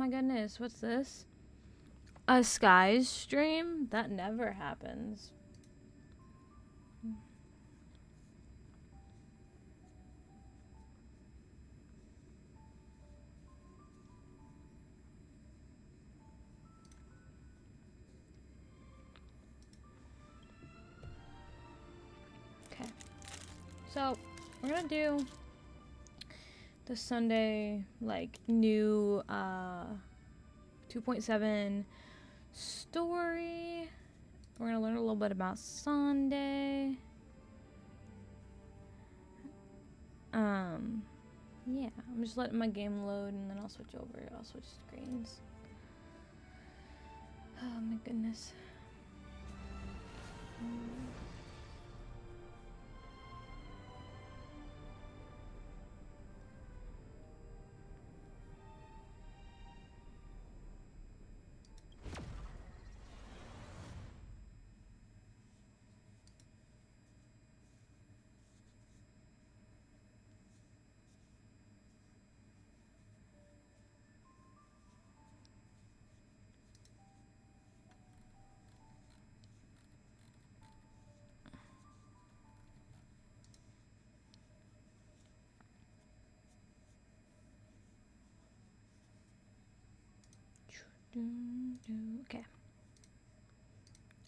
my goodness, what's this? A skies stream? That never happens. Okay. So, we're gonna do the Sunday, like, new, 2.7 story. We're gonna learn a little bit about Sunday. Yeah, I'm just letting my game load and then I'll switch over. I'll switch screens. Oh my goodness. Okay.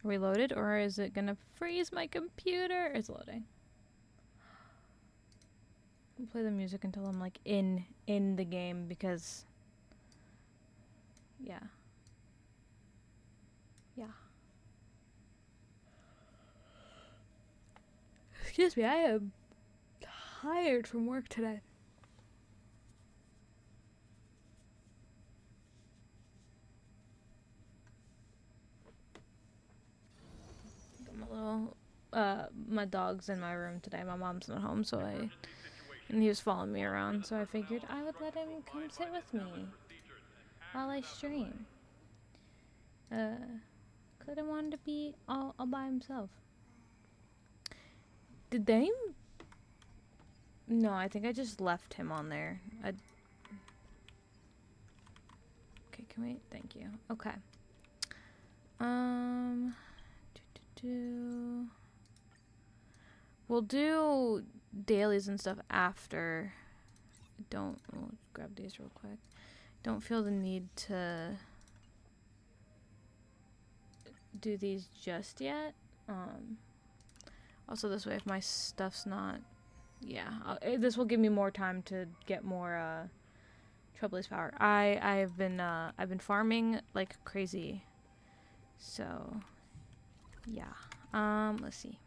Reloaded, or is it gonna freeze my computer? It's loading. I'll play the music until I'm like in the game because yeah. Excuse me, I am tired from work today. My dog's in my room today. My mom's not home, and he was following me around, so I figured I would let him come sit with me while I stream. Clinton wanted to be all by himself. Did they? No, I think I just left him on there. Okay, can we? Thank you. Okay. We'll do dailies and stuff after. We'll grab these real quick. Don't feel the need to do these just yet. Also this way, if my stuff's not, this will give me more time to get more Trailblaze power. I've been farming like crazy, so yeah. Let's see.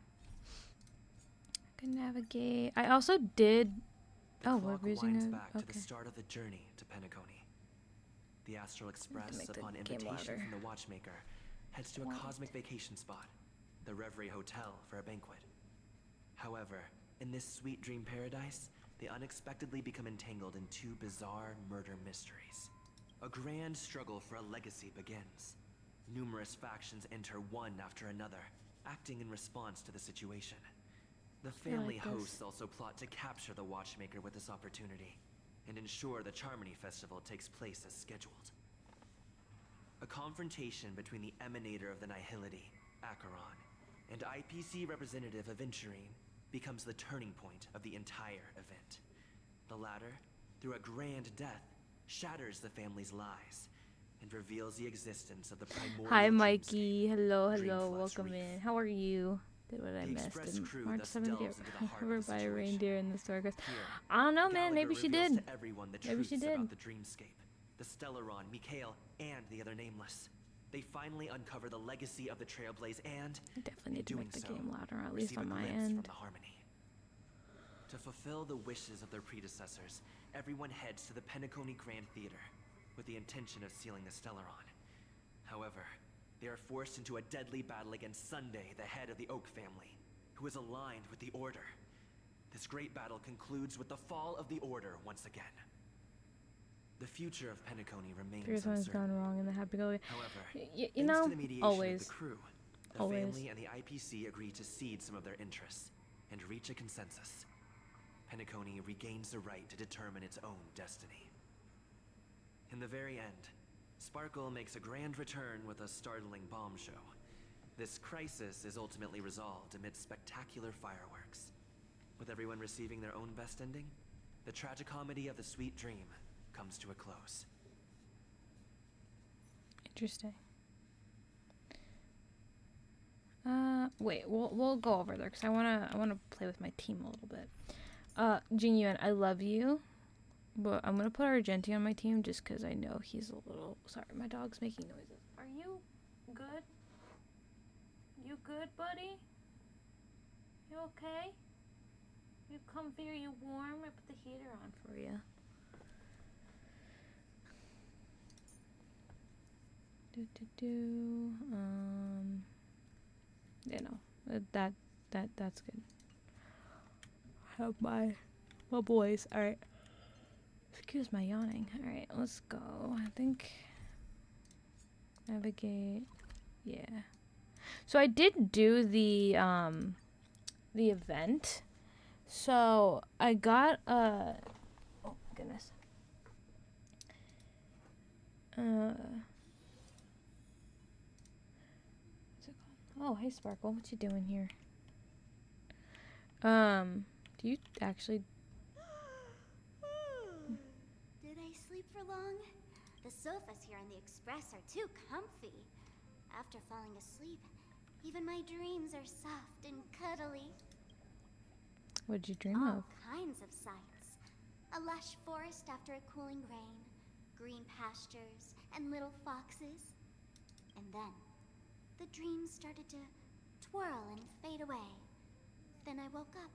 I can navigate. I also did. We're using it. Back to the start of the journey to Penacony. The Astral Express, upon invitation from the Watchmaker, heads to a cosmic vacation spot, the Reverie Hotel, for a banquet. However, in this sweet dream paradise, they unexpectedly become entangled in two bizarre murder mysteries. A grand struggle for a legacy begins. Numerous factions enter one after another, acting in response to the situation. The family hosts also plot to capture the Watchmaker with this opportunity, and ensure the Charmony Festival takes place as scheduled. A confrontation between the emanator of the Nihility, Acheron, and IPC representative Aventurine becomes the turning point of the entire event. The latter, through a grand death, shatters the family's lies and reveals the existence of the primordial. Hi, Mikey. Hello, welcome in. How are you? Did what I missed. March 7th, get covered by a reindeer in the store. I don't know, man. Maybe she did. Maybe she did. About the dreamscape, the Stellaron, Mikhail, and the other nameless. They finally uncover the legacy of the Trailblaze and, I definitely need to make the game louder, at least on my end. From the Harmony. To fulfill the wishes of their predecessors, everyone heads to the Penacony Grand Theater with the intention of sealing the Stellaron. However, they are forced into a deadly battle against Sunday, the head of the Oak family, who is aligned with the Order. This great battle concludes with the fall of the Order once again. The future of Penacony remains uncertain. Here's gone wrong in the happy-go-lucky. However, you know, to the mediation always. Of the crew, the family and the IPC agree to cede some of their interests and reach a consensus. Penacony regains the right to determine its own destiny. In the very end, Sparkle makes a grand return with a startling bomb show. This crisis is ultimately resolved amid spectacular fireworks. With everyone receiving their own best ending, the tragicomedy of the sweet dream comes to a close. Interesting. Wait, we'll go over there because I wanna play with my team a little bit. Jinyuan, I love you, but I'm gonna put Argenti on my team just because I know he's a little. Sorry, my dog's making noises. Are you good? You good, buddy? You okay? You comfy? Are you warm? I put the heater on for you. You know, that's good. I have my boys. All right. Excuse my yawning. All right, let's go. I think navigate. Yeah. So I did do the event. So I got oh goodness. Oh, hey Sparkle, what you doing here? Do you actually... Did I sleep for long? The sofas here on the Express are too comfy. After falling asleep, even my dreams are soft and cuddly. What did you dream of? All kinds of sights. A lush forest after a cooling rain, green pastures, and little foxes. And then, the dreams started to twirl and fade away. Then I woke up.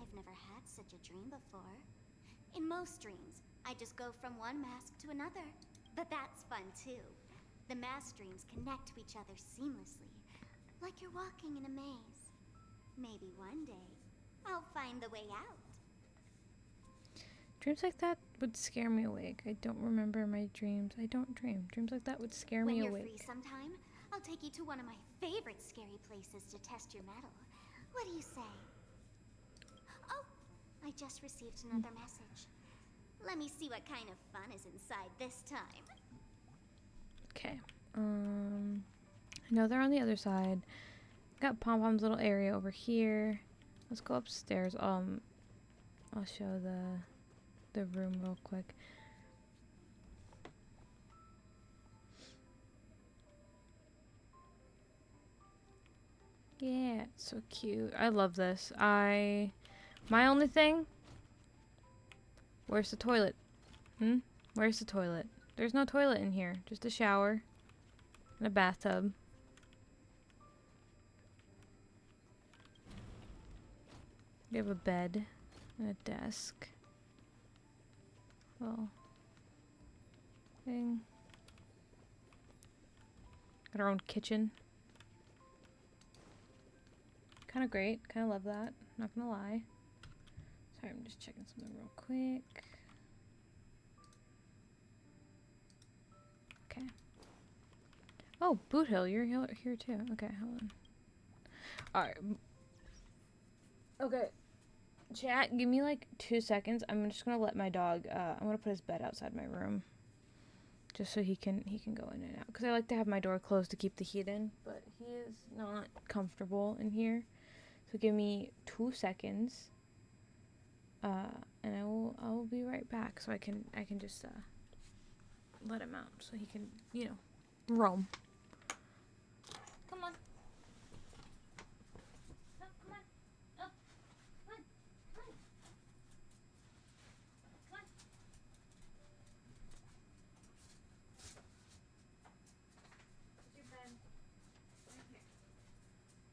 I've never had such a dream before. In most dreams, I just go from one mask to another. But that's fun too. The mask dreams connect to each other seamlessly, like you're walking in a maze. Maybe one day, I'll find the way out. Dreams like that would scare me awake. I don't remember my dreams. I don't dream. Dreams like that would scare me awake. When you're free sometime, I'll take you to one of my favorite scary places to test your mettle. What do you say? Oh, I just received another message. Let me see what kind of fun is inside this time. Okay. I know they're on the other side. Got Pom Pom's little area over here. Let's go upstairs. I'll show the room real quick. Yeah, it's so cute. I love this. My only thing, where's the toilet? Where's the toilet? There's no toilet in here. Just a shower and a bathtub. We have a bed and a desk. Well, thing. Got our own kitchen. Kind of great. Kind of love that. Not gonna lie. Sorry, I'm just checking something real quick. Okay. Oh, Boot Hill, you're here too. Okay, hold on. Alright. Okay. Chat, give me like 2 seconds. I'm just gonna let my dog, I'm gonna put his bed outside my room. Just so he can go in and out. Because I like to have my door closed to keep the heat in. But he is not comfortable in here. So give me 2 seconds. And I will be right back. So I can just, let him out. So he can, you know, roam. Come on. Oh, come on. Oh, come on. Come on. Come on. Where's your bed? Right here.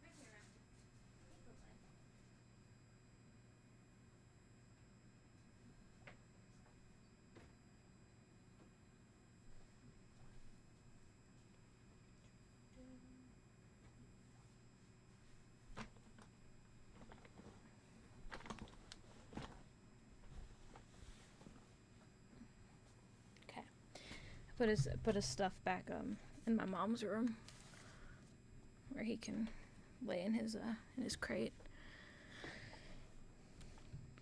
Right here, Matt. Take the bed. Okay. Put his stuff back in my mom's room where he can lay in his crate.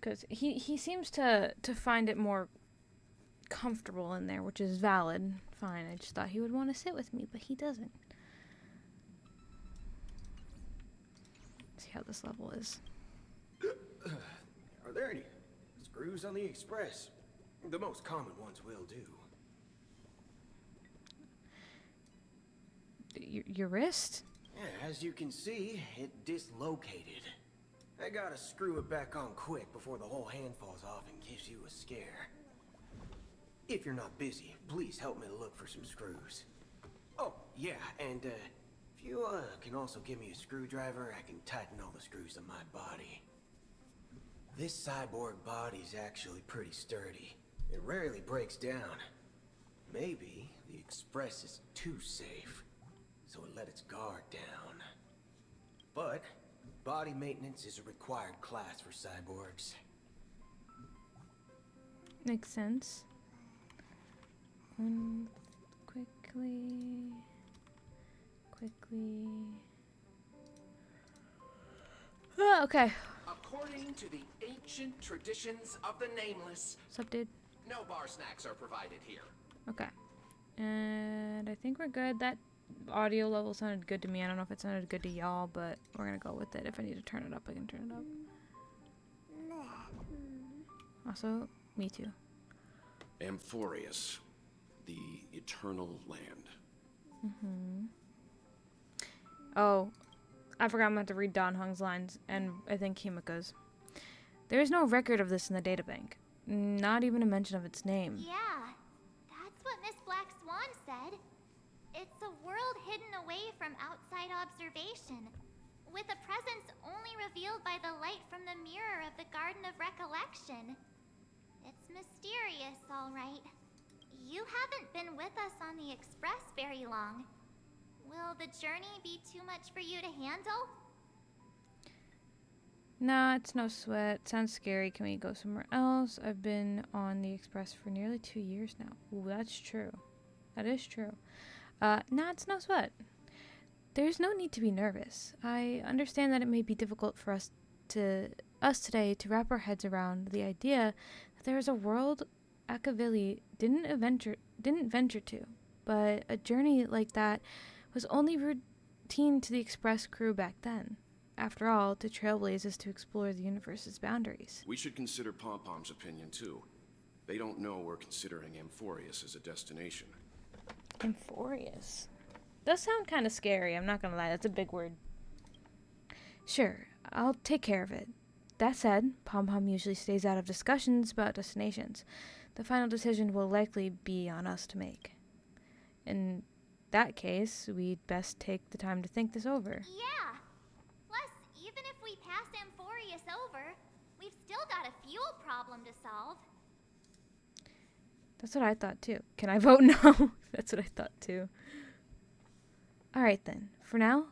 Cuz he seems to find it more comfortable in there, which is valid. Fine, I just thought he would want to sit with me, but he doesn't. See how this level is. Are there any screws on the Express? The most common ones will do. Your wrist? Yeah, as you can see, it dislocated. I gotta screw it back on quick before the whole hand falls off and gives you a scare. If you're not busy, please help me look for some screws. Oh, yeah, and if you can also give me a screwdriver, I can tighten all the screws on my body. This cyborg body's actually pretty sturdy. It rarely breaks down. Maybe the Express is too safe, so it let its guard down. But body maintenance is a required class for cyborgs. Makes sense. Quickly. Ah, okay. According to the ancient traditions of the Nameless, What's up, dude? no bar snacks are provided here. Okay. And I think we're good. That audio level sounded good to me. I don't know if it sounded good to y'all, but we're gonna go with it. If I need to turn it up, I can turn it up. Also, me too. Amphorius, the eternal land. Oh, I forgot I'm going to read Don Hung's lines, and I think Himiko's. There is no record of this in the databank. Not even a mention of its name. Yeah, that's what Miss Black Swan said. It's a world hidden away from outside observation, with a presence only revealed by the light from the mirror of the Garden of Recollection. It's mysterious, all right. You haven't been with us on the Express very long. Will the journey be too much for you to handle? Nah, it's no sweat. Sounds scary. Can we go somewhere else? I've been on the Express for nearly 2 years now. Ooh, that's true. That is true. Nah, it's no sweat. There's no need to be nervous. I understand that it may be difficult for us today to wrap our heads around the idea that there is a world Akavili didn't venture to, but a journey like that was only routine to the Express crew back then. After all, to trailblaze is to explore the universe's boundaries. We should consider Pom-Pom's opinion, too. They don't know we're considering Amphorius as a destination. Amphorius. Does sound kind of scary, I'm not gonna lie, that's a big word. Sure, I'll take care of it. That said, Pom-Pom usually stays out of discussions about destinations. The final decision will likely be on us to make. In that case, we'd best take the time to think this over. Yeah. Plus, even if we pass Amphorius over, we've still got a fuel problem to solve. That's what I thought too. Can I vote no? That's what I thought too. Alright then. For now,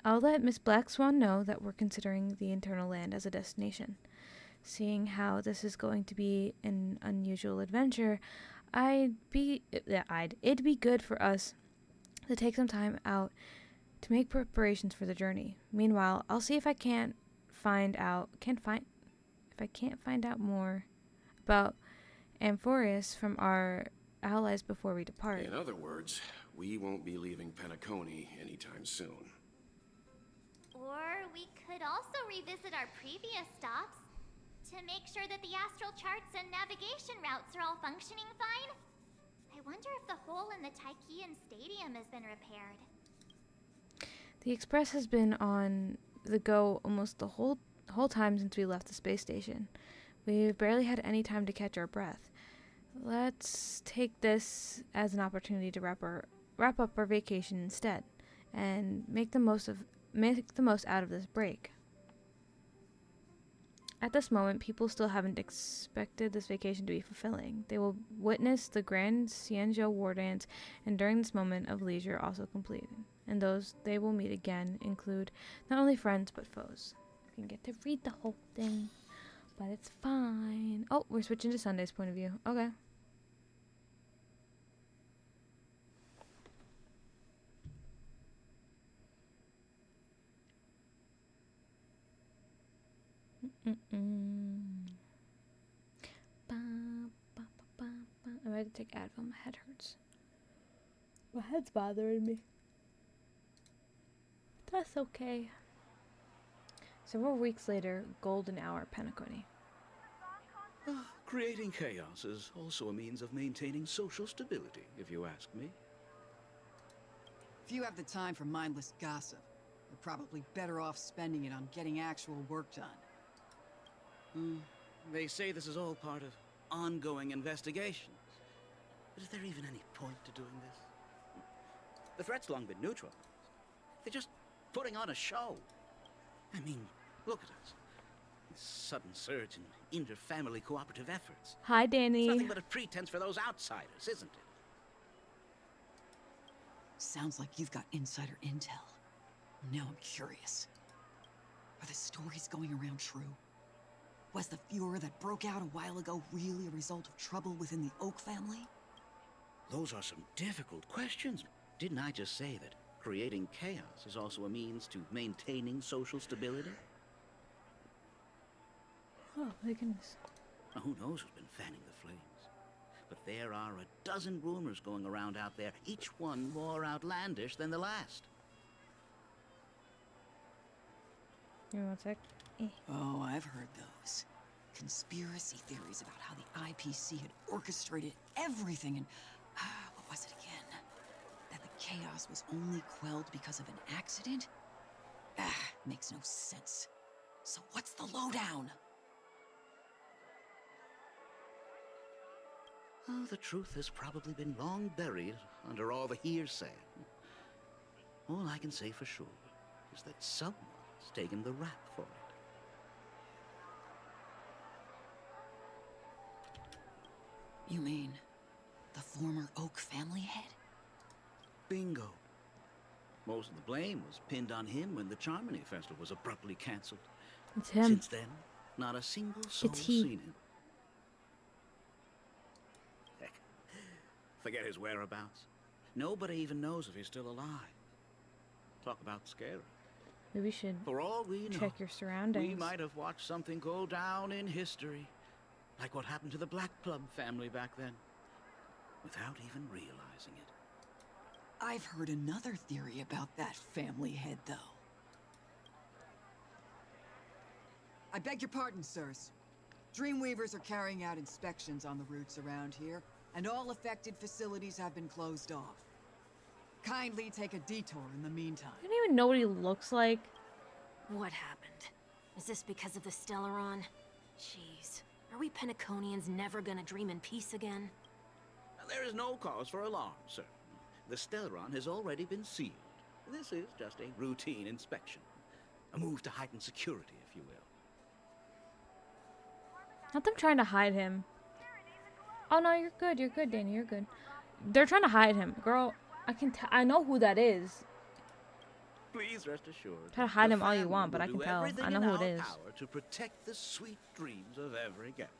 I'll let Miss Black Swan know that we're considering the Eternal Land as a destination. Seeing how this is going to be an unusual adventure, it'd be good for us to take some time out to make preparations for the journey. Meanwhile, I'll see if I can't find out more about Amphorius from our allies before we depart. In other words, we won't be leaving Penacony anytime soon. Or we could also revisit our previous stops to make sure that the astral charts and navigation routes are all functioning fine. I wonder if the hole in the Tychean Stadium has been repaired. The Express has been on the go almost the whole time since we left the space station. We've barely had any time to catch our breath. Let's take this as an opportunity to wrap up our vacation instead, and make the most out of this break. At this moment, people still haven't expected this vacation to be fulfilling. They will witness the grand Xianzhou war dance, and during this moment of leisure also completed. And those they will meet again include not only friends, but foes. You can get to read the whole thing, but it's fine. Oh, we're switching to Sunday's point of view. Okay. Ba, ba, ba, ba, take Advil. My head hurts. My head's bothering me. That's okay. Several weeks later, golden hour, Penacony. Creating chaos is also a means of maintaining social stability, if you ask me. If you have the time for mindless gossip, you're probably better off spending it on getting actual work done. They say this is all part of ongoing investigations. But is there even any point to doing this? The threat's long been neutralized. They're just putting on a show. I mean, look at us. This sudden surge in inter-family cooperative efforts. Hi, It's Danny. nothing but a pretense for those outsiders, isn't it? Sounds like you've got insider intel. Now I'm curious. Are the stories going around true? Was the furor that broke out a while ago really a result of trouble within the Oak family? Those are some difficult questions. Didn't I just say that creating chaos is also a means to maintaining social stability? Oh, my goodness. Now, who knows who's been fanning the flames? But there are a dozen rumors going around out there, each one more outlandish than the last. Give me one sec. Oh, I've heard those. Conspiracy theories about how the IPC had orchestrated everything and... what was it again? That the chaos was only quelled because of an accident? Makes no sense. So what's the lowdown? Oh, the truth has probably been long buried under all the hearsay. All I can say for sure is that someone's taken the rap for it. You mean the former Oak family head? Bingo. Most of the blame was pinned on him when the Charmony Festival was abruptly cancelled. It's him. Since then, not a single soul's It's he. seen him. Heck, forget his whereabouts. Nobody even knows if he's still alive. Talk about scary. Maybe we should For all we know, check your surroundings. we might have watched something go down in history, like what happened to the Black Plum family back then, without even realizing it. I've heard another theory about that family head, though. I beg your pardon, sirs. Dreamweavers are carrying out inspections on the routes around here, and all affected facilities have been closed off. Kindly take a detour in the meantime. I don't even know what he looks like. What happened? Is this because of the Stellaron? Jeez. Are we Penaconians never gonna dream in peace again? There is no cause for alarm, sir. The Stellaron has already been sealed. This is just a routine inspection. A move to heighten security, if you will. Not them trying to hide him. Oh no, you're good. You're good, Danny. You're good. They're trying to hide him, girl. I know who that is. Please rest assured. Try to hide the him all you family want, but will I can do tell. everything I know in who it our is. power to protect the sweet dreams of every guest.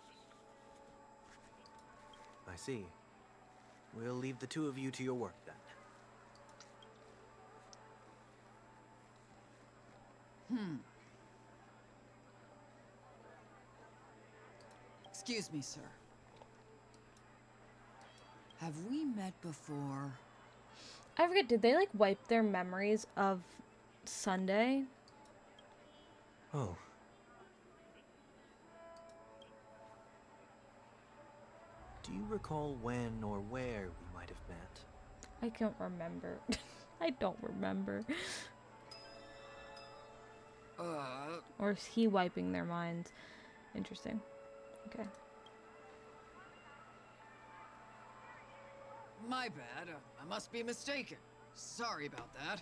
I see. We'll leave the two of you to your work then. Excuse me, sir. Have we met before? I forget. Did they like wipe their memories of Sunday? Oh. Do you recall when or where we might have met? I can't remember. I don't remember. Or is he wiping their minds? Interesting. Okay. My bad. I must be mistaken. Sorry about that.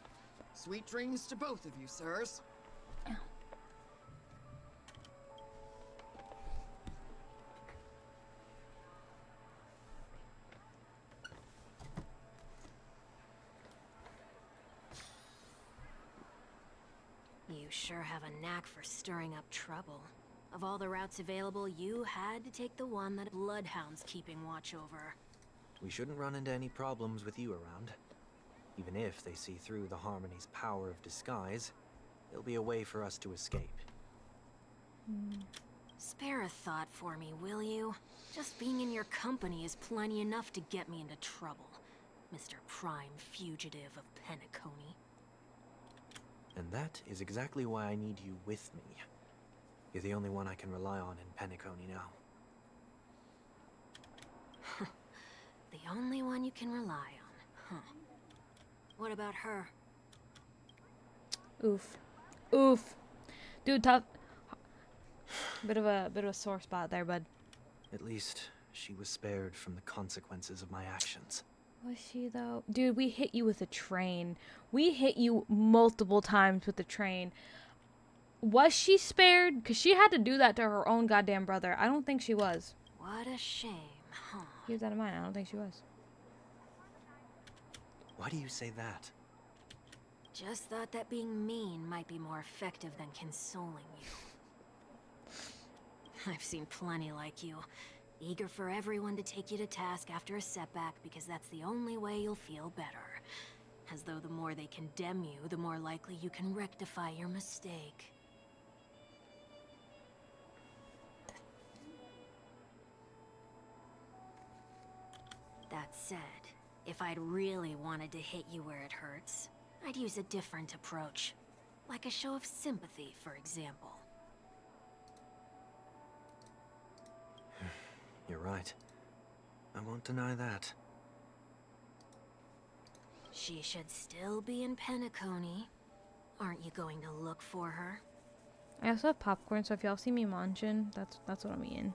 Sweet dreams to both of you, sirs. You sure have a knack for stirring up trouble. Of all the routes available, you had to take the one that Bloodhound's keeping watch over. We shouldn't run into any problems with you around. Even if they see through the Harmony's power of disguise, there'll be a way for us to escape. Spare a thought for me, will you? Just being in your company is plenty enough to get me into trouble, Mr. Prime Fugitive of Penacony. And that is exactly why I need you with me. You're the only one I can rely on in Penacony now. The only one you can rely on, huh? What about her? Oof. Oof. Dude, tough. Bit of a sore spot there, bud. At least she was spared from the consequences of my actions. Was she though? Dude, we hit you with a train. We hit you multiple times with the train. Was she spared? Because she had to do that to her own goddamn brother. I don't think she was. What a shame, huh? Keep that in mind. I don't think she was. Why do you say that? Just thought that being mean might be more effective than consoling you. I've seen plenty like you. Eager for everyone to take you to task after a setback because that's the only way you'll feel better. As though the more they condemn you, the more likely you can rectify your mistake. That said, if I'd really wanted to hit you where it hurts, I'd use a different approach. Like a show of sympathy, for example. You're right. I won't deny that. She should still be in Penacony. Aren't you going to look for her? I also have popcorn, so if y'all see me munching, that's what I'm eating.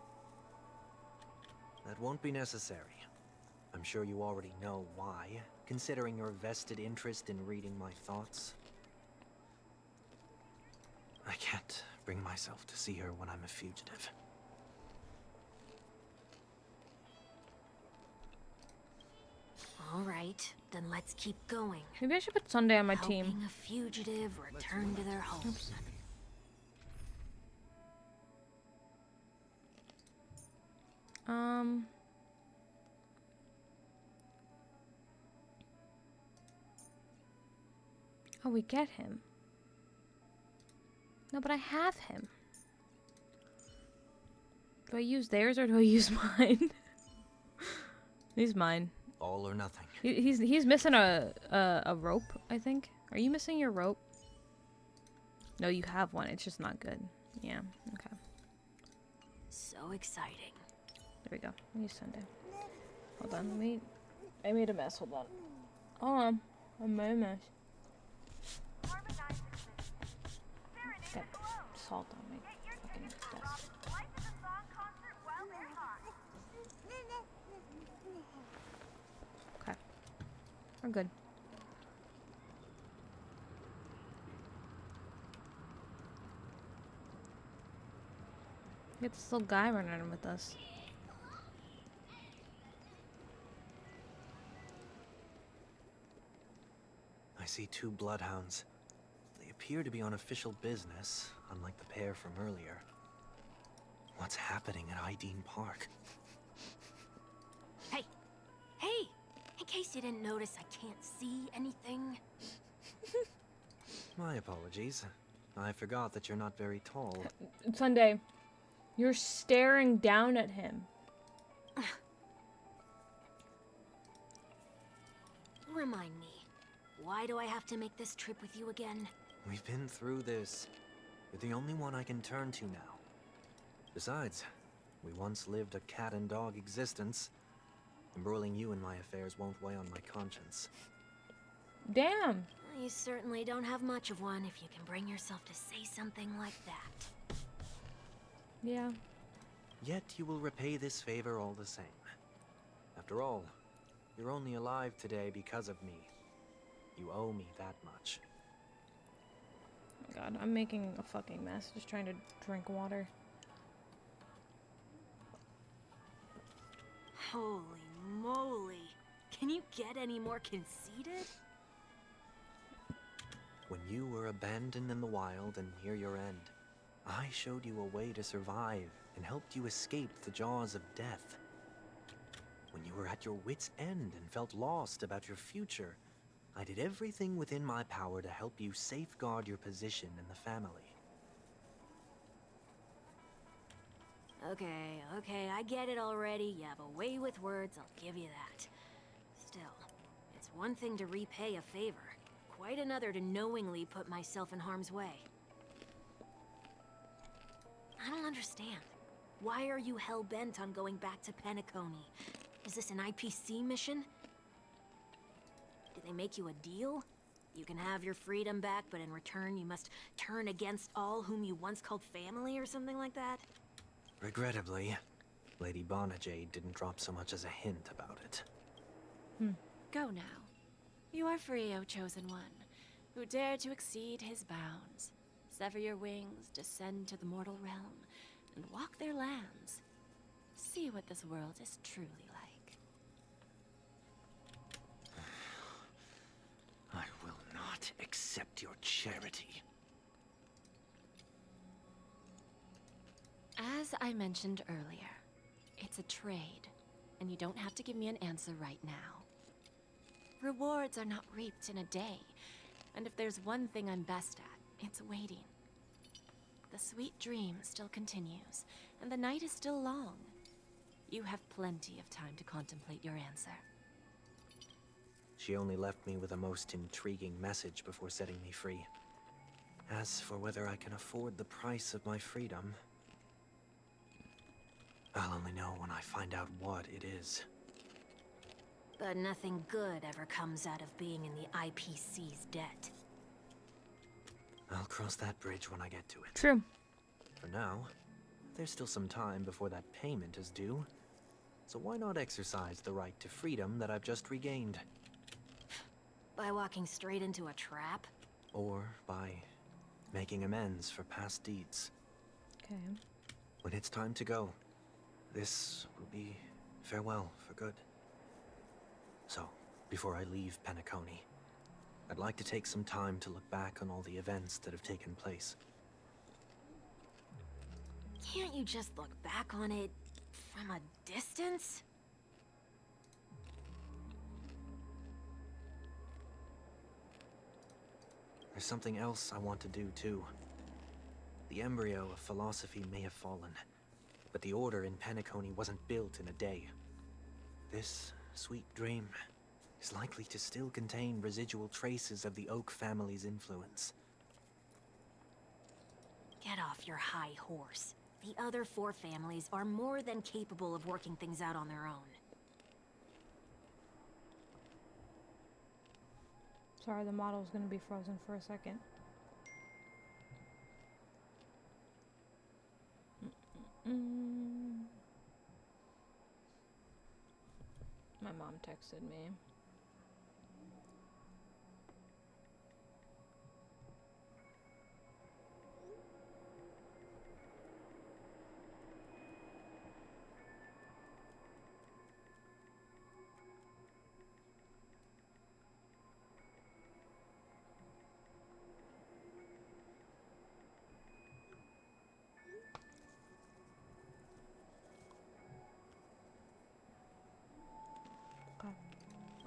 That won't be necessary. I'm sure you already know why, considering your vested interest in reading my thoughts. I can't bring myself to see her when I'm a fugitive. All right, then let's keep going. Maybe I should put Sunday on my team. Helping a fugitive return to their homes. Oh, we get him. No, but I have him. Do I use theirs or do I use mine? He's mine. All or nothing. He's missing a rope, I think. Are you missing your rope? No, you have one. It's just not good. Yeah. Okay. So exciting. There we go. Let me send it. Hold on. I made a mess. Hold on. Hold on. I made a mess. Got salt on my fucking desk. Okay. We're good. Get this little guy running with us. I see 2 bloodhounds. They appear to be on official business, unlike the pair from earlier. What's happening at Ideen Park? Hey! Hey! In case you didn't notice, I can't see anything. My apologies. I forgot that you're not very tall. Sunday, you're staring down at him. Remind me, why do I have to make this trip with you again? We've been through this. You're the only one I can turn to now. Besides, we once lived a cat and dog existence. Embroiling you in my affairs won't weigh on my conscience. Damn. You certainly don't have much of one if you can bring yourself to say something like that. Yeah. Yet you will repay this favor all the same. After all, you're only alive today because of me. You owe me that much. Oh my God, I'm making a fucking mess just trying to drink water. Holy moly. Can you get any more conceited? When you were abandoned in the wild and near your end, I showed you a way to survive and helped you escape the jaws of death. When you were at your wit's end and felt lost about your future, I did everything within my power to help you safeguard your position in the family. Okay, I get it already. You have a way with words, I'll give you that. Still, it's one thing to repay a favor, quite another to knowingly put myself in harm's way. I don't understand. Why are you hell-bent on going back to Penacony? Is this an IPC mission? Did they make you a deal? You can have your freedom back, but in return you must turn against all whom you once called family or something like that? Regrettably, Lady Bonajade didn't drop so much as a hint about it. Go now. You are free, O Chosen One, who dare to exceed his bounds. Sever your wings, descend to the mortal realm, and walk their lands. See what this world is truly like. I will not accept your charity. As I mentioned earlier, it's a trade, and you don't have to give me an answer right now. Rewards are not reaped in a day, and if there's one thing I'm best at, it's waiting. The sweet dream still continues, and the night is still long. You have plenty of time to contemplate your answer. She only left me with a most intriguing message before setting me free. As for whether I can afford the price of my freedom, I'll only know when I find out what it is. But nothing good ever comes out of being in the IPC's debt. I'll cross that bridge when I get to it. True. For now, there's still some time before that payment is due. So why not exercise the right to freedom that I've just regained? By walking straight into a trap? Or by making amends for past deeds. Okay. When it's time to go, this will be farewell for good. So, before I leave Penacony, I'd like to take some time to look back on all the events that have taken place. Can't you just look back on it from a distance? There's something else I want to do too. The embryo of philosophy may have fallen, but the order in Penacony wasn't built in a day. This sweet dream is likely to still contain residual traces of the Oak family's influence. Get off your high horse. The other 4 families are more than capable of working things out on their own. Sorry, the model's gonna be frozen for a second. My mom texted me.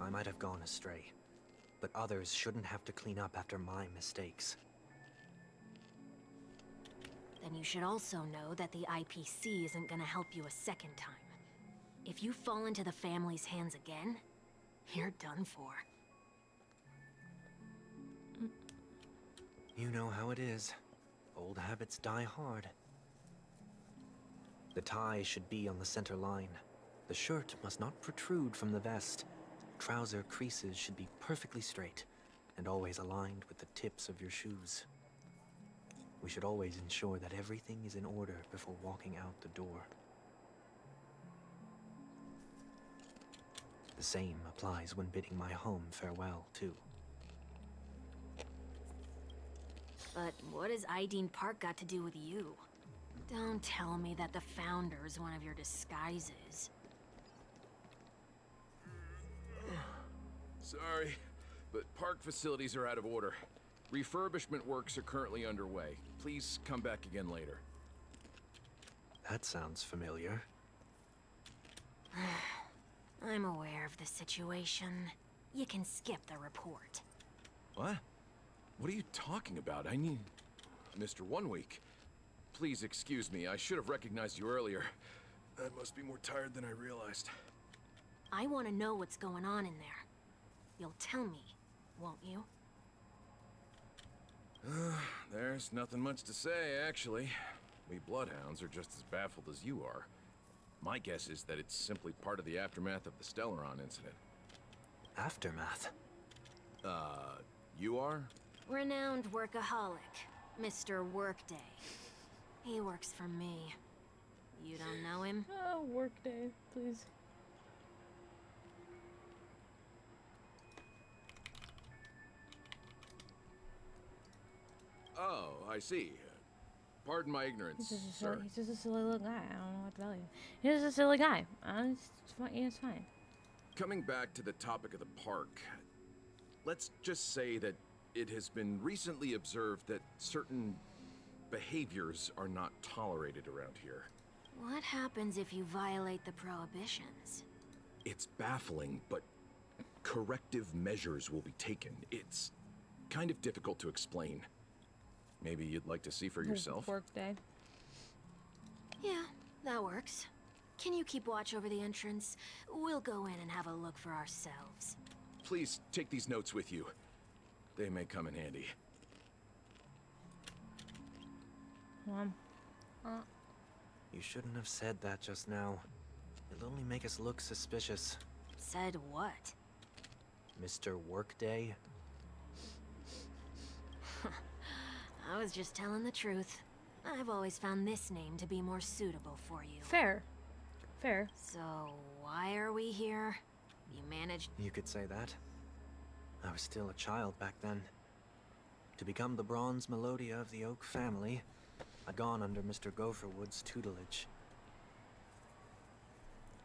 I might have gone astray, but others shouldn't have to clean up after my mistakes. Then you should also know that the IPC isn't gonna help you a second time. If you fall into the family's hands again, you're done for. You know how it is. Old habits die hard. The tie should be on the center line. The shirt must not protrude from the vest. Trouser creases should be perfectly straight, and always aligned with the tips of your shoes. We should always ensure that everything is in order before walking out the door. The same applies when bidding my home farewell, too. But what has Ideen Park got to do with you? Don't tell me that the Founder's one of your disguises. Sorry, but park facilities are out of order. Refurbishment works are currently underway. Please come back again later. That sounds familiar. I'm aware of the situation. You can skip the report. What? What are you talking about? I need... Mr. 1 Week. Please excuse me. I should have recognized you earlier. I must be more tired than I realized. I want to know what's going on in there. You'll tell me, won't you? There's nothing much to say, actually. We bloodhounds are just as baffled as you are. My guess is that it's simply part of the aftermath of the Stellaron incident. Aftermath? You are? Renowned workaholic, Mr. Workday. He works for me. You don't know him? Oh, Workday, please. Oh, I see. Pardon my ignorance, sir. He's just a silly little guy. I don't know what to tell you. He's just a silly guy. It's fine. Coming back to the topic of the park, let's just say that it has been recently observed that certain behaviors are not tolerated around here. What happens if you violate the prohibitions? It's baffling, but corrective measures will be taken. It's kind of difficult to explain. Maybe you'd like to see for yourself? Workday. Yeah, that works. Can you keep watch over the entrance? We'll go in and have a look for ourselves. Please take these notes with you. They may come in handy. You shouldn't have said that just now. It'll only make us look suspicious. Said what? Mr. Workday? I was just telling the truth. I've always found this name to be more suitable for you. Fair. Fair. So, why are we here? You managed... You could say that. I was still a child back then. To become the bronze Melodia of the Oak family, I'd gone under Mr. Gopherwood's tutelage.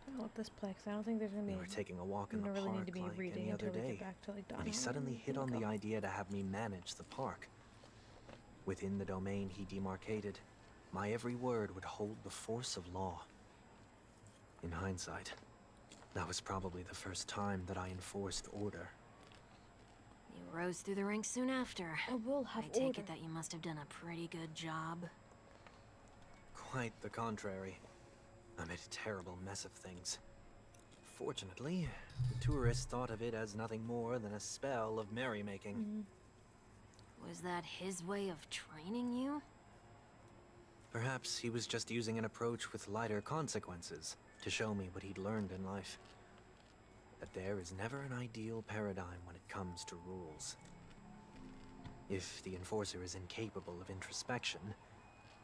I don't want this plex. I don't think there's gonna be. We were taking a walk in the really park need to be like reading any other until we day, get back to, like, and he suddenly hit on the idea to have me manage the park. Within the domain he demarcated, my every word would hold the force of law. In hindsight, that was probably the first time that I enforced order. You rose through the ranks soon after. I will have I take order. it that you must have done a pretty good job. Quite the contrary. I made a terrible mess of things. Fortunately, the tourists thought of it as nothing more than a spell of merrymaking. Was that his way of training you? Perhaps he was just using an approach with lighter consequences to show me what he'd learned in life. That there is never an ideal paradigm when it comes to rules. If the enforcer is incapable of introspection,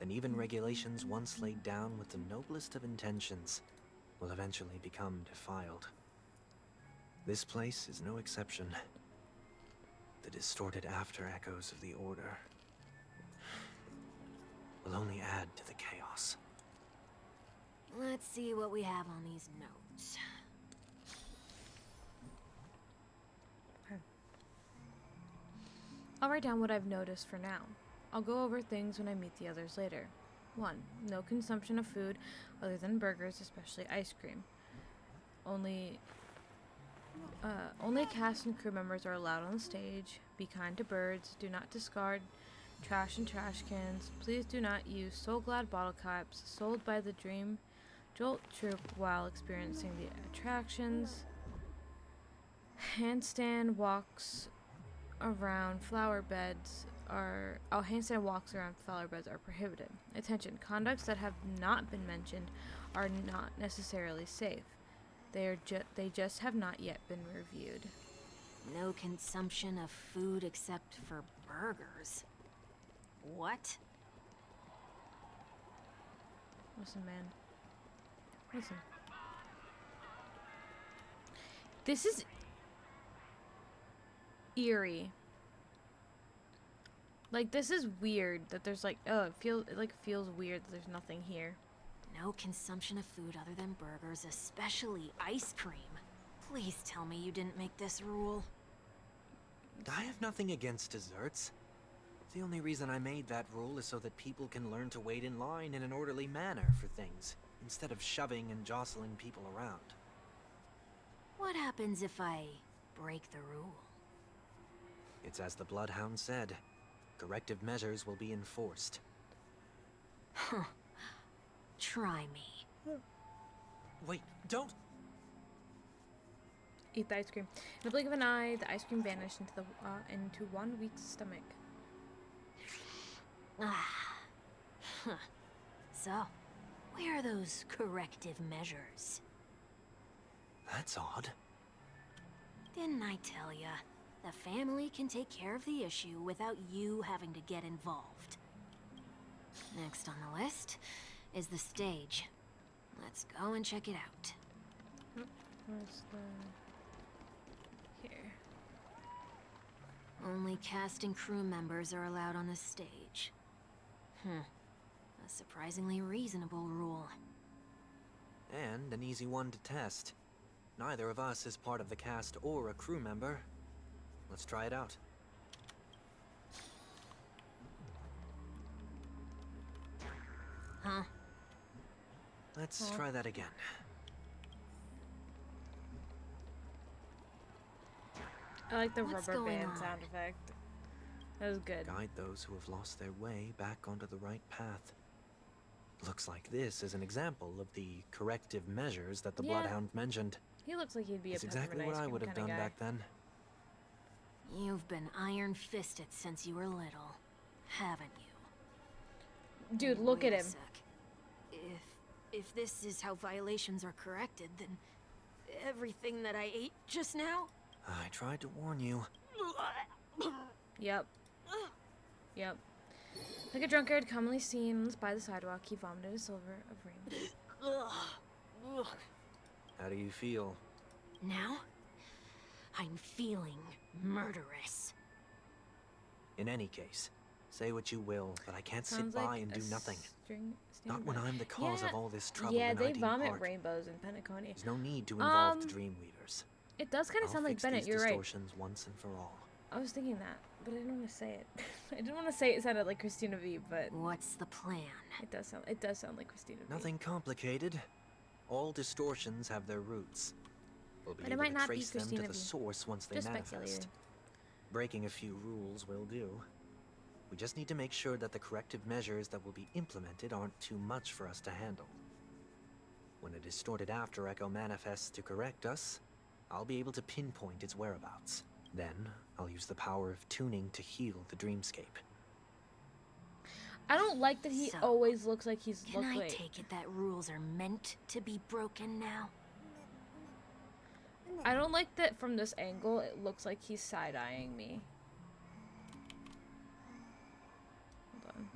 then even regulations once laid down with the noblest of intentions will eventually become defiled. This place is no exception. The distorted after-echoes of the Order will only add to the chaos. Let's see what we have on these notes. I'll write down what I've noticed for now. I'll go over things when I meet the others later. 1. No consumption of food other than burgers, especially ice cream. Only cast and crew members are allowed on the stage. Be kind to birds. Do not discard trash in trash cans. Please do not use So Glad bottle caps sold by the Dream Jolt Troop while experiencing the attractions. Handstand walks around flower beds are prohibited. Attention, conducts that have not been mentioned are not necessarily safe. They just have not yet been reviewed. No consumption of food except for burgers. What? Listen, man. Listen. This is eerie. Like, this is weird that there's like, it feels weird that there's nothing here. No consumption of food other than burgers, especially ice cream. Please tell me you didn't make this rule. I have nothing against desserts. The only reason I made that rule is so that people can learn to wait in line in an orderly manner for things, instead of shoving and jostling people around. What happens if I break the rule? It's as the Bloodhound said. Corrective measures will be enforced. Huh. Try me. Wait, don't! Eat the ice cream. In the blink of an eye, the ice cream vanished into one weak stomach. Ah. Huh. So, where are those corrective measures? That's odd. Didn't I tell ya? The family can take care of the issue without you having to get involved. Next on the list is the stage. Let's go and check it out. Where's the... Here. Only cast and crew members are allowed on the stage. A surprisingly reasonable rule. And an easy one to test. Neither of us is part of the cast or a crew member. Let's try it out. Huh? Let's try that again. I like the What's rubber going band on? sound effect. That was good. Guide those who have lost their way back onto the right path. Looks like this is an example of the corrective measures that the Yeah. Bloodhound mentioned. He looks like he'd be It's a exactly peppermint what ice I cream would have kinda done guy. back then. You've been iron-fisted since you were little, haven't you? Dude, look Wait at a him. sec. If this is how violations are corrected, then everything that I ate just now? I tried to warn you. Yep. Yep. Like a drunkard commonly seen by the sidewalk, he vomited a silver of rain. How do you feel? Now, I'm feeling murderous. In any case, say what you will, but I can't sit Sounds by like and a do nothing. string Not when I'm the cause of all this trouble Yeah, in they ID vomit Park. rainbows in Penacony. There's no need to involve the Um, Dreamweavers. It does kind of I'll sound like fix Bennett, these you're right. distortions once and for all. I was thinking that, but I didn't want to say it. I didn't want to say it sounded like Christina V, but What's the plan? it does sound like Christina V. Nothing complicated. All distortions have their roots. We'll be But it able might to not be trace them to Christina the V. source once they Just manifest. speculating. Breaking a few rules will do. We just need to make sure that the corrective measures that will be implemented aren't too much for us to handle. When a distorted after echo manifests to correct us, I'll be able to pinpoint its whereabouts. Then, I'll use the power of tuning to heal the dreamscape. I don't like that he So, always looks like he's Can I like. take it that rules are meant to be broken now? I don't like that from this angle. It looks like he's side-eyeing me. Hold on.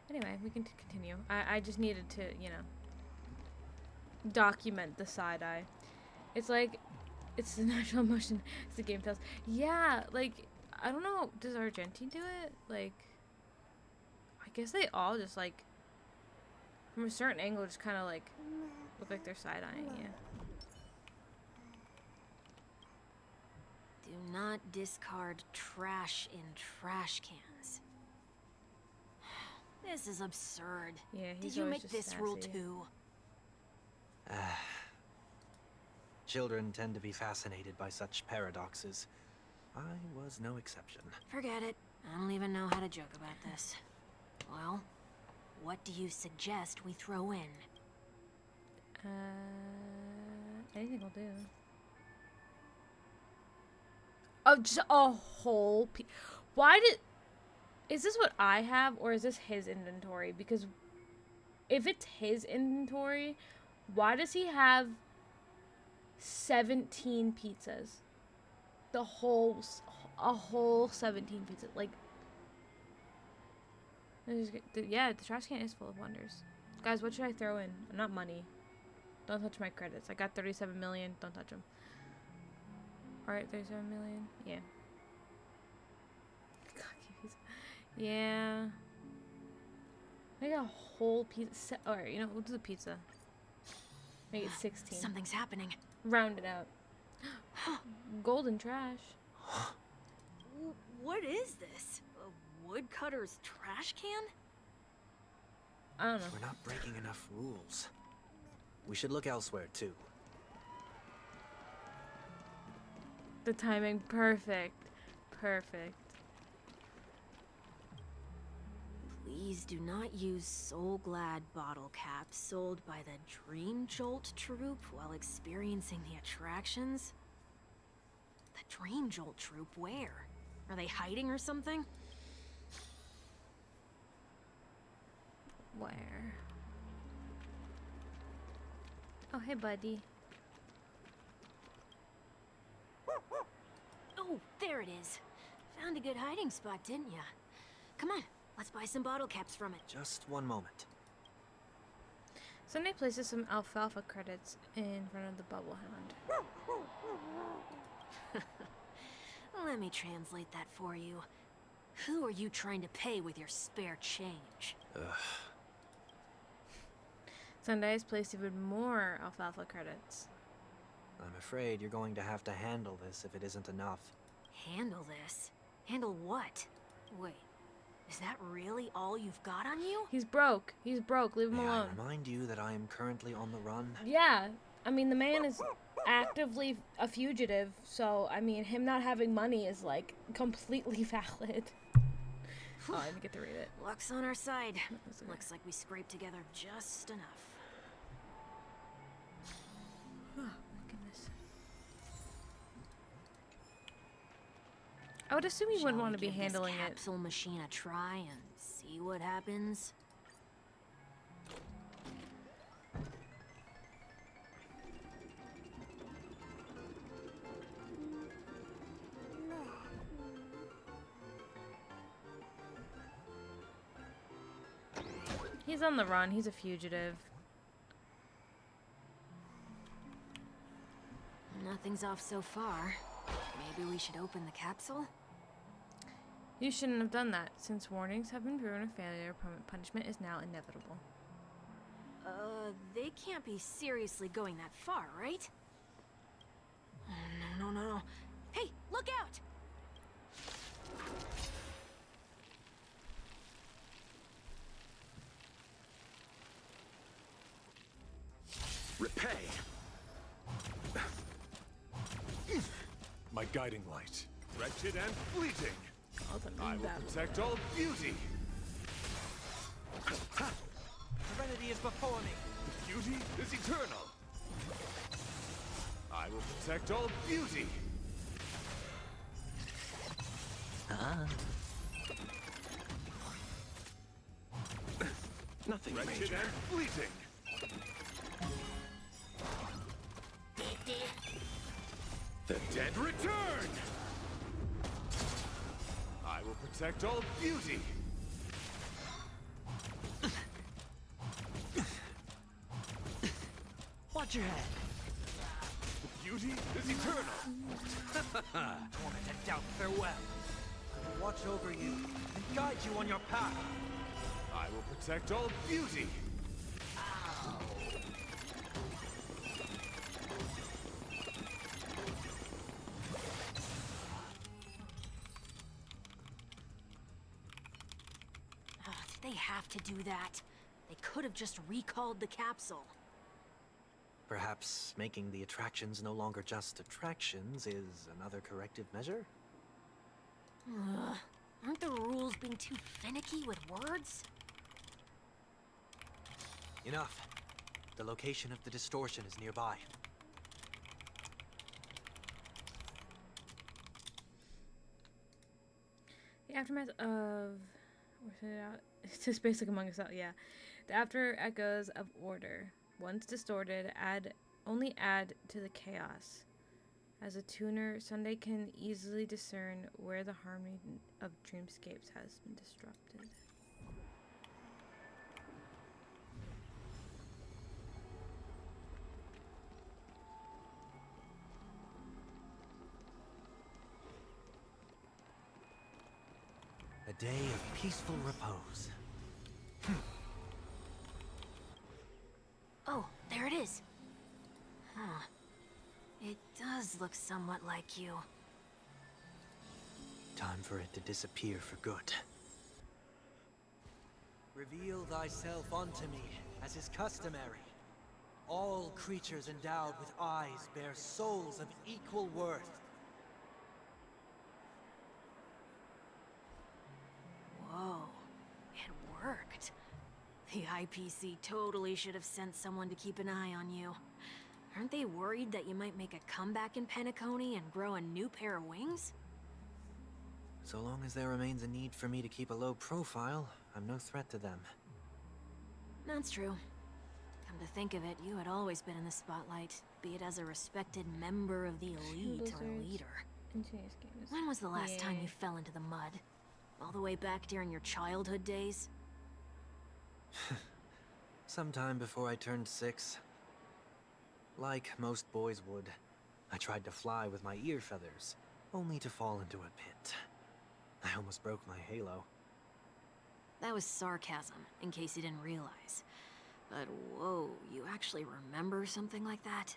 Anyway, we can continue. I just needed to, you know, document the side eye. It's like, it's the natural emotion as the game tells. Yeah, like, I don't know, does Argentine do it? Like, I guess they all just, like, from a certain angle, just kind of, like, look like they're side-eyeing you. Do not discard trash in trash cans. This is absurd. Yeah, he's Did you always make just this rule sassy. too? Children tend to be fascinated by such paradoxes. I was no exception. Forget it. I don't even know how to joke about this. Well, what do you suggest we throw in? Anything will do. Oh, just a whole piece. Why did... Is this what I have, or is this his inventory? Because if it's his inventory, why does he have 17 pizzas? A whole 17 pizzas. Like, yeah, the trash can is full of wonders. Guys, what should I throw in? Not money. Don't touch my credits. I got 37 million. Don't touch them. Alright, 37 million. Yeah. Yeah. Make a whole pizza. Alright, you know, we'll do the pizza. Make it 16. Something's happening. Round it out. Golden trash. What is this? A woodcutter's trash can? I don't know. We're not breaking enough rules. We should look elsewhere, too. The timing, perfect. Perfect. Please do not use Soul Glad bottle caps sold by the Dream Jolt troupe while experiencing the attractions. The Dream Jolt troupe, where? Are they hiding or something? Where? Oh, hey, buddy. Oh, there it is. Found a good hiding spot, didn't ya? Come on, let's buy some bottle caps from it. Just one moment. Sunday places some alfalfa credits in front of the bubble hound. Let me translate that for you. Who are you trying to pay with your spare change? Sunday has placed even more alfalfa credits. I'm afraid you're going to have to handle this if it isn't enough. Handle this? Handle what? Wait, is that really all you've got on you? He's broke. He's broke. Leave him May alone. I remind you that I am currently on the run? Yeah. I mean, the man is actively a fugitive, so, I mean, him not having money is, like, completely valid. Oh, I didn't get to read it. Luck's on our side. Looks like we scraped together just enough. Oh, my goodness. I would assume you wouldn't want to be handling this it. capsule machine a try and see what happens. He's on the run. He's a fugitive. Nothing's off so far. Maybe we should open the capsule? You shouldn't have done that. Since warnings have been proven a failure, permanent punishment is now inevitable. They can't be seriously going that far, right? Oh, no. Hey, look out! Repay! My guiding light. Wretched and fleeting. I will protect all beauty. Serenity is before me. Beauty is eternal. I will protect all beauty. Nothing Wretched major. and fleeting. The dead return! I will protect all beauty! Watch your head. Beauty is eternal! Tormented doubt, farewell. I will watch over you and guide you on your path. I will protect all beauty! Did they have to do that? They could have just recalled the capsule. Perhaps making the attractions no longer just attractions is another corrective measure? Aren't the rules being too finicky with words? Enough. The location of the distortion is nearby. The aftermath of... It's just basic Among Us, yeah. The after echoes of order. Once distorted, only add to the chaos. As a tuner, Sunday can easily discern where the harmony of dreamscapes has been disrupted. A day of peaceful repose. Oh, there it is. Huh. It does look somewhat like you. Time for it to disappear for good. Reveal thyself unto me, as is customary. All creatures endowed with eyes bear souls of equal worth. Whoa, it worked. The IPC totally should have sent someone to keep an eye on you. Aren't they worried that you might make a comeback in Penacony and grow a new pair of wings? So long as there remains a need for me to keep a low profile, I'm no threat to them. That's true. Come to think of it, you had always been in the spotlight, be it as a respected member of the elite or a leader. When was the last time you fell into the mud? All the way back during your childhood days? Sometime before I turned 6. Like most boys would, I tried to fly with my ear feathers, only to fall into a pit. I almost broke my halo. That was sarcasm, in case you didn't realize. But whoa, you actually remember something like that?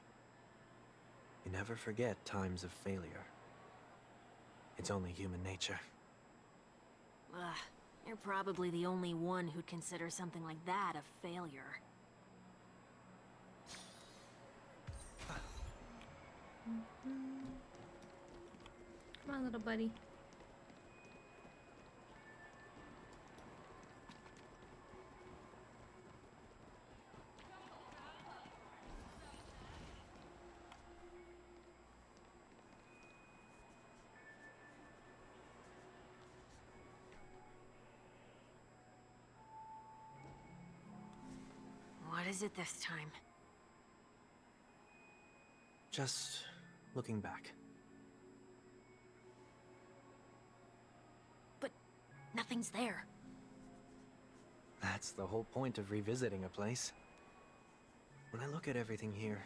You never forget times of failure. It's only human nature. Ugh, you're probably the only one who'd consider something like that a failure. Come on, little buddy. What is it this time? Just looking back. But nothing's there. That's the whole point of revisiting a place. When I look at everything here,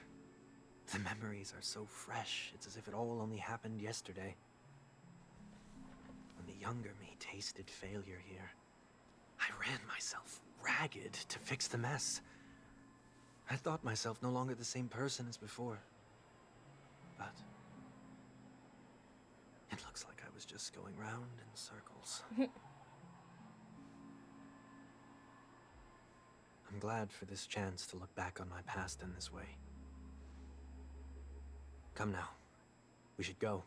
the memories are so fresh, it's as if it all only happened yesterday. When the younger me tasted failure here, I ran myself ragged to fix the mess. I thought myself no longer the same person as before. But it looks like I was just going round in circles. I'm glad for this chance to look back on my past in this way. Come now. We should go.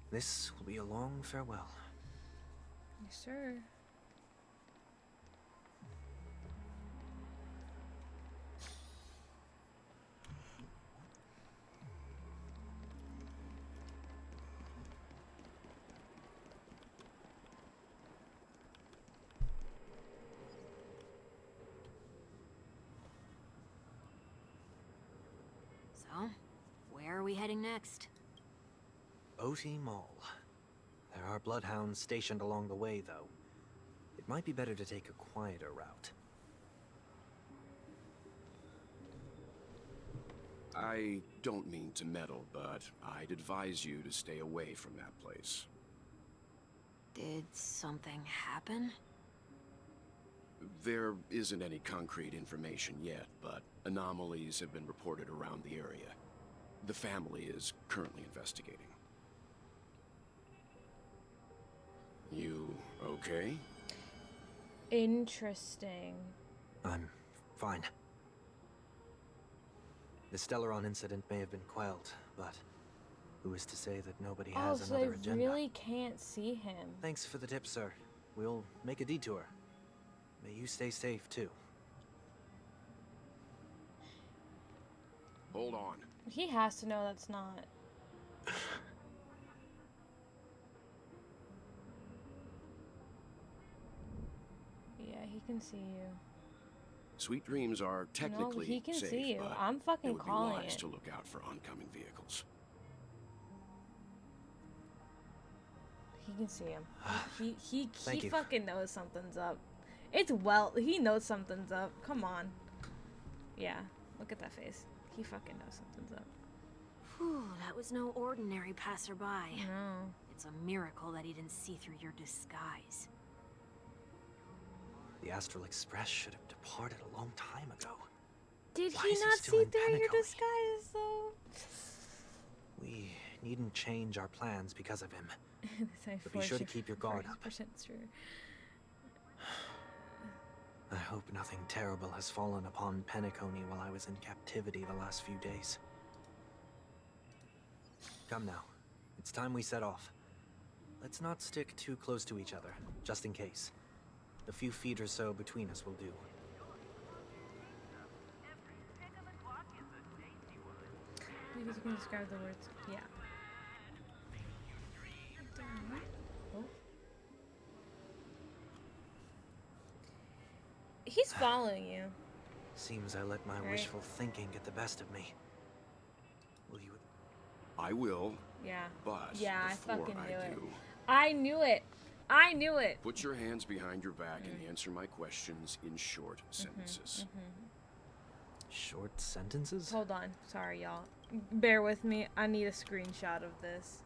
This will be a long farewell. Yes, sir. So, where are we heading next? OT Mall. There are bloodhounds stationed along the way, though. It might be better to take a quieter route. I don't mean to meddle, but I'd advise you to stay away from that place. Did something happen? There isn't any concrete information yet, but anomalies have been reported around the area. The family is currently investigating. You okay? Interesting. I'm fine. The Stellaron incident may have been quelled, but who is to say that nobody has so another they agenda? really can't see him. Thanks for the tip, sir. We'll make a detour. May you stay safe, too. Hold on. He has to know that's not. Yeah, he can see you. Sweet dreams are technically he can safe, see you. but I'm fucking it would calling be wise it. to look out for oncoming vehicles. He can see him. He Thank you. fucking knows something's up. He knows something's up. Come on. Yeah, look at that face. He fucking knows something's up. Whew, that was no ordinary passerby. No. It's a miracle that he didn't see through your disguise. The Astral Express should have departed a long time ago. Did Why he is he not still see in through your Penacony? disguise, though? We needn't change our plans because of him. It's But be sure to keep your guard up. 40% true. I hope nothing terrible has fallen upon Penacony while I was in captivity the last few days. Come now. It's time we set off. Let's not stick too close to each other, just in case. A few feet or so between us will do. Maybe you can describe the words. Yeah. Oh. He's following you. Seems I let my wishful thinking get the best of me. Will you? I will. Yeah. But yeah, I before fucking knew it. do, I knew it. I knew it. Put your hands behind your back and answer my questions in short sentences. Short sentences? Hold on. Sorry, y'all. Bear with me. I need a screenshot of this.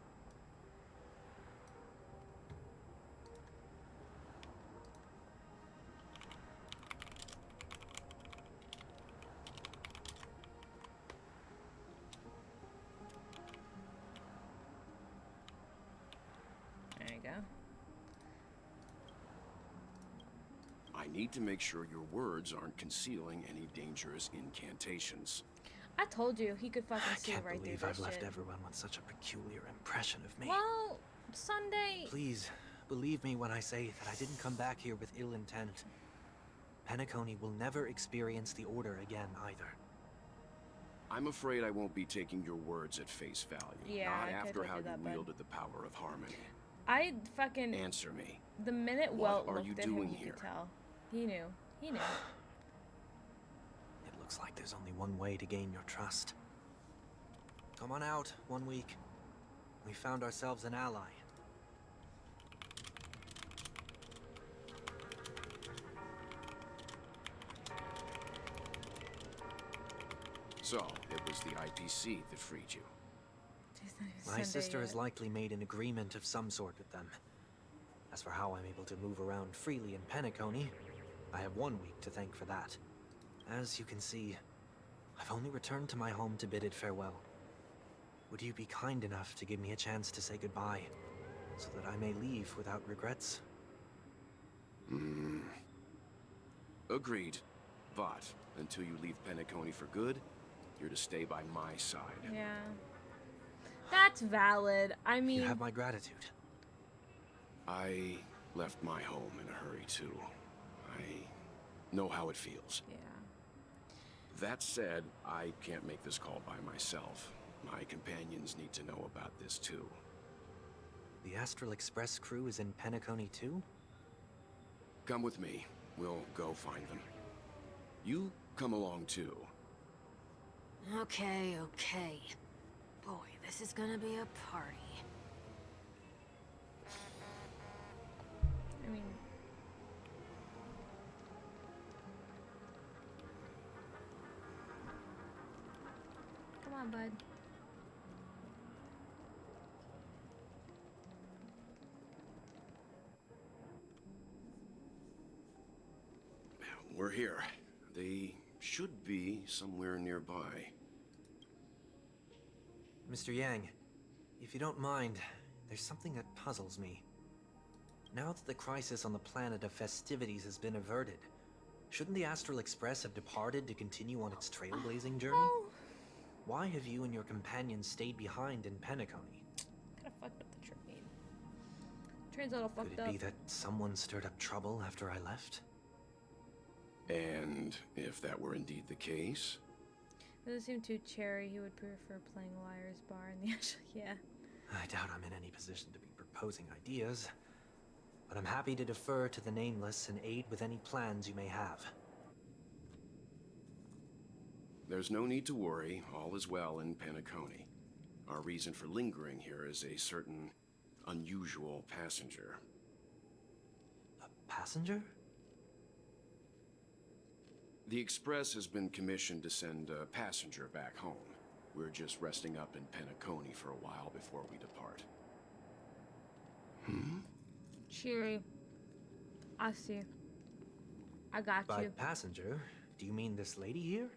There you go. I need to make sure your words aren't concealing any dangerous incantations. I told you he could fucking see Can't right through believe this I've left shit. everyone with such a peculiar impression of me. Well, Sunday. Please, believe me when I say that I didn't come back here with ill intent. Penacony will never experience the Order again, either. I'm afraid I won't be taking your words at face value. Yeah, not I after could've how did you that, bud. wielded the power of harmony. I fucking... Answer me. The minute What Welt are looked you at him, doing you here? could tell. He knew. He knew. It looks like there's only one way to gain your trust. Come on out, 1 week. We found ourselves an ally. So, it was the IPC that freed you. My sister has likely made an agreement of some sort with them. As for how I'm able to move around freely in Penacony, I have 1 week to thank for that. As you can see, I've only returned to my home to bid it farewell. Would you be kind enough to give me a chance to say goodbye, so that I may leave without regrets? Agreed. But, until you leave Penacony for good, you're to stay by my side. Yeah. That's valid. I mean... You have my gratitude. I left my home in a hurry, too. I know how it feels. Yeah. That said, I can't make this call by myself. My companions need to know about this, too. The Astral Express crew is in Penacony, too? Come with me. We'll go find them. You come along, too. Okay, okay. Boy, this is gonna be a party. I mean... Come on, bud. We're here. They should be somewhere nearby. Mr. Yang, if you don't mind, there's something that puzzles me. Now that the crisis on the planet of festivities has been averted, shouldn't the Astral Express have departed to continue on its trailblazing journey? Why have you and your companions stayed behind in Penacony? Kinda fucked up the train. Train's a little fucked Could up. it be that someone stirred up trouble after I left? And if that were indeed the case, Doesn't seem too cherry. He would prefer playing Liar's Bar in the actual... Yeah. I doubt I'm in any position to be proposing ideas, but I'm happy to defer to the Nameless and aid with any plans you may have. there's no need to worry. All is well in Penacony. Our reason for lingering here is a certain unusual passenger. A passenger? The Express has been commissioned to send a passenger back home. We're just resting up in Penacony for a while before we depart. Cheery. I see. I got By you. passenger, do you mean this lady here?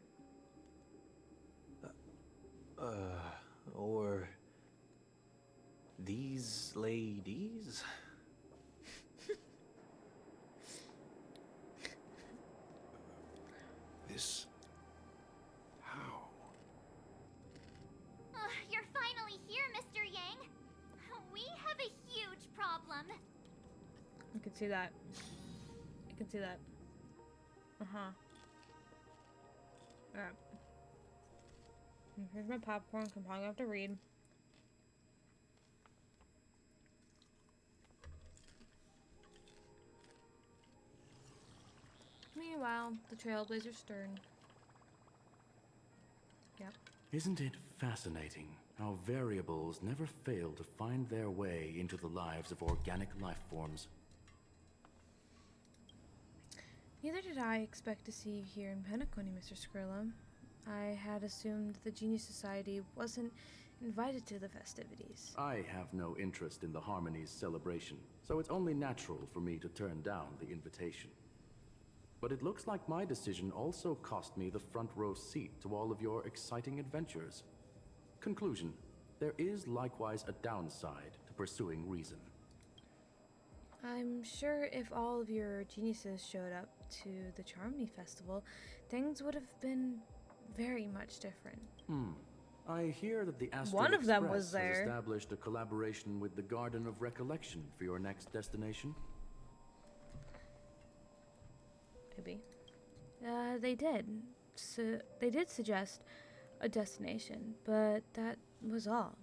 Or these ladies? see that. I can see that. Alright. Here's my popcorn, I'm probably have to read. Meanwhile, the Trailblazers turn. Yep. Isn't it fascinating how variables never fail to find their way into the lives of organic life forms? Neither did I expect to see you here in Penacony, Mr. Skrilla. I had assumed the Genius Society wasn't invited to the festivities. I have no interest in the Harmony's celebration, so it's only natural for me to turn down the invitation. But it looks like my decision also cost me the front row seat to all of your exciting adventures. Conclusion: there is likewise a downside to pursuing reason. I'm sure if all of your geniuses showed up to the Charmony Festival, things would have been very much different. I hear that the Astral One of them was Express there. has established a collaboration with the Garden of Recollection for your next destination. Maybe. They did. So they did suggest a but that was all.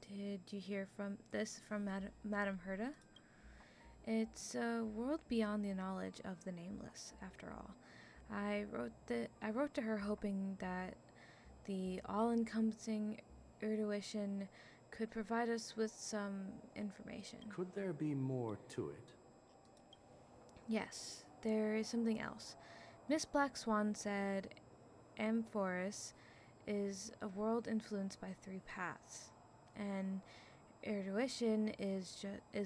Did you hear from Madame Herta? It's a world beyond the knowledge of the nameless, after all. I wrote to her hoping that the all-encompassing intuition could provide us with some information. Could there be more to it? Yes, there is something else. Miss Black Swan said Amphoris is a world influenced by 3 paths, and intuition is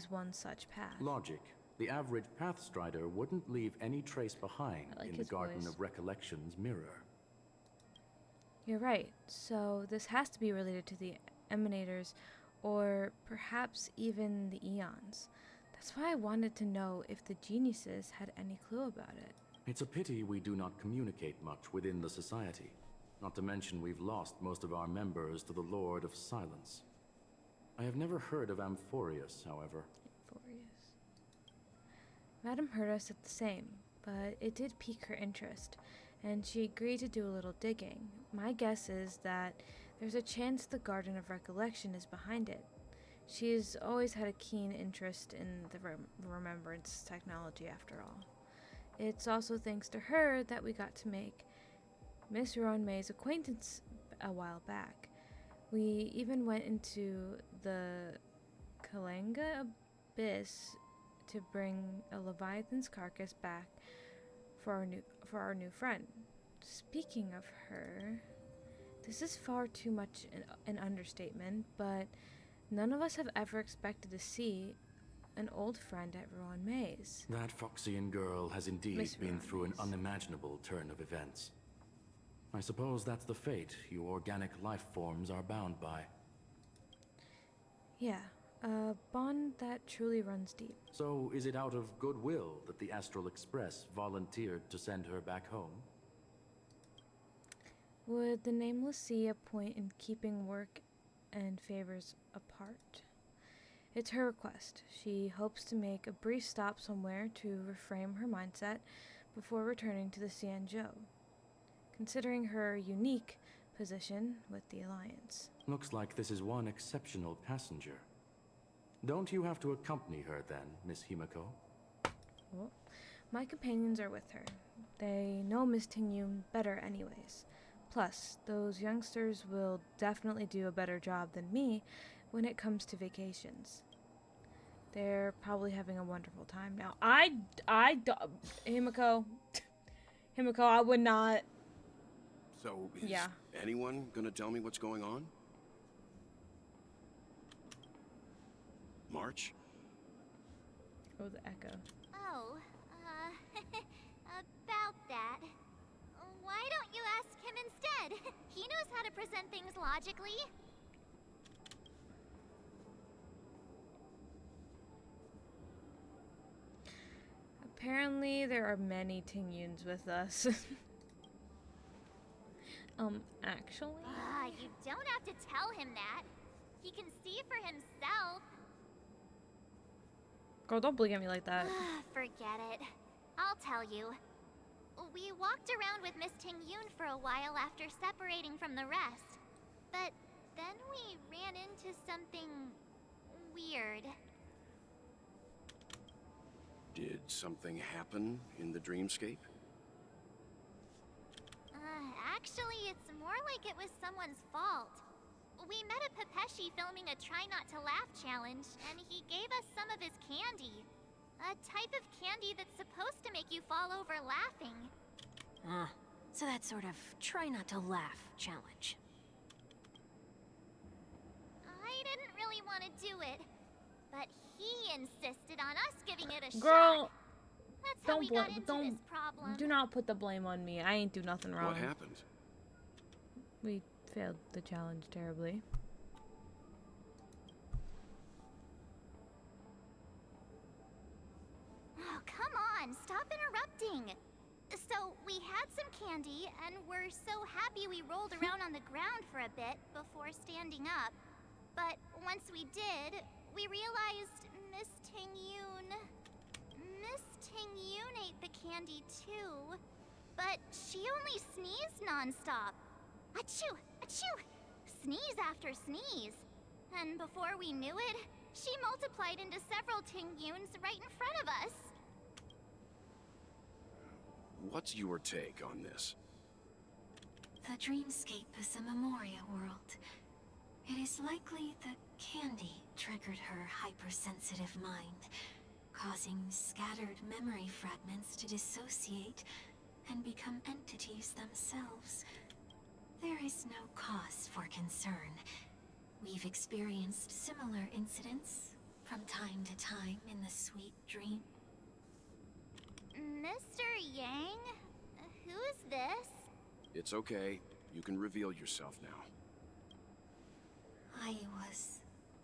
one such path. Logic. The average Pathstrider wouldn't leave any trace behind in the Garden voice. of Recollection's mirror. You're right. So this has to be related to the Emanators, or perhaps even the Eons. That's why I wanted to know if the geniuses had any clue about it. It's a pity we do not communicate much within the society. Not to mention we've lost most of our members to the Lord of Silence. I have never heard of Amphorius, however. Madame Herta said the same, but it did pique her interest, and she agreed to do a little digging. My guess is that there's a chance the Garden of Recollection is behind it. She's always had a keen interest in the remembrance technology, after all. It's also thanks to her that we got to make Miss Ron May's acquaintance a while back. We even went into the Kalanga Abyss to bring a Leviathan's carcass back for our new friend. Speaking of her, this is far too much an understatement, but none of us have ever expected to see an old friend at Ron May's. That Foxian girl has indeed Miss been Ron through an Mays. unimaginable turn of events. I suppose that's the fate you organic life forms are bound by. Yeah, a bond that truly runs deep. So, is it out of goodwill that the Astral Express volunteered to send her back home? Would the Nameless see a point in keeping work and favors apart? It's her request. She hopes to make a brief stop somewhere to reframe her mindset before returning to the Cianzhou, considering her unique position with the Alliance. Looks like this is one exceptional passenger. Don't you have to accompany her then, Miss Himiko? Well, my companions are with her. They know Miss Tingyun better anyways. Plus, those youngsters will definitely do a better job than me when it comes to vacations. They're probably having a wonderful time now. Himiko, I would not. So, is Yeah. anyone gonna tell me what's going on? March? Oh, the echo. Oh, about that. Why don't you ask him instead? He knows how to present things logically. Apparently, there are many Tingyuns with us. Actually? You don't have to tell him that. He can see for himself. Girl, don't blink at me like that. Forget it. I'll tell you. We walked around with Miss Ting-Yun for a while after separating from the rest. But then we ran into something weird. Did something happen in the dreamscape? Actually, it's more like it was someone's fault. We met a Pepeshi filming a Try Not to Laugh challenge, and he gave us some of his candy. A type of candy that's supposed to make you fall over laughing. So that sort of try not to laugh challenge. I didn't really want to do it, but he insisted on us giving it a Girl, shot. That's how we got into this problem. Do not put the blame on me. I ain't do nothing wrong. What happened? We failed the challenge terribly. Oh, come on, stop interrupting. So, we had some candy, and we're so happy we rolled around on the ground for a bit before standing up. But once we did, we realized Miss Ting-Yun ate the candy too. But she only sneezed nonstop. Achoo! Achoo! Sneeze after sneeze. And before we knew it, she multiplied into several Ting-Yuns right in front of us. What's your take on this? The dreamscape is a Memoria world. It is likely the candy triggered her hypersensitive mind, causing scattered memory fragments to dissociate and become entities themselves. There is no cause for concern. We've experienced similar incidents from time to time in the sweet dream. Mr. Yang? Who's this? It's okay. You can reveal yourself now. I was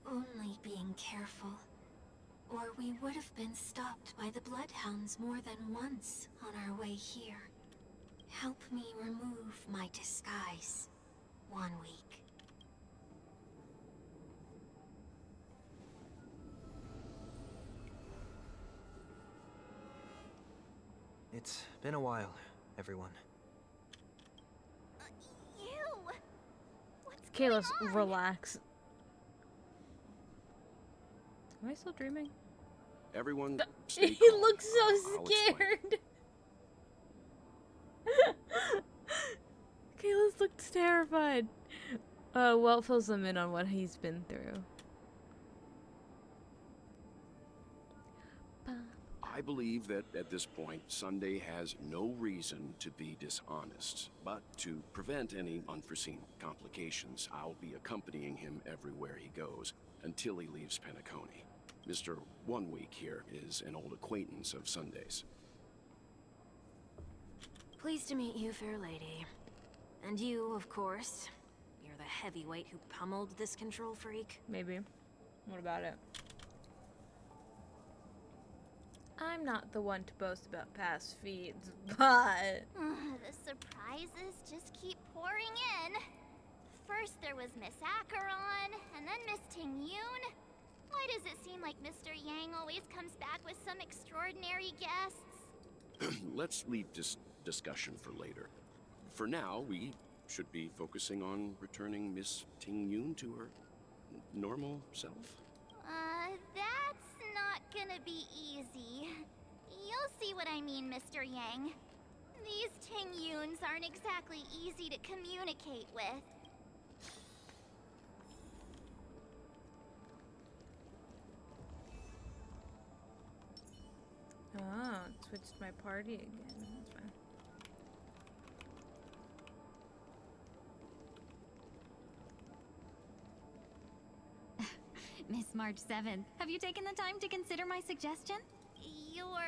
only being careful, or we would have been stopped by the Bloodhounds more than once on our way here. Help me remove my disguise. 1 week. It's been a while, everyone. You! What's Kayla, going on? relax. Am I still dreaming? Everyone, stay He calm. looks so I'll explain. scared. Kayla's looked terrified. Walt fills them in on what he's been through. I believe that at this point, Sunday has no reason to be dishonest. But to prevent any unforeseen complications, I'll be accompanying him everywhere he goes until he leaves Penacony. Mr. 1 Week here is an old acquaintance of Sunday's. Pleased to meet you, fair lady. And you, of course. You're the heavyweight who pummeled this control freak. Maybe. What about it? I'm not the one to boast about past feats, but... The surprises just keep pouring in. First there was Miss Acheron, and then Miss Ting-Yun. Why does it seem like Mr. Yang always comes back with some extraordinary guests? Let's leave this discussion for later. For now, we should be focusing on returning Miss Ting-Yun to her normal self. That's not gonna be easy. You'll see what I mean, Mr. Yang. These Ting-Yuns aren't exactly easy to communicate with. Oh, it switched my party again. That's fine. Miss March 7th, have you taken the time to consider my suggestion? Your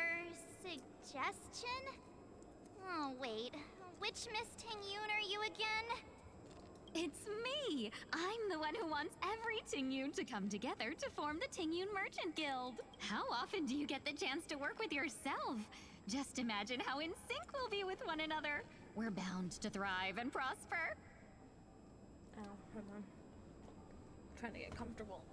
suggestion? Oh, wait. Which Miss Ting-Yun are you again? It's me! I'm the one who wants every Ting-Yun to come together to form the Ting-Yun Merchant Guild. How often do you get the chance to work with yourself? Just imagine how in sync we'll be with one another. We're bound to thrive and prosper. Oh, hold on. I'm trying to get comfortable.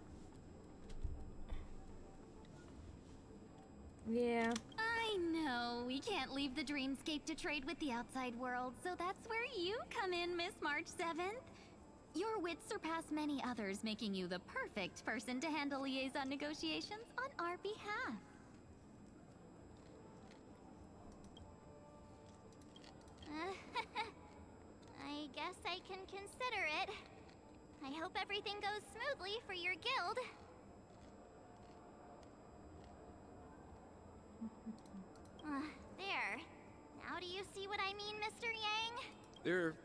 Yeah. I know, we can't leave the dreamscape to trade with the outside world, so that's where you come in, Miss March 7th. Your wits surpass many others, making you the perfect person to handle liaison negotiations on our behalf. I guess I can consider it. I hope everything goes smoothly for your guild. There. Now do you see what I mean, Mr. Yang? There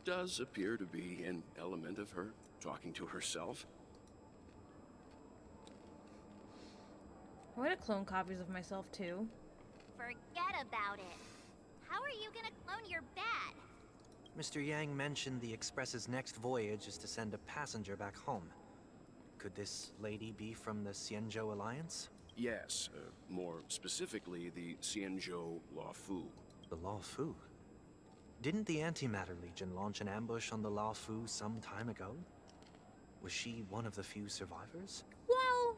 does appear to be an element of her talking to herself. I want to clone copies of myself too. Forget about it. How are you gonna clone your bat? Mr. Yang mentioned the Express's next voyage is to send a passenger back home. Could this lady be from the Xianzhou Alliance? Yes, more specifically, the Xianzhou Luofu. The Luofu? Didn't the Antimatter Legion launch an ambush on the Luofu some time ago? Was she one of the few survivors? Well.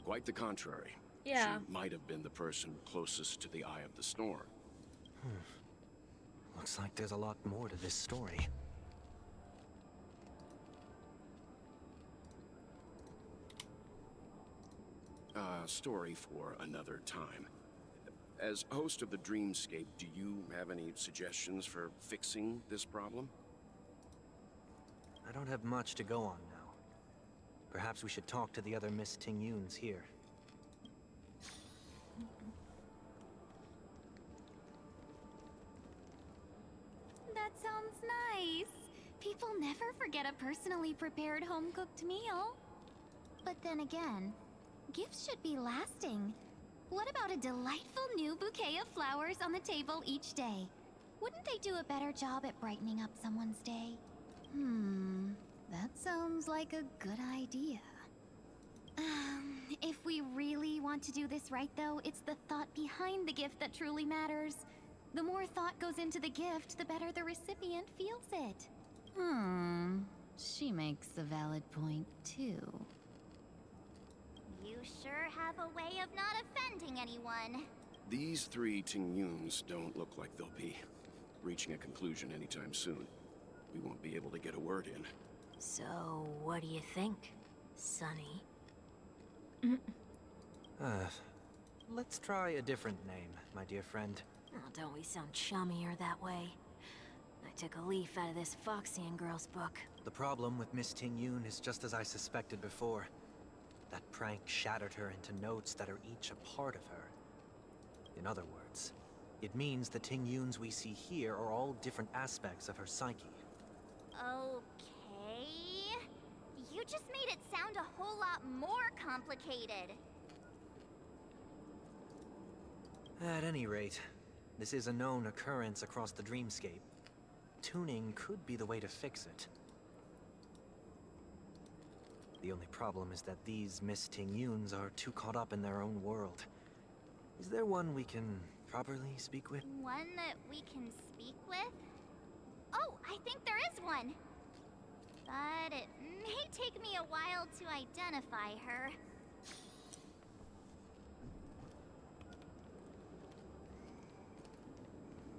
Quite the contrary. Yeah. She might have been the person closest to the eye of the storm. Looks like there's a lot more to this story. Story for another time. As host of the Dreamscape, do you have any suggestions for fixing this problem? I don't have much to go on now. Perhaps we should talk to the other Miss Tingyuns here. That sounds nice. People never forget a personally prepared home-cooked meal. But then again, gifts should be lasting. What about a delightful new bouquet of flowers on the table each day? Wouldn't they do a better job at brightening up someone's day? That sounds like a good idea. If we really want to do this right, though, it's the thought behind the gift that truly matters. The more thought goes into the gift, the better the recipient feels it. She makes a valid point, too. You sure have a way of not offending anyone. These three Tingyuns don't look like they'll be reaching a conclusion anytime soon. We won't be able to get a word in. So, what do you think, Sonny? Let's try a different name, my dear friend. Oh, don't we sound chummier that way? I took a leaf out of this Foxian girl's book. The problem with Miss Tingyun is just as I suspected before. That prank shattered her into notes that are each a part of her. In other words, it means the Tingyuns we see here are all different aspects of her psyche. Okay... You just made it sound a whole lot more complicated. At any rate, this is a known occurrence across the dreamscape. Tuning could be the way to fix it. The only problem is that these Miss Tingyuns are too caught up in their own world. Is there one we can properly speak with? One that we can speak with? Oh, I think there is one. But it may take me a while to identify her.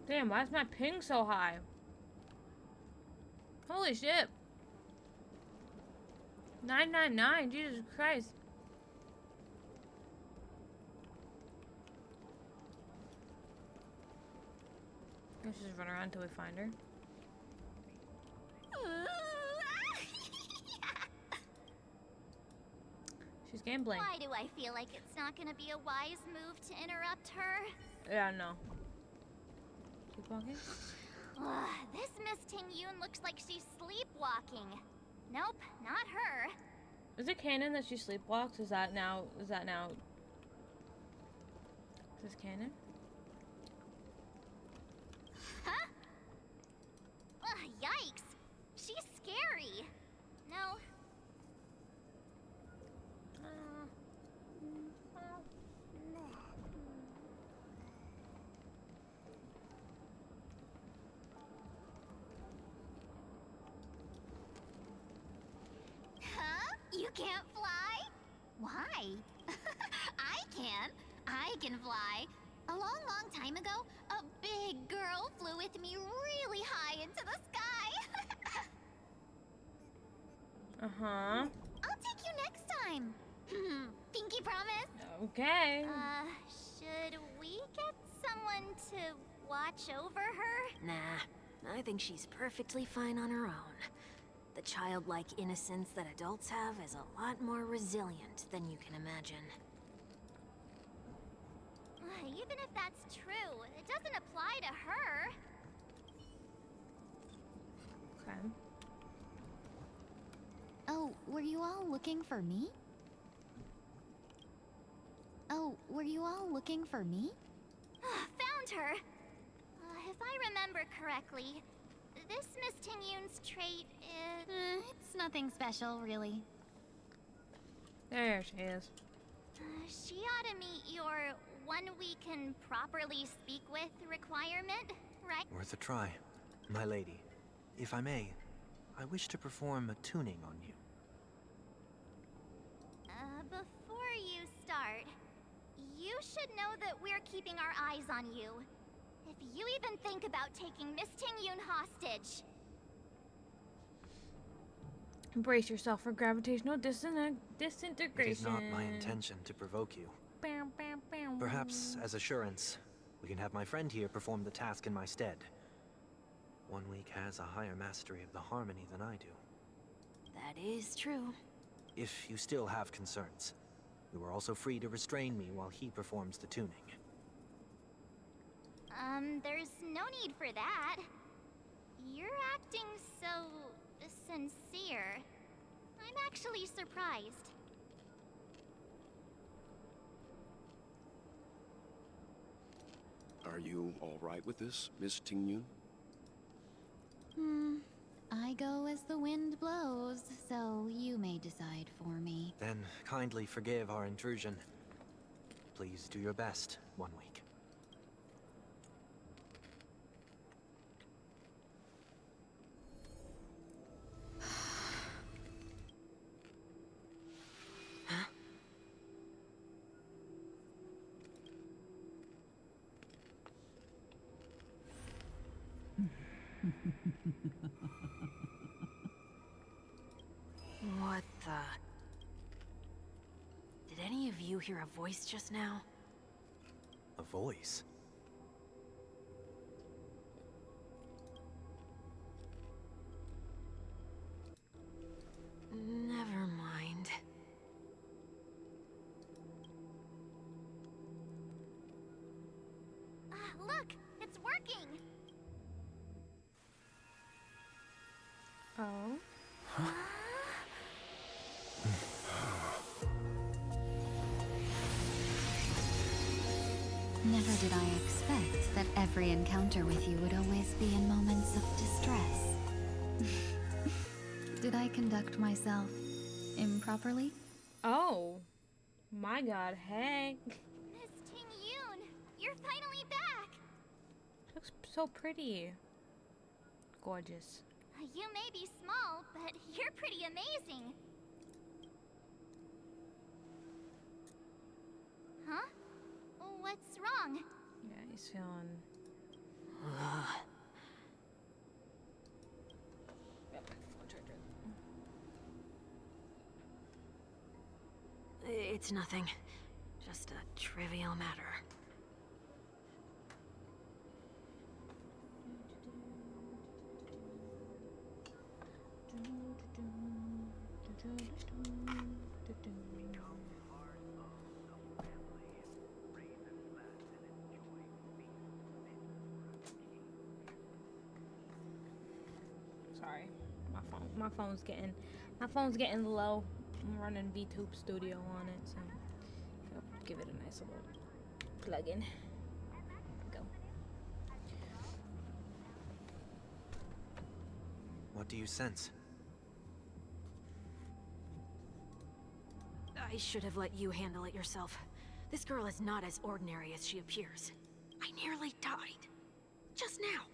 Damn, why is my ping so high? Holy shit. 999, Jesus Christ. Let's just run around until we find her. She's gambling. Why do I feel like it's not gonna be a wise move to interrupt her? Yeah, no. Keep walking. This Miss Tingyun looks like she's sleepwalking. Nope, not her. Is it canon that she sleepwalks? Is that now? Is this canon? Huh? Yikes. She's scary. No. Huh? You can't fly? Why? I I can fly. A long, long time ago, a big girl flew with me really high into the sky. Uh-huh. I'll take you next time. Pinky promise? Okay. Should we get someone to watch over her? Nah, I think she's perfectly fine on her own. The childlike innocence that adults have is a lot more resilient than you can imagine. Even if that's true, it doesn't apply to her. Okay. Oh, were you all looking for me? Oh, were you all looking for me? Found her! If I remember correctly, this Miss Tingyun's trait is... it's nothing special, really. There she is. She ought to meet your one we can properly speak with requirement, right? Worth a try. My lady, if I may, I wish to perform a tuning on you. Before you start, you should know that we're keeping our eyes on you. If you even think about taking Miss Tingyun hostage... Brace yourself for gravitational disintegration. It is not my intention to provoke you. Bam, bam, bam. Perhaps, as assurance, we can have my friend here perform the task in my stead. 1 week has a higher mastery of the harmony than I do. That is true. If you still have concerns, you are also free to restrain me while he performs the tuning. There's no need for that. You're acting so... sincere. I'm actually surprised. Are you all right with this, Miss Tingyun? I go as the wind blows, so you may decide for me. Then kindly forgive our intrusion. Please do your best, 1 week. What the... Did any of you hear a voice just now? A voice? Never mind. Look! It's working! Oh. Never did I expect that every encounter with you would always be in moments of distress. Did I conduct myself improperly? Oh. My god, hey. Miss Tingyun, you're finally back! Looks so pretty. Gorgeous. You may be small, but you're pretty amazing. Huh? What's wrong? Yeah, he's feeling... It's nothing. Just a trivial matter. Sorry, my phone's getting low. I'm running VTube Studio on it, so I'll give it a nice little plug-in. Go. What do you sense? I should have let you handle it yourself. This girl is not as ordinary as she appears. I nearly died. Just now.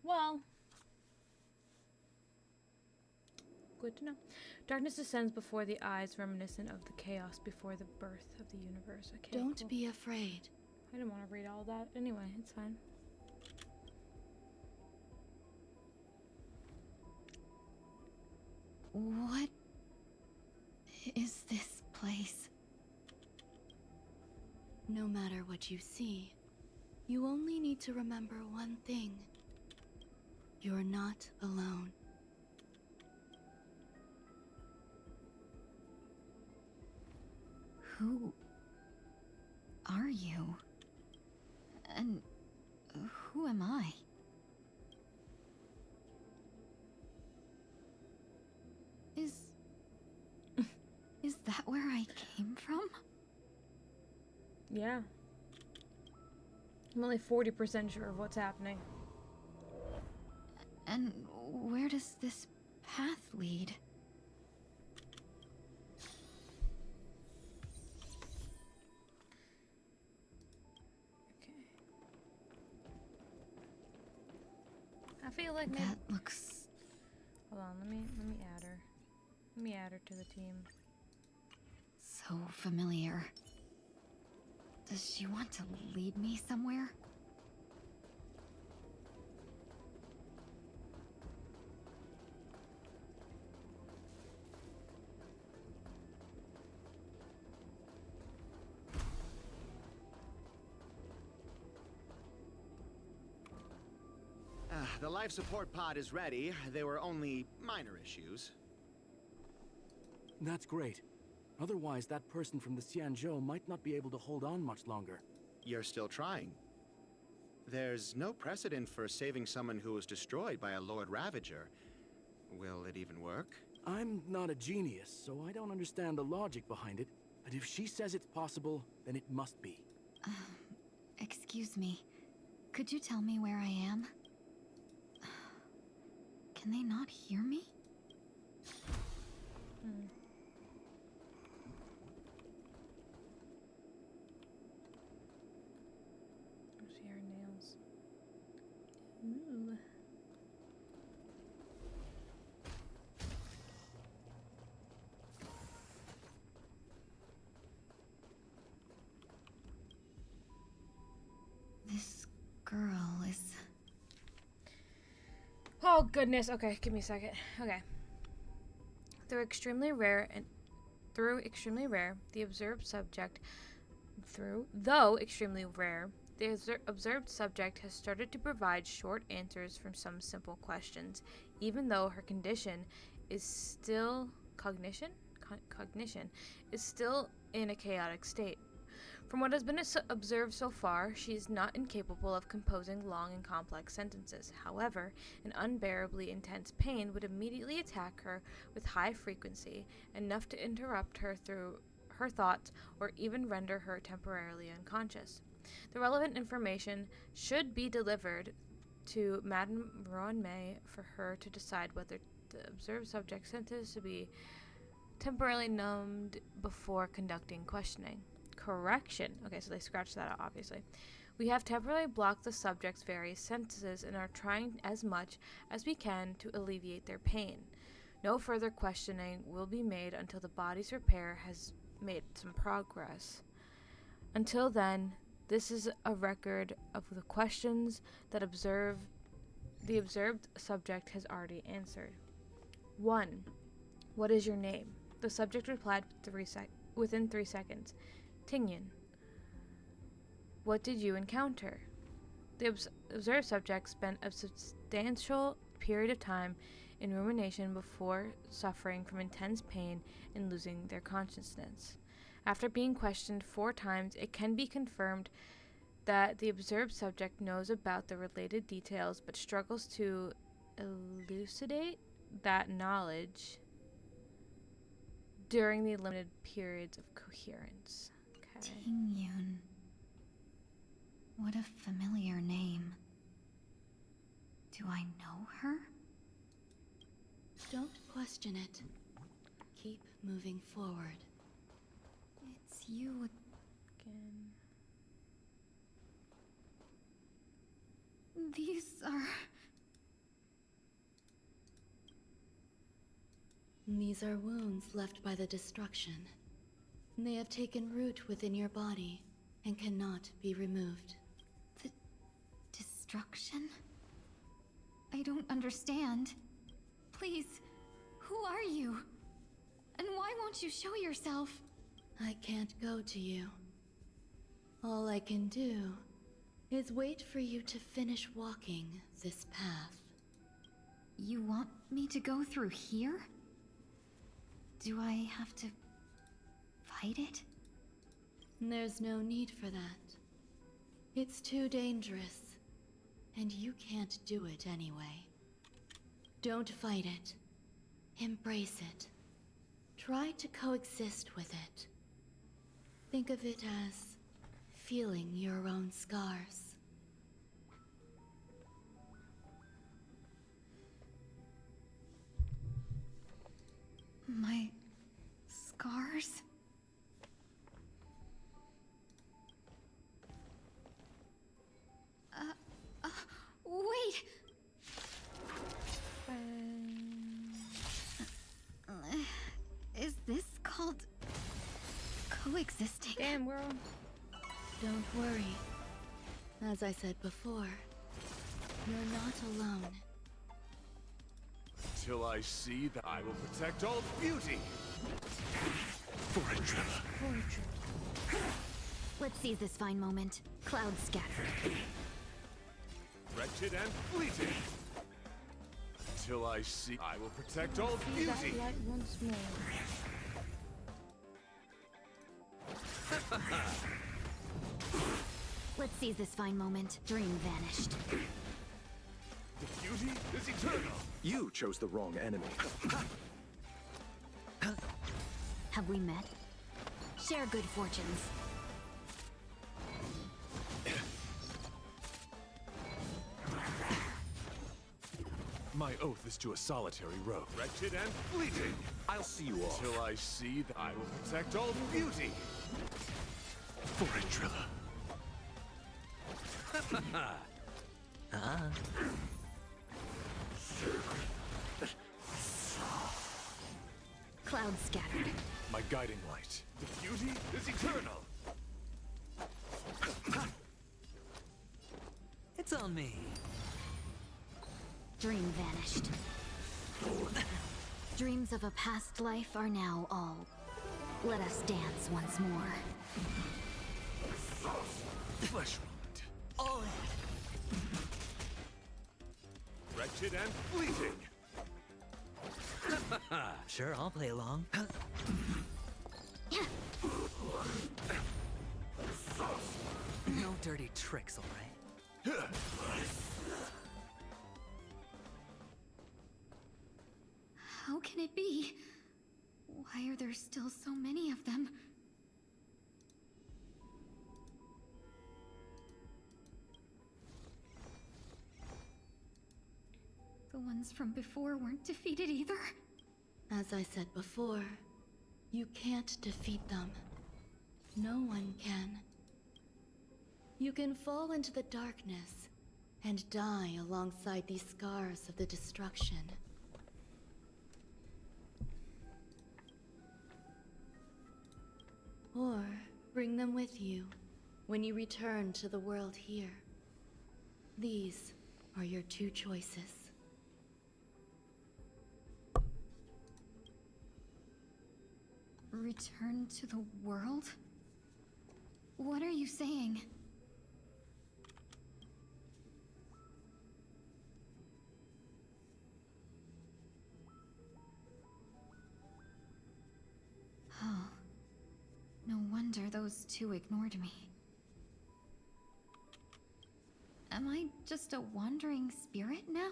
Well, Good to know. Darkness descends before the eyes, reminiscent of the chaos before the birth of the universe. Okay, Don't cool. be afraid. I didn't want to read all that. Anyway, it's fine. What is this place? No matter what you see, you only need to remember one thing. You're not alone. Who are you? And who am I? Is that where I came from? Yeah. I'm only 40% sure of what's happening. And where does this path lead? Okay. I feel like that looks... Hold on, let me add her. Let me add her to the team. So familiar. Does she want to lead me somewhere? The life support pod is ready. There were only minor issues. That's great. Otherwise, that person from the Xianzhou might not be able to hold on much longer. You're still trying. There's no precedent for saving someone who was destroyed by a Lord Ravager. Will it even work? I'm not a genius, so I don't understand the logic behind it. But if she says it's possible, then it must be. Excuse me. Could you tell me where I am? Can they not hear me? See her nails. Ooh. This girl is... Oh goodness. Okay, give me a second. Okay. Though extremely rare, the observed subject has started to provide short answers from some simple questions, even though her condition is still cognition is still in a chaotic state. From what has been observed so far, she is not incapable of composing long and complex sentences. However, an unbearably intense pain would immediately attack her with high frequency, enough to interrupt her through her thoughts or even render her temporarily unconscious. The relevant information should be delivered to Madame Roanmei for her to decide whether the observed subject's senses to be temporarily numbed before conducting questioning. Correction. Okay, so they scratched that out, obviously. We have temporarily blocked the subject's various senses and are trying as much as we can to alleviate their pain. No further questioning will be made until the body's repair has made some progress. Until then, this is a record of the questions that the observed subject has already answered. 1. What is your name? The subject replied within 3 seconds. Tingyan. What did you encounter? The observed subject spent a substantial period of time in rumination before suffering from intense pain and losing their consciousness. After being questioned 4 times, it can be confirmed that the observed subject knows about the related details but struggles to elucidate that knowledge during the limited periods of coherence. Okay. Tingyun. What a familiar name. Do I know her? Don't question it. Keep moving forward. It's you Again. These are... These are wounds left by the destruction. They have taken root within your body and cannot be removed. The destruction? I don't understand. Please, who are you? And why won't you show yourself? I can't go to you. All I can do is wait for you to finish walking this path. You want me to go through here? Do I have to fight it? There's no need for that. It's too dangerous, and you can't do it anyway. Don't fight it. Embrace it. Try to coexist with it. Think of it as feeling your own scars. My scars? Wait! Is this called coexisting? Damn, world. Don't worry. As I said before, you're not alone. Till I see that I will protect all beauty. For a driller. Let's seize this fine moment. Clouds scattered. Wretched and fleeting. Till I see, I will protect all beauty. That light once more. Let's seize this fine moment. Dream vanished. The beauty is eternal. You chose the wrong enemy. Have we met? Share good fortunes. My oath is to a solitary road. Wretched and fleeting. I'll see you all. Till I see that I will protect all beauty. For a driller. Clouds scattered. My guiding light. The beauty is eternal. It's on me. Dream vanished. Dreams of a past life are now all. Let us dance once more. Flesh wound. All Wretched and fleeting. Sure, I'll play along. No dirty tricks, all right? How can it be? Why are there still so many of them? The ones from before weren't defeated either? As I said before, you can't defeat them. No one can. You can fall into the darkness and die alongside these scars of the destruction. Or bring them with you when you return to the world here. These are your two choices. Return to the world? What are you saying? Oh. No wonder those two ignored me. Am I just a wandering spirit now?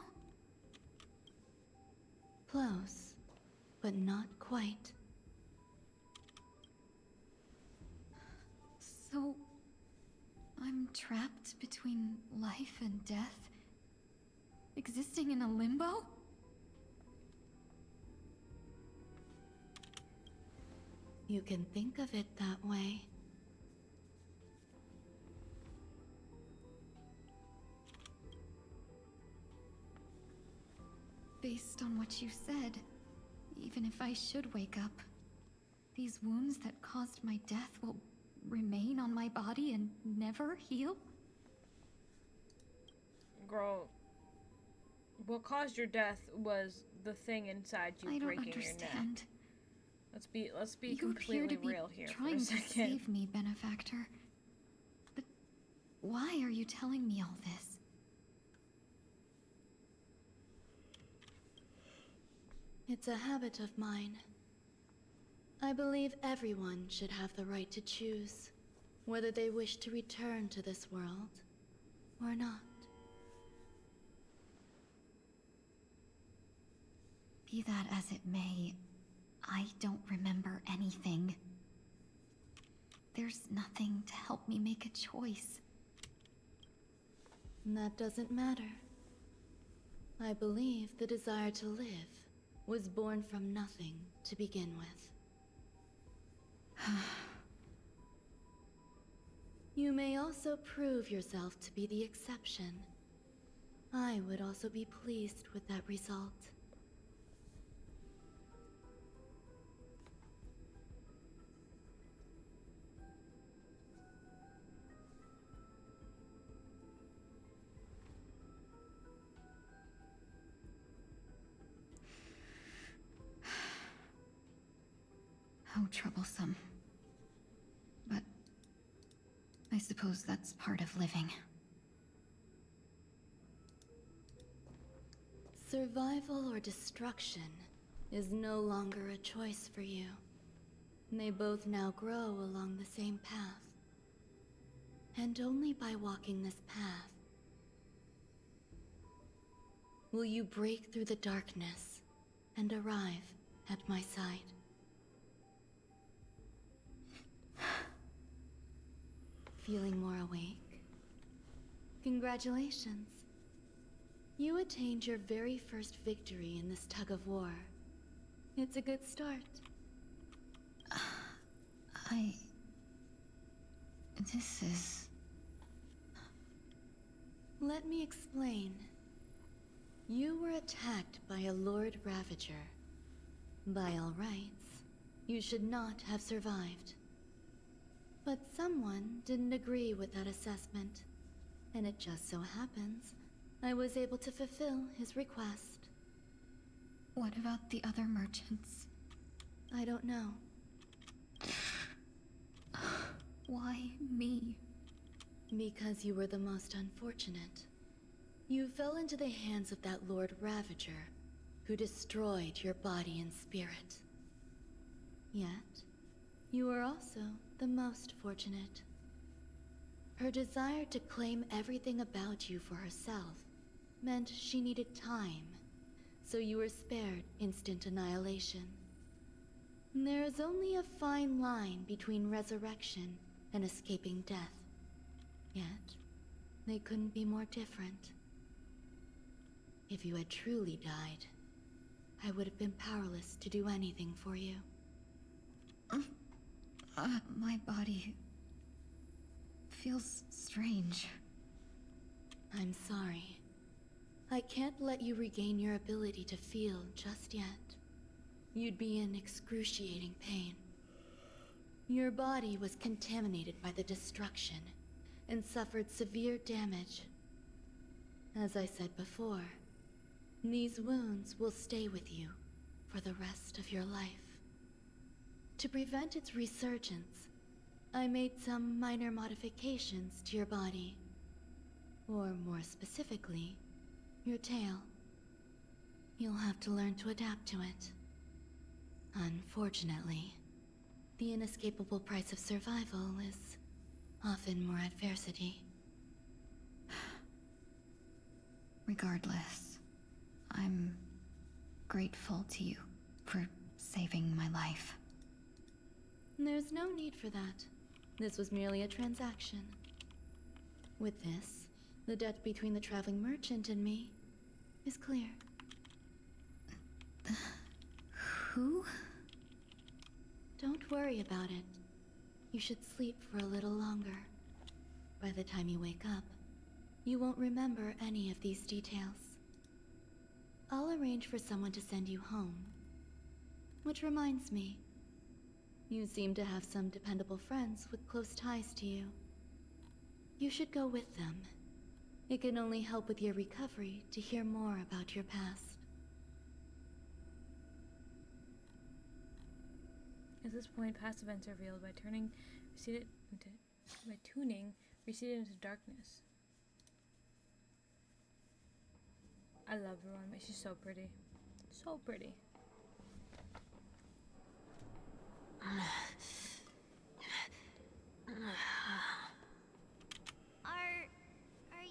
Close, but not quite. So, I'm trapped between life and death? Existing in a limbo? You can think of it that way. Based on what you said, even if I should wake up, these wounds that caused my death will remain on my body and never heal? Girl, what caused your death was the thing inside you breaking your neck. Let's be completely real here for a second. Trying to save me, benefactor. But why are you telling me all this? It's a habit of mine. I believe everyone should have the right to choose whether they wish to return to this world or not. Be that as it may, I don't remember anything. There's nothing to help me make a choice. That doesn't matter. I believe the desire to live was born from nothing to begin with. You may also prove yourself to be the exception. I would also be pleased with that result. How troublesome. But I suppose that's part of living. Survival or destruction is no longer a choice for you. They both now grow along the same path. And only by walking this path will you break through the darkness and arrive at my side. Feeling more awake? Congratulations. You attained your very first victory in this tug of war. It's a good start. This is... Let me explain. You were attacked by a Lord Ravager. By all rights, you should not have survived. But someone didn't agree with that assessment, and it just so happens I was able to fulfill his request. What about the other merchants? I don't know. Why me? Because you were the most unfortunate. You fell into the hands of that Lord Ravager, who destroyed your body and spirit. Yet, you were also the most fortunate. Her desire to claim everything about you for herself meant she needed time, so you were spared instant annihilation. There is only a fine line between resurrection and escaping death. Yet, they couldn't be more different. If you had truly died, I would have been powerless to do anything for you. My body feels strange. I'm sorry. I can't let you regain your ability to feel just yet. You'd be in excruciating pain. Your body was contaminated by the destruction and suffered severe damage. As I said before, these wounds will stay with you for the rest of your life. To prevent its resurgence, I made some minor modifications to your body. Or more specifically, your tail. You'll have to learn to adapt to it. Unfortunately, the inescapable price of survival is often more adversity. Regardless, I'm grateful to you for saving my life. There's no need for that. This was merely a transaction. With this, the debt between the traveling merchant and me is clear. Who? Don't worry about it. You should sleep for a little longer. By the time you wake up, you won't remember any of these details. I'll arrange for someone to send you home. Which reminds me, you seem to have some dependable friends with close ties to you. You should go with them. It can only help with your recovery to hear more about your past. At this point, past events are revealed by tuning receded into darkness. I love Veronica. She's so pretty. So pretty. Are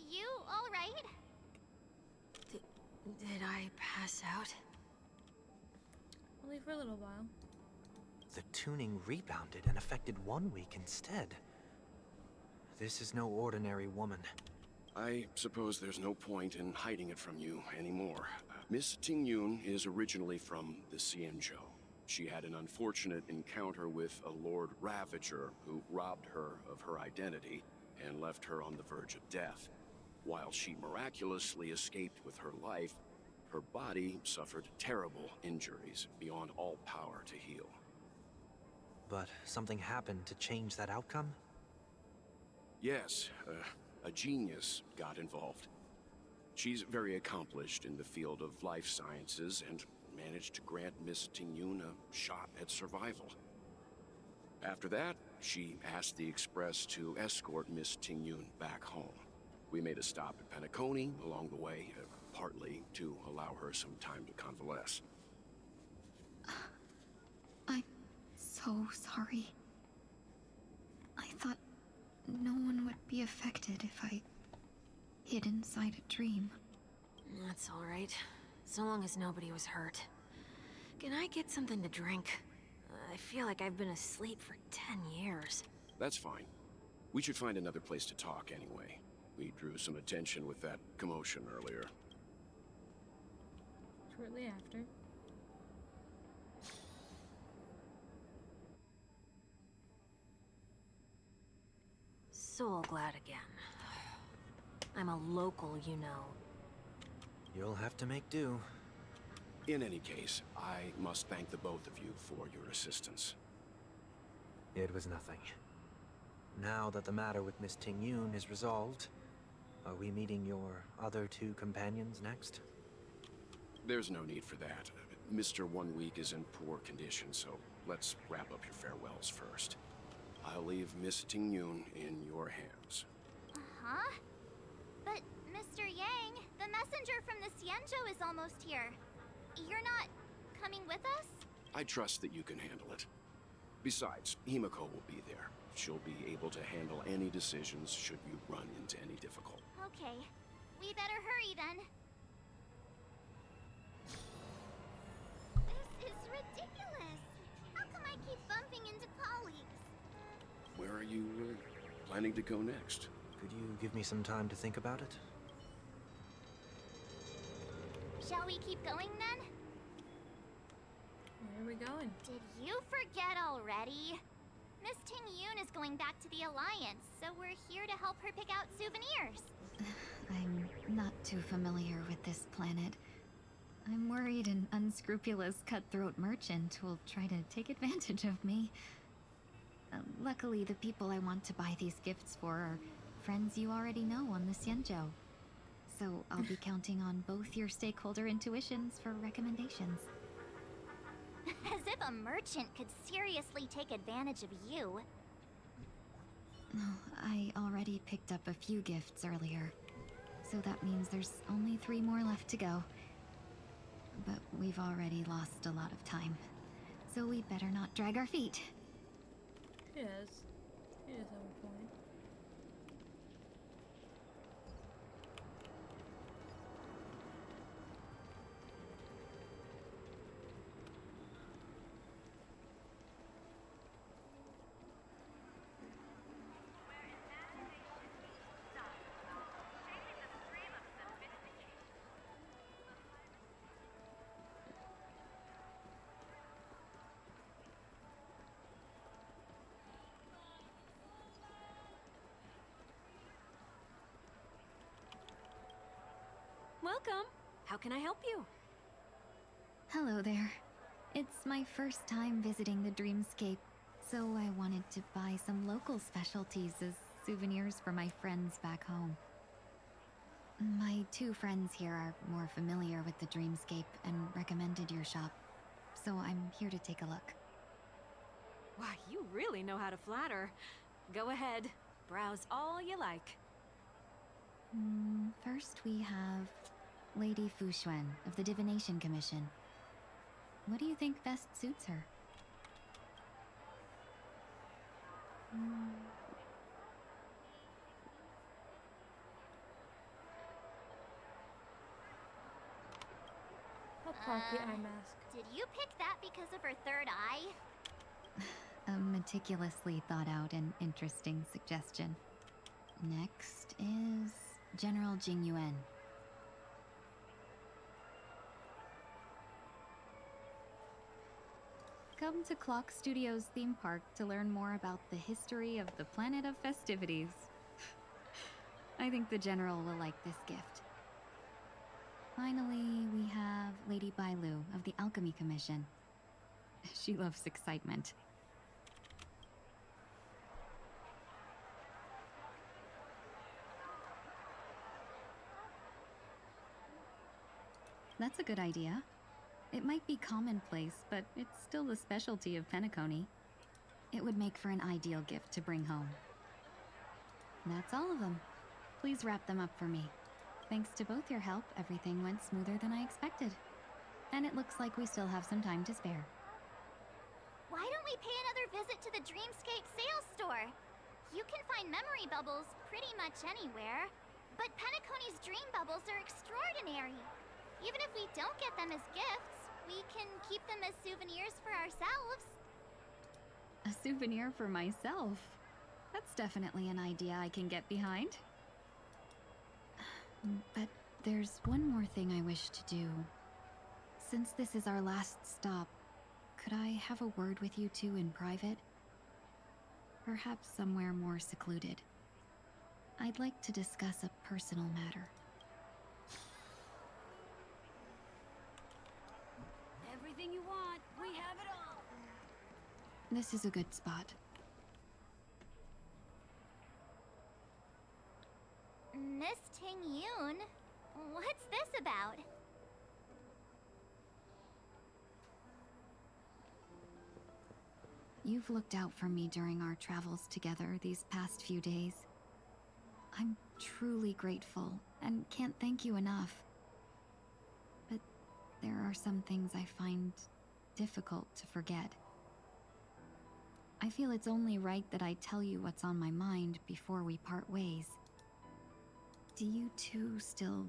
you all right? Did I pass out? Only for a little while. The tuning rebounded and affected 1 week instead. This is no ordinary woman. I suppose there's no point in hiding it from you anymore. Miss Tingyun is originally from the Xianzhou. She had an unfortunate encounter with a Lord Ravager who robbed her of her identity and left her on the verge of death. While she miraculously escaped with her life, her body suffered terrible injuries beyond all power to heal. But something happened to change that outcome? Yes, a genius got involved. She's very accomplished in the field of life sciences and managed to grant Miss Tingyun a shot at survival. After that, she asked the Express to escort Miss Tingyun back home. We made a stop at Penacony along the way, partly to allow her some time to convalesce. I'm so sorry. I thought no one would be affected if I hid inside a dream. That's all right. So long as nobody was hurt. Can I get something to drink? I feel like I've been asleep for 10 years. That's fine. We should find another place to talk anyway. We drew some attention with that commotion earlier. Shortly after. Soul glad again. I'm a local, you know. You'll have to make do. In any case, I must thank the both of you for your assistance. It was nothing. Now that the matter with Miss Tingyun is resolved, are we meeting your other two companions next? There's no need for that. Mr. 1 Week is in poor condition, so let's wrap up your farewells first. I'll leave Miss Tingyun in your hands. Uh-huh. But, Mr. Yang, the messenger from the Xianzhou is almost here. You're not coming with us? I trust that you can handle it. Besides, Himiko will be there. She'll be able to handle any decisions should you run into any difficulty. Okay. We better hurry then. This is ridiculous. How come I keep bumping into colleagues? Where are you planning to go next? Could you give me some time to think about it? Shall we keep going then? Where are we going? Did you forget already? Miss Tingyun is going back to the Alliance, so we're here to help her pick out souvenirs. I'm not too familiar with this planet. I'm worried an unscrupulous cutthroat merchant will try to take advantage of me. Luckily, the people I want to buy these gifts for are friends you already know on the Xianzhou. So I'll be counting on both your stakeholder intuitions for recommendations. As if a merchant could seriously take advantage of you. No, I already picked up a few gifts earlier. So that means there's only 3 more left to go. But we've already lost a lot of time. So we better not drag our feet. It is. It is have a point. Welcome. How can I help you? Hello there. It's my first time visiting the dreamscape, so I wanted to buy some local specialties as souvenirs for my friends back home. My 2 friends here are more familiar with the dreamscape and recommended your shop, so I'm here to take a look. Why, you really know how to flatter. Go ahead, browse all you like. First we have Lady Fuxuan of the Divination Commission. What do you think best suits her? A pocket eye mask. Did you pick that because of her third eye? A meticulously thought out and interesting suggestion. Next is General Jing Yuan. Come to Clock Studios theme park to learn more about the history of the planet of festivities. I think the General will like this gift. Finally, we have Lady Bailu of the Alchemy Commission. She loves excitement. That's a good idea. It might be commonplace, but it's still the specialty of Penacony. It would make for an ideal gift to bring home. That's all of them. Please wrap them up for me. Thanks to both your help, everything went smoother than I expected. And it looks like we still have some time to spare. Why don't we pay another visit to the Dreamscape sales store? You can find memory bubbles pretty much anywhere, but Penacony's dream bubbles are extraordinary. Even if we don't get them as gifts, we can keep them as souvenirs for ourselves. A souvenir for myself? That's definitely an idea I can get behind. But there's one more thing I wish to do. Since this is our last stop, could I have a word with you two in private? Perhaps somewhere more secluded. I'd like to discuss a personal matter. Everything you want, we have it all. This is a good spot. Miss Ting Yun, what's this about? You've looked out for me during our travels together these past few days. I'm truly grateful and can't thank you enough. But there are some things I find difficult to forget. I feel it's only right that I tell you what's on my mind before we part ways. Do you two still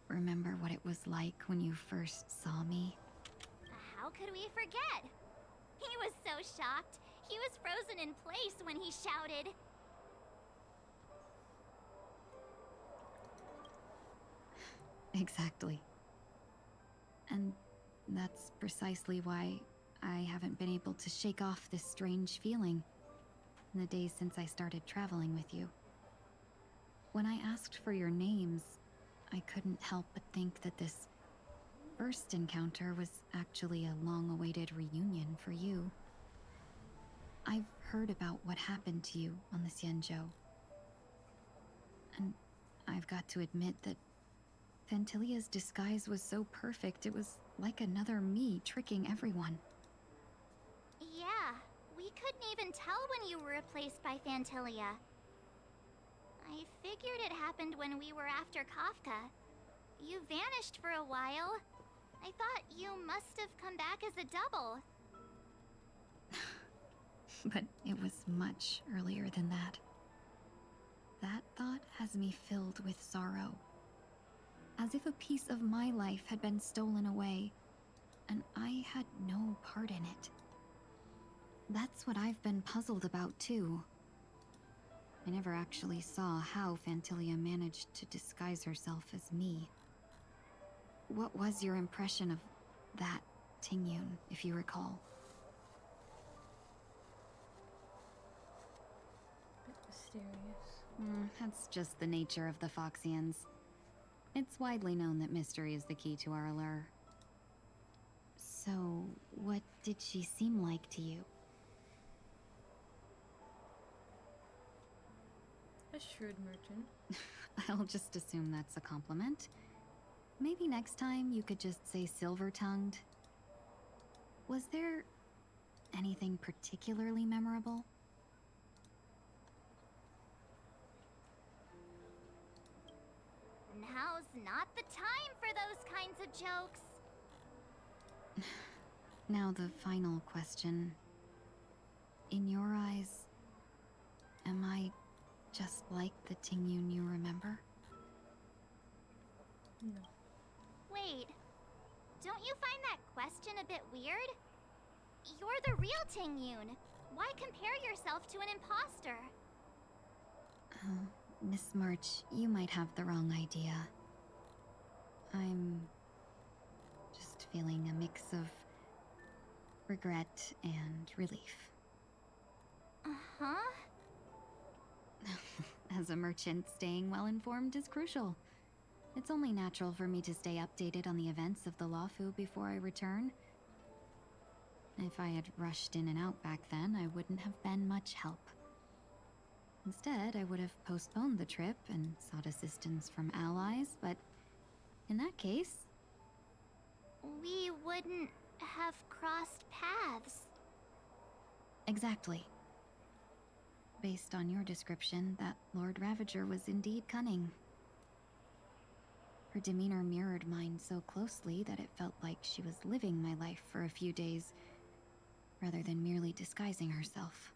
remember what it was like when you first saw me? How could we forget? He was so shocked. He was frozen in place when he shouted. Exactly. And that's precisely why I haven't been able to shake off this strange feeling in the days since I started traveling with you. When I asked for your names, I couldn't help but think that this first encounter was actually a long-awaited reunion for you. I've heard about what happened to you on the Xianzhou. And I've got to admit that Phantilia's disguise was so perfect, it was like another me tricking everyone. Yeah, we couldn't even tell when you were replaced by Phantilia. I figured it happened when we were after Kafka. You vanished for a while. I thought you must have come back as a double. But it was much earlier than that. That thought has me filled with sorrow. As if a piece of my life had been stolen away, and I had no part in it. That's what I've been puzzled about too. I never actually saw how Phantilia managed to disguise herself as me. What was your impression of that Tingyun, if you recall? Bit mysterious. That's just the nature of the Foxians. It's widely known that mystery is the key to our allure. So, what did she seem like to you? A shrewd merchant. I'll just assume that's a compliment. Maybe next time you could just say silver-tongued. Was there anything particularly memorable? Now's not the time for those kinds of jokes. Now the final question. In your eyes, am I just like the Tingyun you remember? No. Wait, don't you find that question a bit weird? You're the real Tingyun. Why compare yourself to an imposter? Oh, Miss March, you might have the wrong idea. I'm just feeling a mix of regret and relief. Uh-huh. As a merchant, staying well-informed is crucial. It's only natural for me to stay updated on the events of the Lawfu before I return. If I had rushed in and out back then, I wouldn't have been much help. Instead, I would have postponed the trip and sought assistance from allies, but in that case... We wouldn't have crossed paths. Exactly. Based on your description, that Lord Ravager was indeed cunning. Her demeanor mirrored mine so closely that it felt like she was living my life for a few days, rather than merely disguising herself.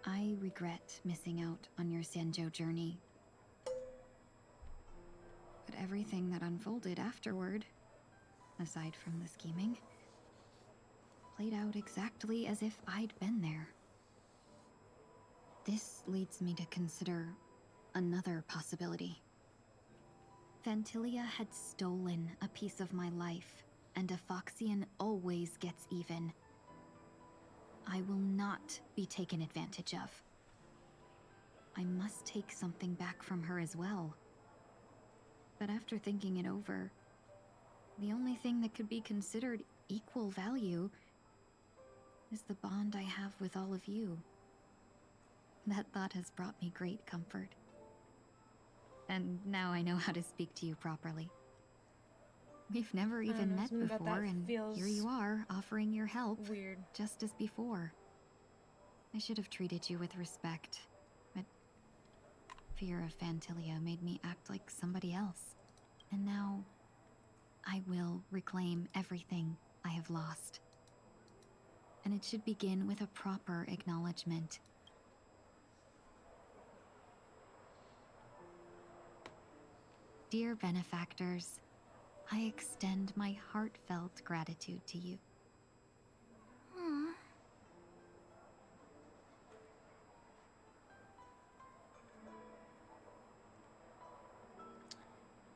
I regret missing out on your Sanjo journey. But everything that unfolded afterward, aside from the scheming, played out exactly as if I'd been there. This leads me to consider another possibility. Phantilia had stolen a piece of my life, and a Foxian always gets even. I will not be taken advantage of. I must take something back from her as well. But after thinking it over, the only thing that could be considered equal value is the bond I have with all of you. That thought has brought me great comfort. And now I know how to speak to you properly. We've never even met before, and here you are, offering your help. Weird. Just as before. I should have treated you with respect, but fear of Phantilia made me act like somebody else. And now, I will reclaim everything I have lost. And it should begin with a proper acknowledgement. Dear benefactors, I extend my heartfelt gratitude to you.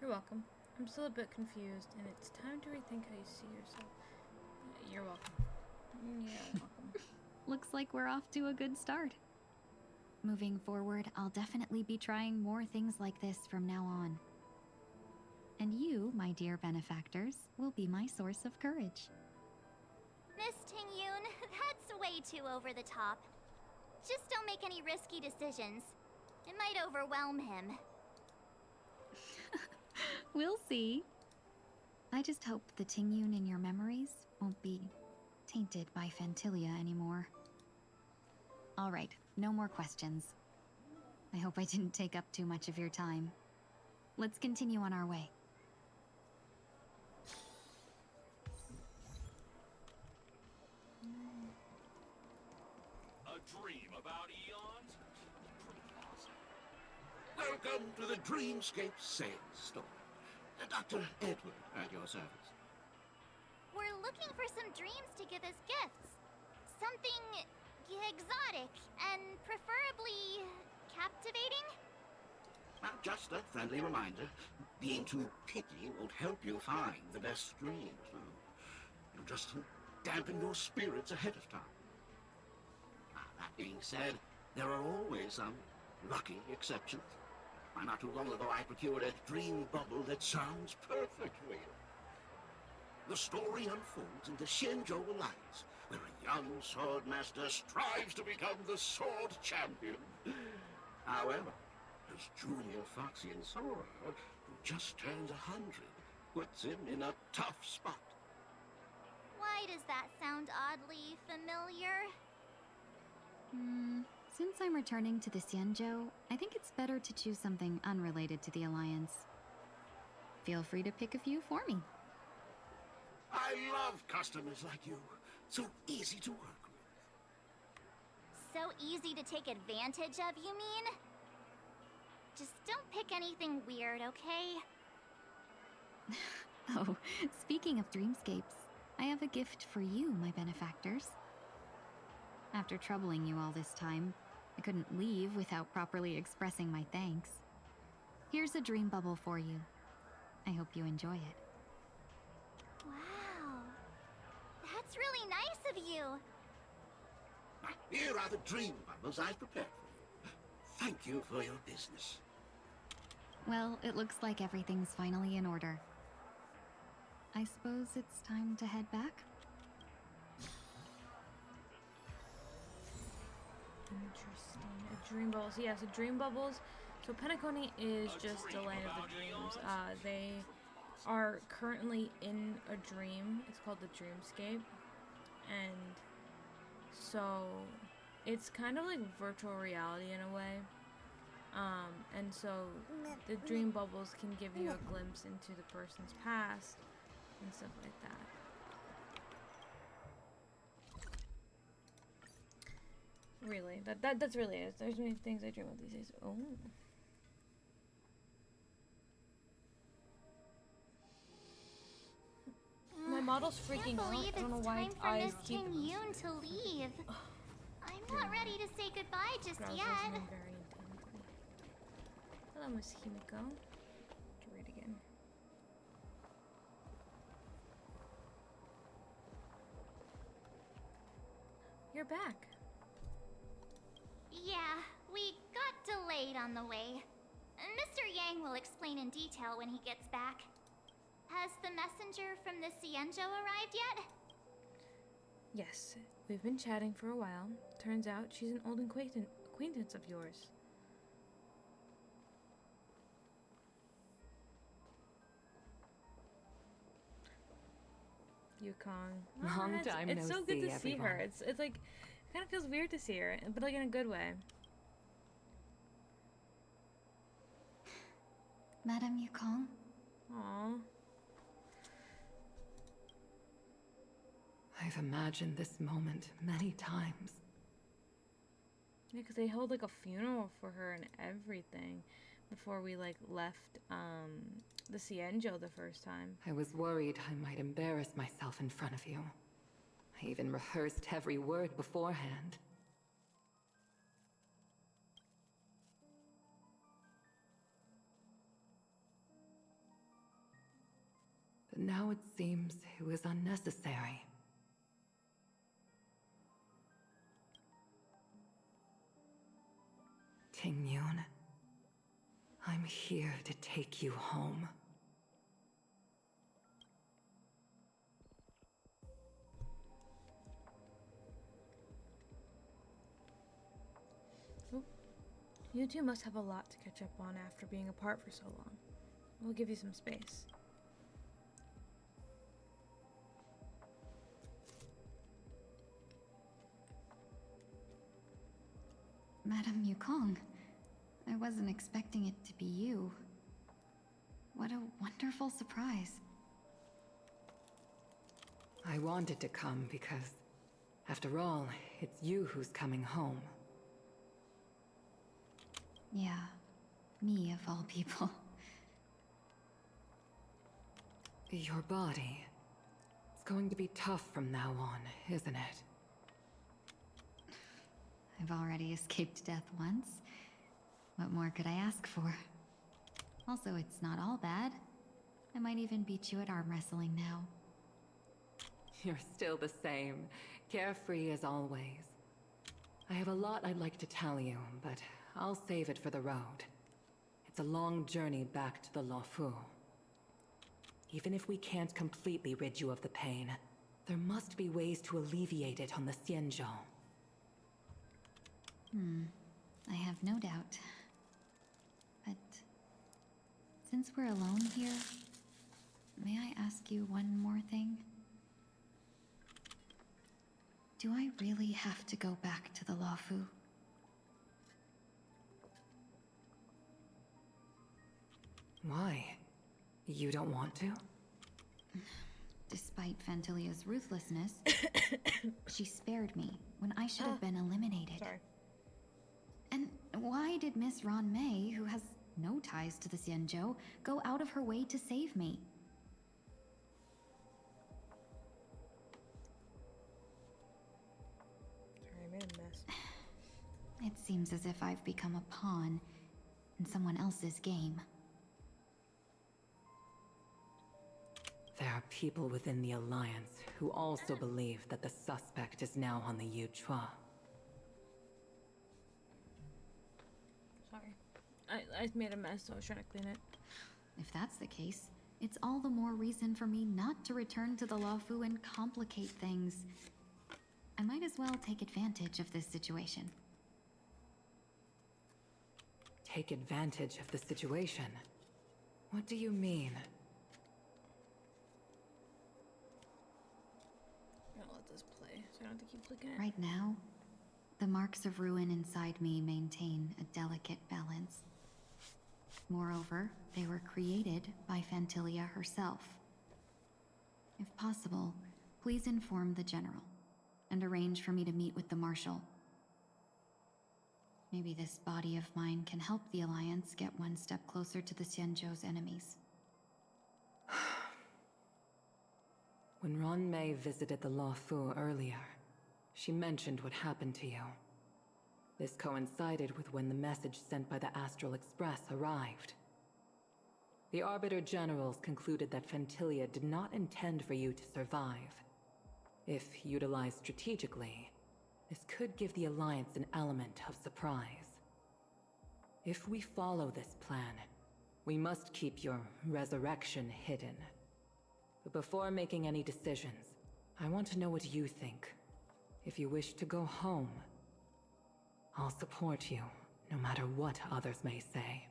You're welcome. I'm still a bit confused, and it's time to rethink how you see yourself. You're welcome. You're welcome. Looks like we're off to a good start. Moving forward, I'll definitely be trying more things like this from now on. And you, my dear benefactors, will be my source of courage. Miss Tingyun, that's way too over the top. Just don't make any risky decisions. It might overwhelm him. We'll see. I just hope the Tingyun in your memories won't be tainted by Phantilia anymore. Alright, no more questions. I hope I didn't take up too much of your time. Let's continue on our way. A dream about eons? Welcome to the Dreamscape Sales Store. Dr. Edward at your service. We're looking for some dreams to give as gifts. Something exotic and preferably captivating. Well, just a friendly reminder. Being too picky won't help you find the best dreams. You'll just dampen your spirits ahead of time. That being said, there are always some lucky exceptions. Not too long ago, I procured a dream bubble that sounds perfect for you. the story unfolds in the Xianzhou Alliance, where a young swordmaster strives to become the sword champion. However, his junior Foxy and Sora, who just turned 100, puts him in a tough spot. Why does that sound oddly familiar? Since I'm returning to the Xianzhou, I think it's better to choose something unrelated to the Alliance. Feel free to pick a few for me. I love customers like you. So easy to work with. So easy to take advantage of, you mean? Just don't pick anything weird, okay? Oh, speaking of dreamscapes, I have a gift for you, my benefactors. After troubling you all this time, I couldn't leave without properly expressing my thanks. Here's a dream bubble for you. I hope you enjoy it. Wow. That's really nice of you. Here are the dream bubbles I've prepared for you. Thank you for your business. Well, it looks like everything's finally in order. I suppose it's time to head back? Interesting. A dream bubbles. Yeah, so dream bubbles. So Penacony is just the land of the dreams. They are currently in a dream. It's called the dreamscape. And so it's kind of like virtual reality in a way. And so the dream bubbles can give you a glimpse into the person's past and stuff like that. Really, that's really it. There's many things I dream of these days. Oh. My model's freaking out. I don't know why its eyes keep. It's time for Miss Ting Yoon to leave. I'm not ready to say goodbye just yet. Very intently. Hello, Miss Himiko. To read again. You're back. Yeah, we got delayed on the way. Mr. Yang will explain in detail when he gets back. Has the messenger from the Xianzhou arrived yet? Yes, we've been chatting for a while. Turns out she's an old acquaintance of yours. Yukong. Long time it's no so good see, to see her. everyone. It's like, it kind of feels weird to see her, but like in a good way. Madame Yukong? Aww. I've imagined this moment many times. Yeah, because they held like a funeral for her and everything before we like left the Xianzhou the first time. I was worried I might embarrass myself in front of you. I even rehearsed every word beforehand. But now it seems it was unnecessary. Ting Yun, I'm here to take you home. Oop. You two must have a lot to catch up on after being apart for so long. We'll give you some space. Madame Yukong, I wasn't expecting it to be you. What a wonderful surprise. I wanted to come because, after all, it's you who's coming home. Yeah, me of all people. Your body. It's going to be tough from now on, isn't it? I've already escaped death once. What more could I ask for? Also, it's not all bad. I might even beat you at arm wrestling now. You're still the same, carefree as always. I have a lot I'd like to tell you, but I'll save it for the road. It's a long journey back to the Luofu. Even if we can't completely rid you of the pain, there must be ways to alleviate it on the Xianzhou. I have no doubt. But since we're alone here, may I ask you one more thing? Do I really have to go back to the Luofu? Why? You don't want to? Despite Fantilia's ruthlessness, she spared me when I should have been eliminated. Sorry. And why did Miss Ron Mei, who has no ties to the Xianzhou, go out of her way to save me? Sorry, I made a mess. It seems as if I've become a pawn in someone else's game. There are people within the Alliance who also believe that the suspect is now on the Yuchua. Sorry. I made a mess, so I was trying to clean it. If that's the case, it's all the more reason for me not to return to the Luofu and complicate things. I might as well take advantage of this situation. Take advantage of the situation? What do you mean? I'll let this play, so I don't have to keep looking at it. Right now, the marks of ruin inside me maintain a delicate balance. Moreover, they were created by Fantilia herself. If possible, please inform the General and arrange for me to meet with the Marshal. Maybe this body of mine can help the Alliance get one step closer to the Xianzhou's enemies. When Ron Mei visited the Luofu earlier, she mentioned what happened to you. This coincided with when the message sent by the Astral Express arrived. The Arbiter Generals concluded that Fantilia did not intend for you to survive. If utilized strategically, this could give the Alliance an element of surprise. If we follow this plan, we must keep your resurrection hidden. But before making any decisions, I want to know what you think. If you wish to go home, I'll support you, no matter what others may say.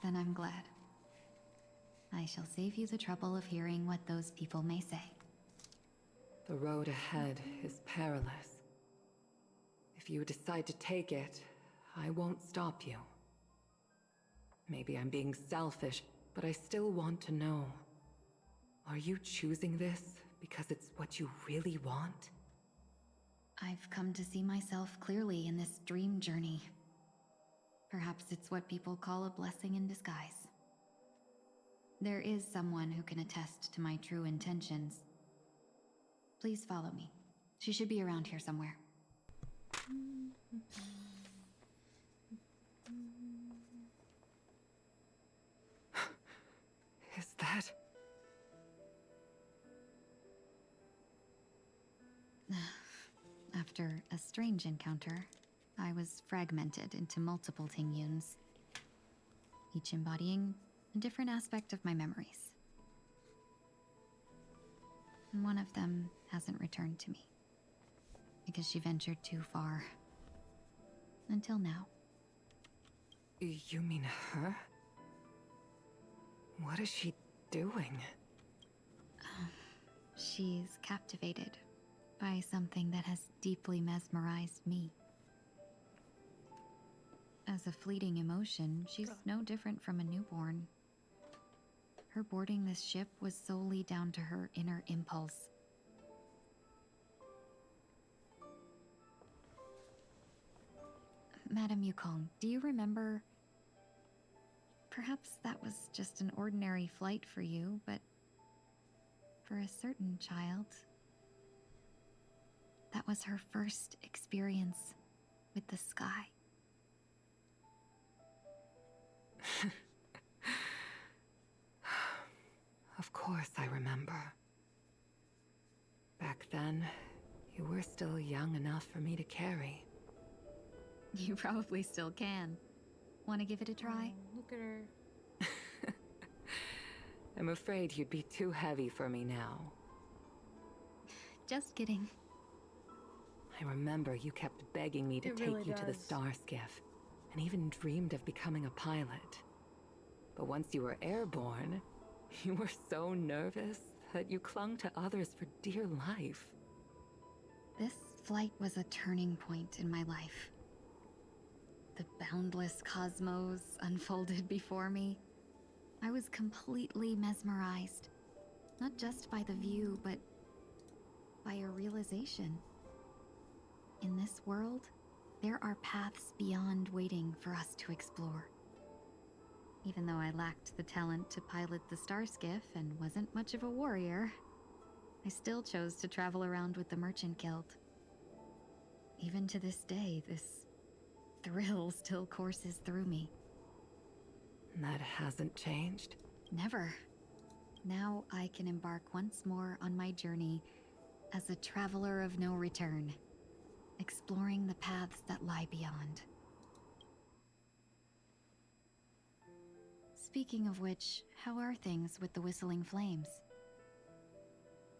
Then I'm glad. I shall save you the trouble of hearing what those people may say. The road ahead is perilous. If you decide to take it, I won't stop you. Maybe I'm being selfish, but I still want to know. Are you choosing this because it's what you really want? I've come to see myself clearly in this dream journey. Perhaps it's what people call a blessing in disguise. There is someone who can attest to my true intentions. Please follow me. She should be around here somewhere. Is that... After a strange encounter, I was fragmented into multiple Tingyuns, each embodying a different aspect of my memories. And one of them hasn't returned to me, because she ventured too far. Until now. You mean her? What is she doing? She's captivated by something that has deeply mesmerized me. As a fleeting emotion, she's no different from a newborn. Her boarding this ship was solely down to her inner impulse. Madame Yukong, do you remember? Perhaps that was just an ordinary flight for you, but for a certain child, that was her first experience with the sky. Of course I remember. Back then, you were still young enough for me to carry. You probably still can. Want to give it a try? Oh, look at her. I'm afraid you'd be too heavy for me now. Just kidding. I remember you kept begging me to It take really you to the does. star skiff, and even dreamed of becoming a pilot. But once you were airborne, you were so nervous that you clung to others for dear life. This flight was a turning point in my life. The boundless cosmos unfolded before me. I was completely mesmerized, not just by the view, but by a realization. In this world, there are paths beyond waiting for us to explore. Even though I lacked the talent to pilot the star skiff and wasn't much of a warrior, I still chose to travel around with the Merchant Guild. Even to this day, this thrill still courses through me. That hasn't changed? Never. Now I can embark once more on my journey as a traveler of no return, exploring the paths that lie beyond. Speaking of which, how are things with the Whistling Flames?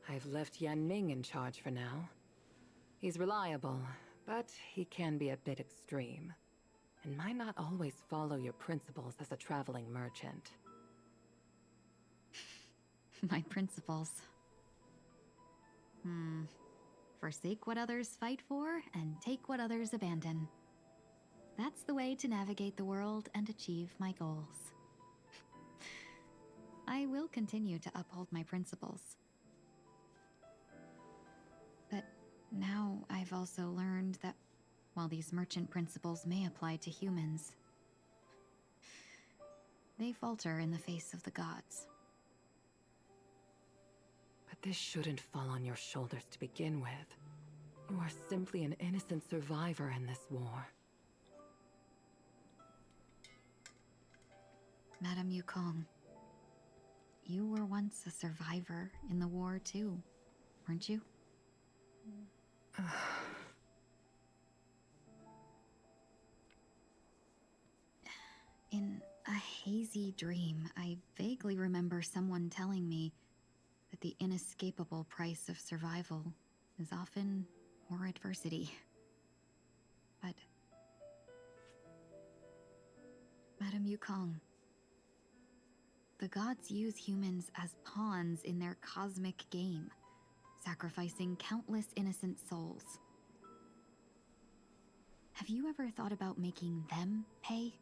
I've left Yan Ming in charge for now. He's reliable, but he can be a bit extreme, and might not always follow your principles as a traveling merchant. My principles. Forsake what others fight for, and take what others abandon. That's the way to navigate the world and achieve my goals. I will continue to uphold my principles. But now I've also learned that while these merchant principles may apply to humans, they falter in the face of the gods. But this shouldn't fall on your shoulders to begin with. You are simply an innocent survivor in this war. Madame Yukong, you were once a survivor in the war too, weren't you? In a hazy dream, I vaguely remember someone telling me that the inescapable price of survival is often more adversity. But Madame Yukong, the gods use humans as pawns in their cosmic game, sacrificing countless innocent souls. Have you ever thought about making them pay?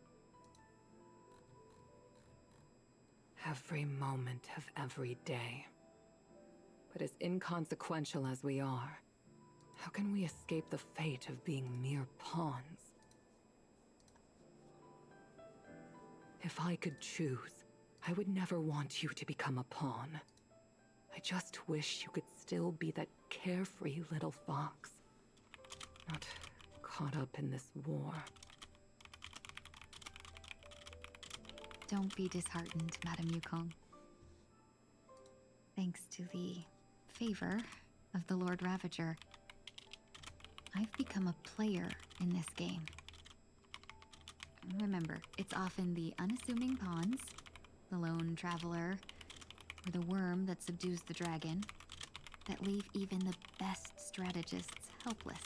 Every moment of every day. But as inconsequential as we are, how can we escape the fate of being mere pawns? If I could choose, I would never want you to become a pawn. I just wish you could still be that carefree little fox, not caught up in this war. Don't be disheartened, Madame Yukong. Thanks to the favor of the Lord Ravager, I've become a player in this game. Remember, it's often the unassuming pawns, the lone traveler, or the worm that subdues the dragon, that leave even the best strategists helpless.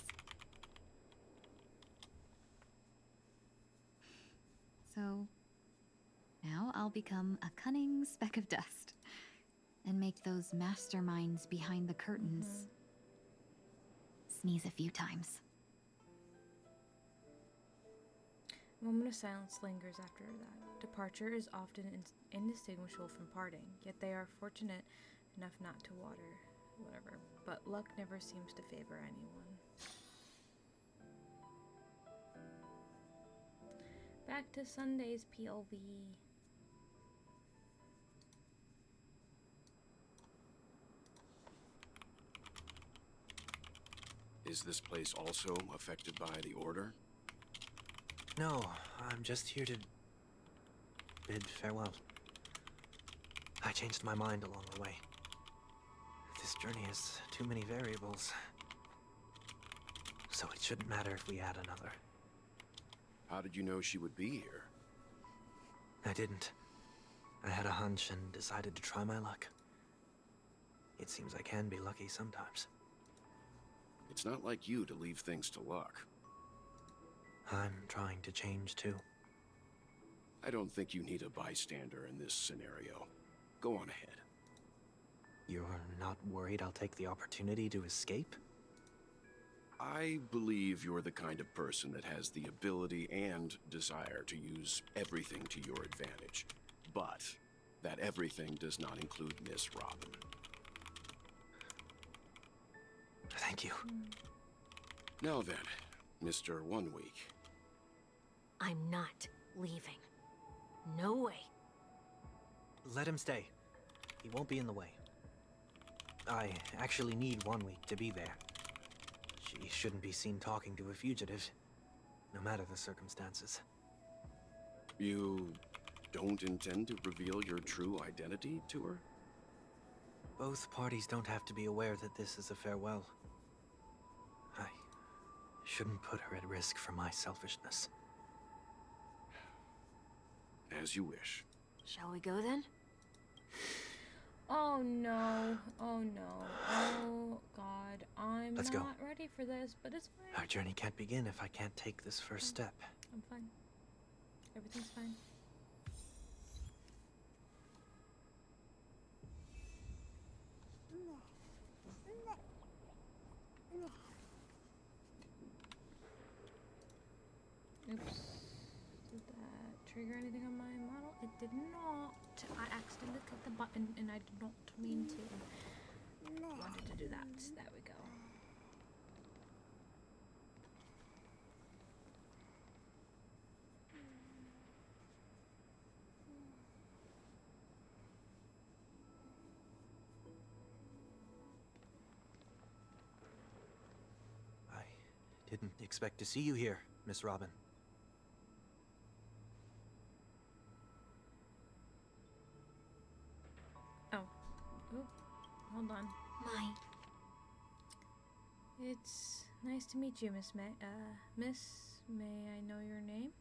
So, now I'll become a cunning speck of dust, and make those masterminds behind the curtains sneeze a few times. A moment of silence lingers after that. Departure is often indistinguishable from parting, yet they are fortunate enough not to whatever. But luck never seems to favor anyone. Back to Sunday's POV. Is this place also affected by the Order? No, I'm just here to bid farewell. I changed my mind along the way. This journey has too many variables. So it shouldn't matter if we add another. How did you know she would be here? I didn't. I had a hunch and decided to try my luck. It seems I can be lucky sometimes. It's not like you to leave things to luck. I'm trying to change too. I don't think you need a bystander in this scenario. Go on ahead. You're not worried I'll take the opportunity to escape? I believe you're the kind of person that has the ability and desire to use everything to your advantage. But that everything does not include Miss Robin. Thank you. Now then, Mr. 1 Week. I'm not leaving. No way. Let him stay. He won't be in the way. I actually need 1 week to be there. She shouldn't be seen talking to a fugitive, no matter the circumstances. You don't intend to reveal your true identity to her? Both parties don't have to be aware that this is a farewell. I shouldn't put her at risk for my selfishness. As you wish. Shall we go then? Oh no. Oh no. Oh god. I'm Let's not go. ready for this, but it's fine. Our journey can't begin if I can't take this first step. I'm fine. Everything's fine. Oops. Did that trigger anything on my model? It did not. I accidentally clicked the button and I did not mean to. Wanted to do that. There we go. I didn't expect to see you here, Miss Robin. Oh. Oop. Hold on. My. It's nice to meet you, Miss May. May I know your name?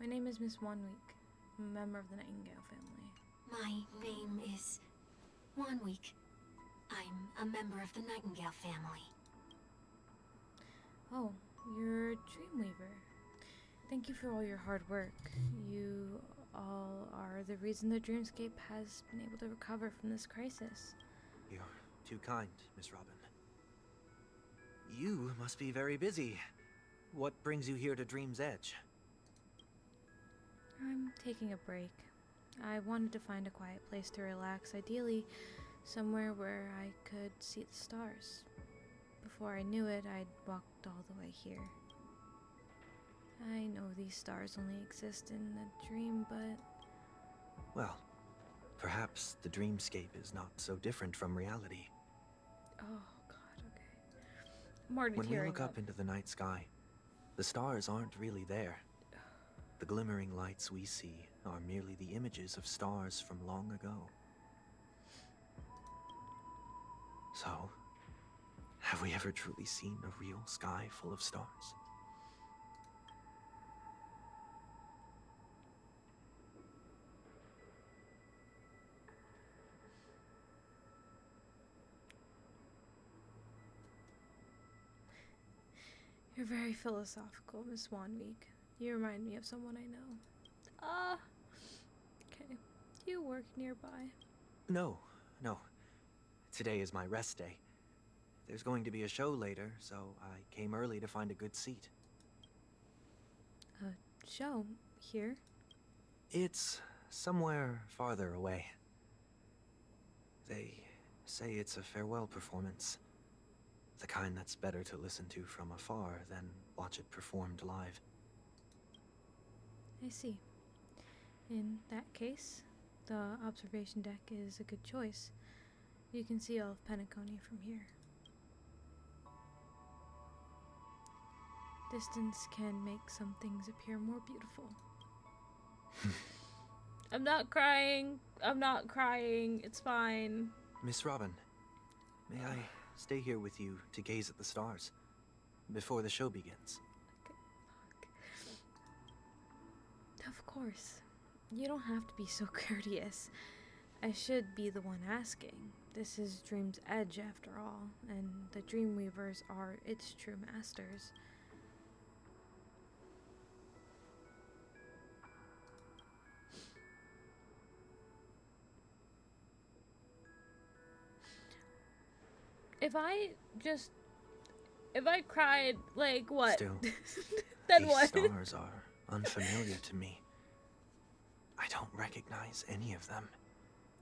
My name is Miss 1 Week. I'm a member of the Nightingale family. My name is 1 Week. I'm a member of the Nightingale family. Oh, you're a Dreamweaver. Thank you for all your hard work. You all are the reason the Dreamscape has been able to recover from this crisis. You're too kind, Miss Robin. You must be very busy. What brings you here to Dream's Edge? I'm taking a break. I wanted to find a quiet place to relax, ideally somewhere where I could see the stars. Before I knew it, I'd walked all the way here. I know these stars only exist in a dream, but... Well, perhaps the dreamscape is not so different from reality. Oh, God, okay. I'm already When we tearing look up into the night sky, the stars aren't really there. The glimmering lights we see are merely the images of stars from long ago. So, have we ever truly seen a real sky full of stars? You're very philosophical, Miss 1 Week. You remind me of someone I know. Okay. Do you work nearby? No. Today is my rest day. There's going to be a show later, so I came early to find a good seat. A show? Here? It's somewhere farther away. They say it's a farewell performance. The kind that's better to listen to from afar than watch it performed live. I see. In that case, the observation deck is a good choice. You can see all of Penacony from here. Distance can make some things appear more beautiful. I'm not crying. I'm not crying. It's fine. Miss Robin, may I stay here with you to gaze at the stars before the show begins? Of course. You don't have to be so courteous. I should be the one asking. This is Dream's edge after all, and the Dreamweavers are its true masters. If I cried, like, what? Still, then these what? stars are unfamiliar to me. I don't recognize any of them.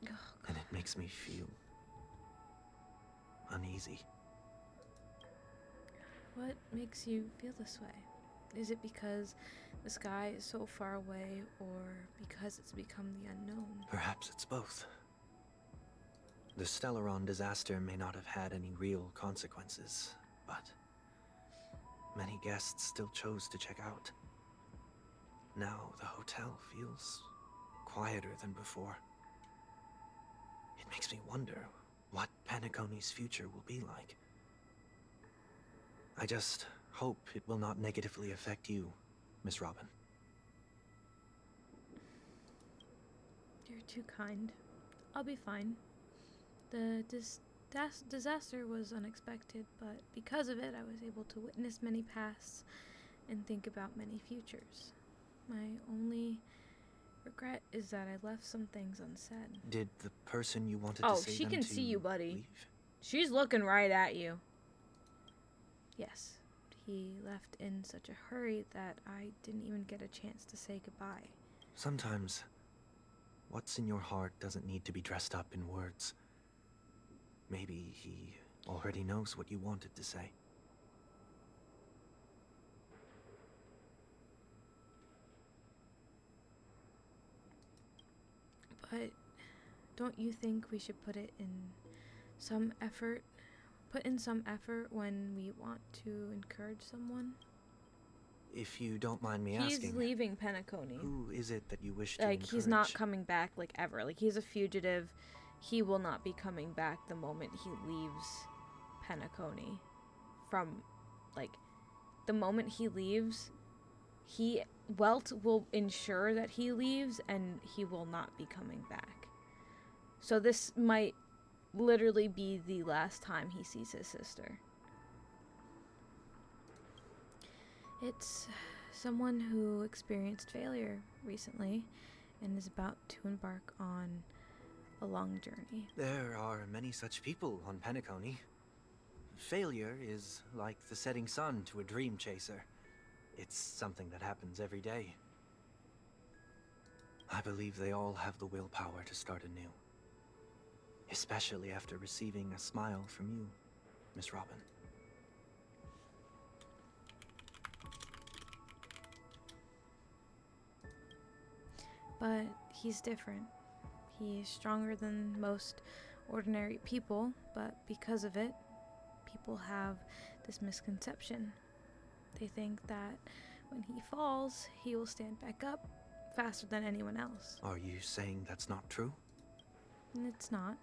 Oh, and it makes me feel uneasy. What makes you feel this way? Is it because the sky is so far away, or because it's become the unknown? Perhaps it's both. The Stellaron disaster may not have had any real consequences, but many guests still chose to check out. Now the hotel feels quieter than before. It makes me wonder what Penacony's future will be like. I just hope it will not negatively affect you, Miss Robin. You're too kind. I'll be fine. The disaster was unexpected, but because of it, I was able to witness many pasts and think about many futures. My only regret is that I left some things unsaid. Did the person you wanted to say she them can to see you, buddy. leave? She's looking right at you. Yes, he left in such a hurry that I didn't even get a chance to say goodbye. Sometimes, what's in your heart doesn't need to be dressed up in words. Maybe he already knows what you wanted to say. But don't you think we should put in some effort when we want to encourage someone? If you don't mind me He's asking, leaving Penacony. who is it that you wish to Like, encourage? he's not coming back, like, ever. Like, he's a fugitive. He will not be coming back the moment he leaves Penacony. From, like, the moment he leaves, Welt will ensure that he leaves, and he will not be coming back. So this might literally be the last time he sees his sister. It's someone who experienced failure recently and is about to embark on a long journey. There are many such people on Penacony. Failure is like the setting sun to a dream chaser. It's something that happens every day. I believe they all have the willpower to start anew. Especially after receiving a smile from you, Miss Robin. But he's different. He's stronger than most ordinary people, but because of it, people have this misconception. They think that when he falls, he will stand back up faster than anyone else. Are you saying that's not true? And it's not,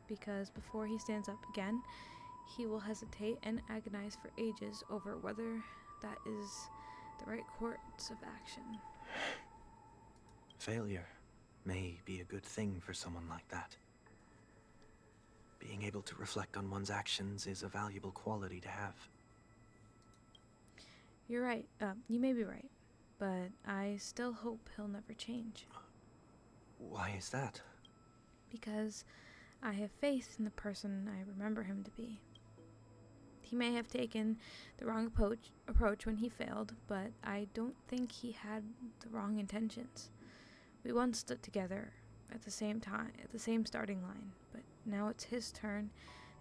because before he stands up again, he will hesitate and agonize for ages over whether that is the right course of action. Failure may be a good thing for someone like that. Being able to reflect on one's actions is a valuable quality to have. You're right. You may be right, but I still hope he'll never change. Why is that? Because I have faith in the person I remember him to be. He may have taken the wrong approach when he failed, but I don't think he had the wrong intentions. We once stood together at the same time, at the same starting line, but now it's his turn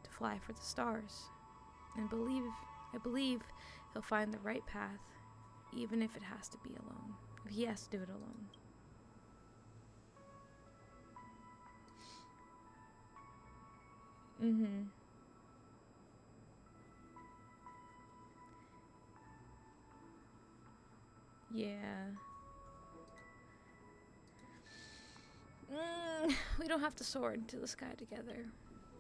to fly for the stars. And I believe he'll find the right path, even if it has to be alone. If he has to do it alone. Mm-hmm. Yeah. We don't have to soar into the sky together,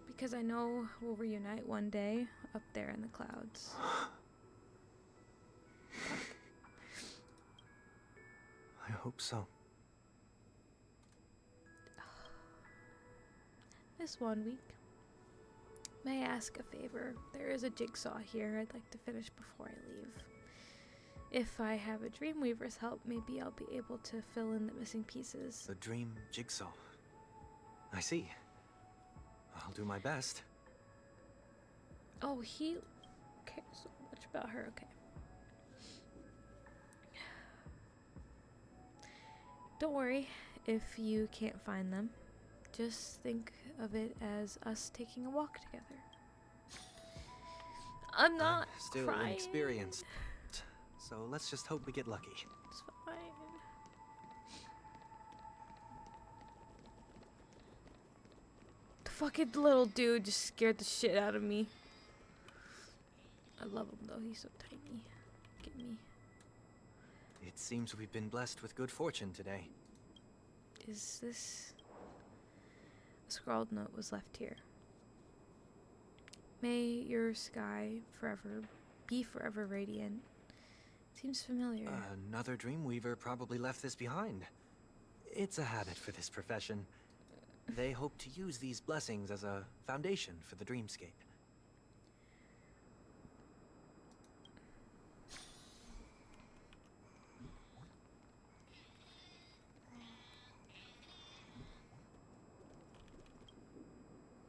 because I know we'll reunite one day up there in the clouds. I hope so. This 1 week. May I ask a favor? There is a jigsaw here I'd like to finish before I leave. If I have a Dreamweaver's help, maybe I'll be able to fill in the missing pieces. The dream jigsaw. I see. I'll do my best. Oh, he cares so much about her. Okay. Don't worry if you can't find them. Just think of it as us taking a walk together. I'm not still crying. inexperienced, so let's just hope we get lucky. It's fine. The fucking little dude just scared the shit out of me. I love him though, he's so tiny. Get me. It seems we've been blessed with good fortune today. Is this... A scrawled note was left here. May your sky be forever radiant. Seems familiar. Another Dreamweaver probably left this behind. It's a habit for this profession. They hope to use these blessings as a foundation for the dreamscape.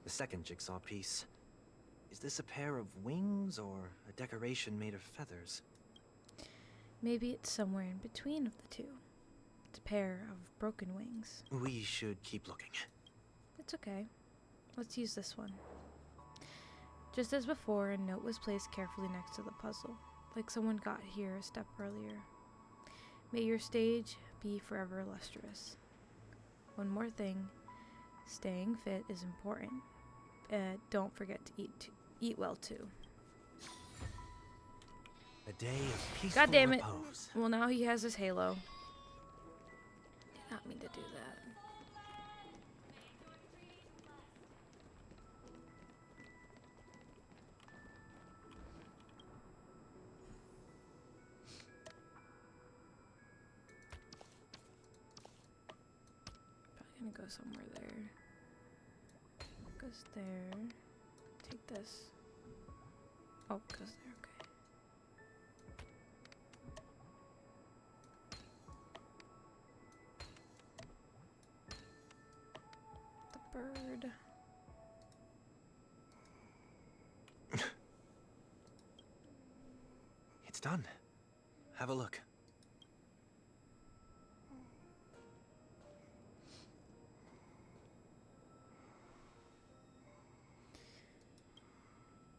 The second jigsaw piece. Is this a pair of wings or a decoration made of feathers? Maybe it's somewhere in between of the two. It's a pair of broken wings. We should keep looking. It's okay. Let's use this one. Just as before, a note was placed carefully next to the puzzle, like someone got here a step earlier. May your stage be forever lustrous. One more thing. Staying fit is important. Don't forget to eat well too. A day of peaceful God damn it. repose. Well, now he has his halo. Did not mean to do that. Probably gonna go somewhere there. Goes there. Take this. Oh, goes there. Okay. The bird. It's done. Have a look.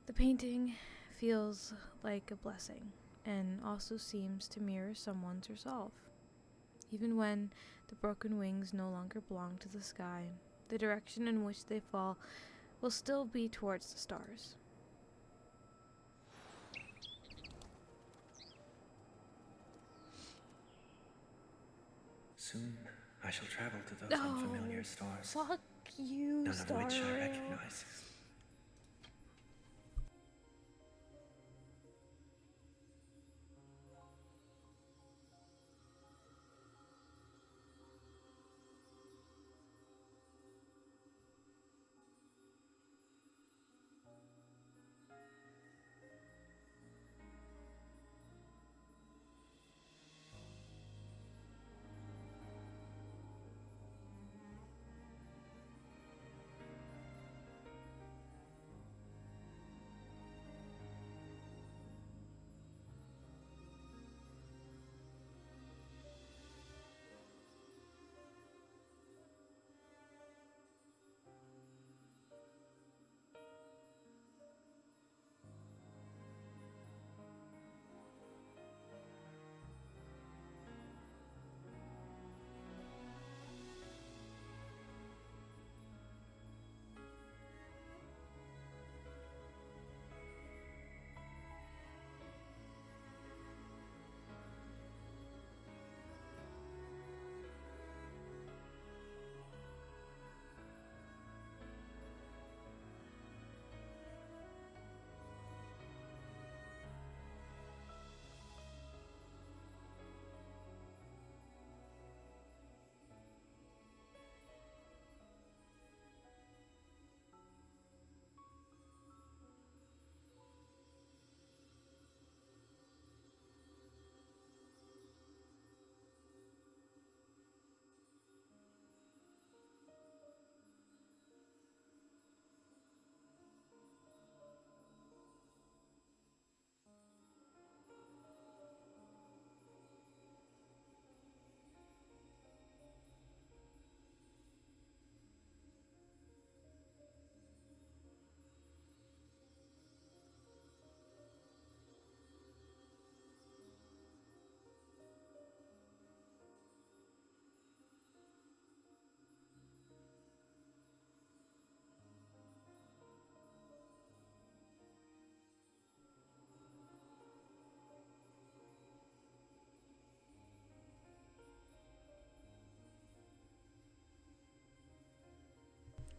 The painting feels like a blessing, and also seems to mirror someone's resolve. Even when the broken wings no longer belong to the sky, the direction in which they fall will still be towards the stars. Soon I shall travel to those unfamiliar stars. Fuck you, None of which I Starrail. recognize.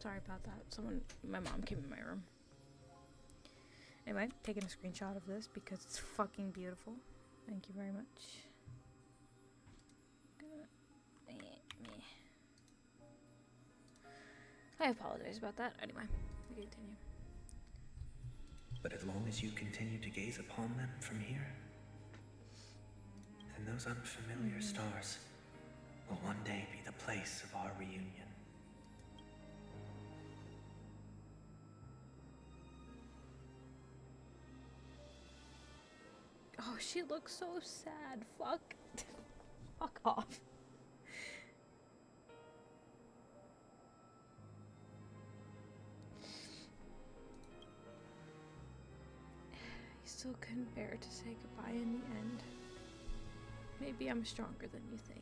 Sorry about that. My mom came in my room. Anyway, taking a screenshot of this because it's fucking beautiful. Thank you very much. I apologize about that. Anyway, we continue. But as long as you continue to gaze upon them from here, then those unfamiliar stars will one day be the place of our reunion. Oh, she looks so sad. Fuck. Fuck off. You still couldn't bear to say goodbye in the end. Maybe I'm stronger than you think.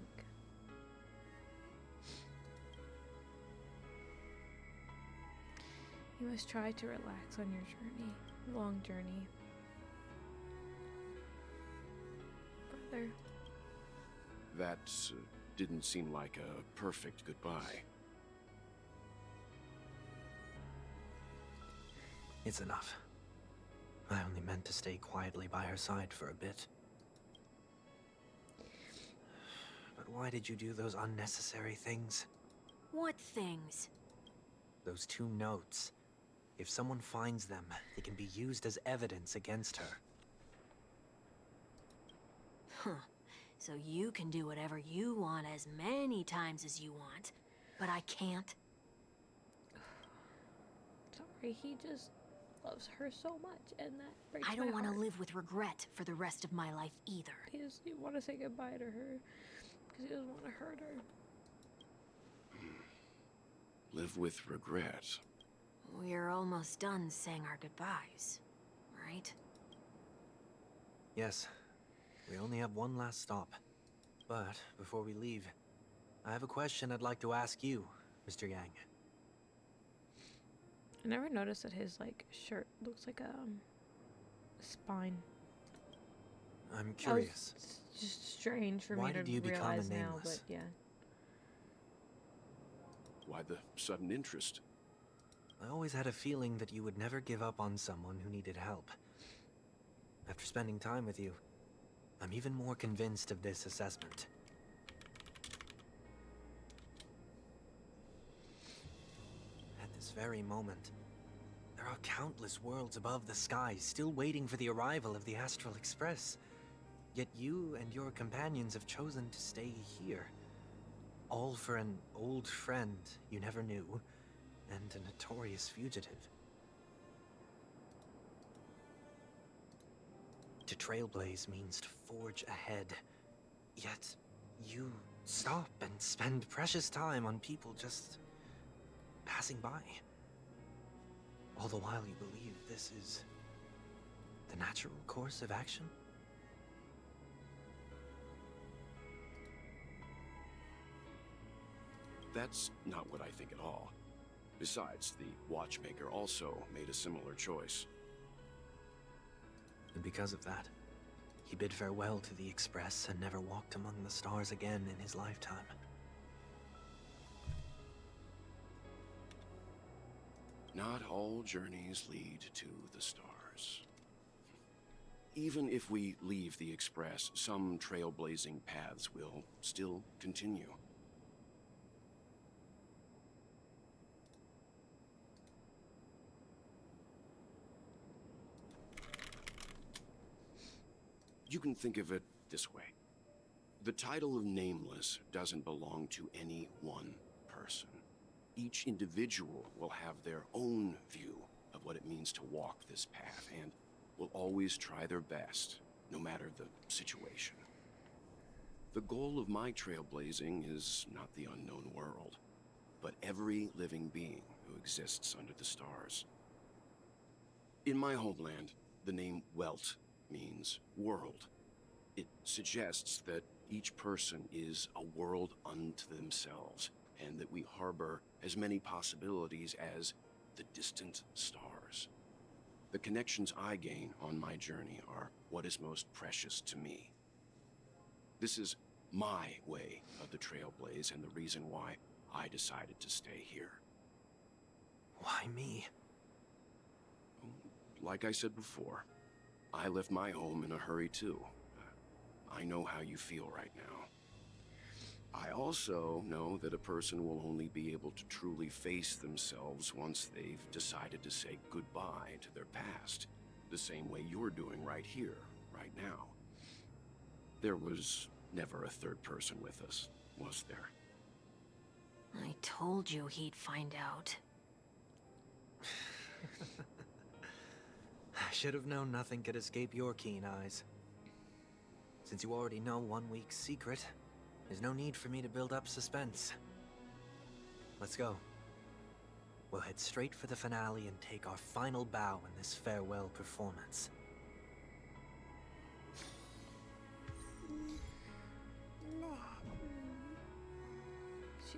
You must try to relax on your journey. Long journey. Brother. That didn't seem like a perfect goodbye. It's enough. I only meant to stay quietly by her side for a bit. But why did you do those unnecessary things? What things? Those 2 notes. If someone finds them, they can be used as evidence against her. Huh. So you can do whatever you want as many times as you want, but I can't? Sorry, he just loves her so much, and that breaks my I heart. don't want to live with regret for the rest of my life either. He want to say goodbye to her, because he doesn't want to hurt her. Live with regret. We're almost done saying our goodbyes, right? Yes. We only have one last stop. But before we leave, I have a question I'd like to ask you, Mr. Yang. I never noticed that his shirt looks like a spine. I'm curious. It's just strange for Why me to did you become a realize now, nameless? but yeah. Why the sudden interest? I always had a feeling that you would never give up on someone who needed help. After spending time with you, I'm even more convinced of this assessment. At this very moment, there are countless worlds above the sky still waiting for the arrival of the Astral Express. Yet you and your companions have chosen to stay here. All for an old friend you never knew, and a notorious fugitive. To trailblaze means to forge ahead. Yet, you stop and spend precious time on people just passing by. All the while you believe this is the natural course of action? That's not what I think at all. Besides, the watchmaker also made a similar choice. And because of that, he bid farewell to the Express and never walked among the stars again in his lifetime. Not all journeys lead to the stars. Even if we leave the Express, some trailblazing paths will still continue. You can think of it this way. The title of Nameless doesn't belong to any one person. Each individual will have their own view of what it means to walk this path, and will always try their best, no matter the situation. The goal of my trailblazing is not the unknown world, but every living being who exists under the stars. In my homeland, the name Welt means world. It suggests that each person is a world unto themselves, and that we harbor as many possibilities as the distant stars. The connections I gain on my journey are what is most precious to me. This is my way of the trailblaze, and the reason why I decided to stay here. Why me? Like I said before, I left my home in a hurry too. I know how you feel right now. I also know that a person will only be able to truly face themselves once they've decided to say goodbye to their past, the same way you're doing right here, right now. There was never a third person with us, was there? I told you he'd find out. I should have known nothing could escape your keen eyes. Since you already know 1 week's secret, there's no need for me to build up suspense. Let's go. We'll head straight for the finale and take our final bow in this farewell performance.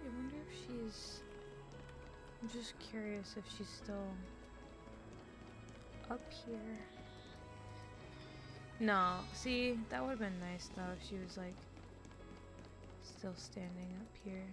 I wonder if she's... I'm just curious if she's still up here. No, see, that would have been nice though if she was like still standing up here.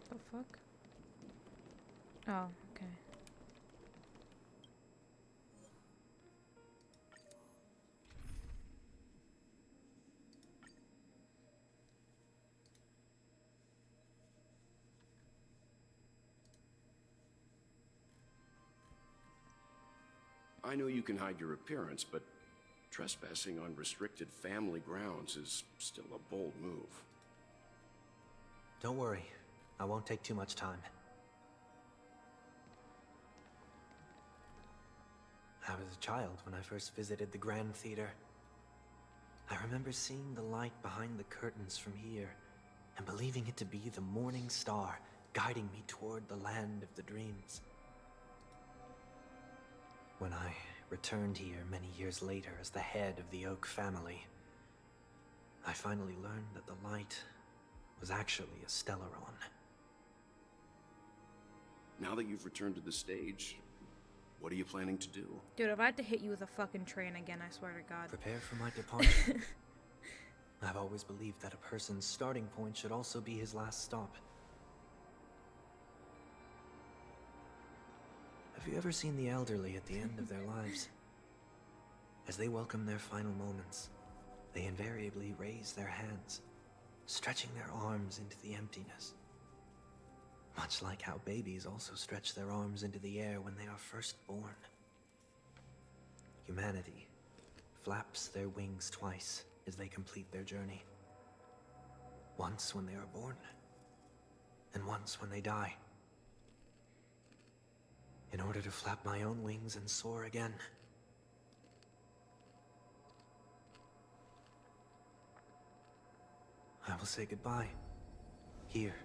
The fuck? Oh, okay. I know you can hide your appearance, but trespassing on restricted family grounds is still a bold move. Don't worry, I won't take too much time. I was a child when I first visited the Grand Theater. I remember seeing the light behind the curtains from here, and believing it to be the morning star guiding me toward the land of the dreams. When I returned here many years later as the head of the Oak family, I finally learned that the light was actually a Stellaron. Now that you've returned to the stage, what are you planning to do? Dude, if I had to hit you with a fucking train again, I swear to God. Prepare for my departure. I've always believed that a person's starting point should also be his last stop. Have you ever seen the elderly at the end of their lives? As they welcome their final moments, they invariably raise their hands, stretching their arms into the emptiness. Much like how babies also stretch their arms into the air when they are first born. Humanity flaps their wings twice as they complete their journey. Once when they are born, and once when they die. In order to flap my own wings and soar again. I will say goodbye, here,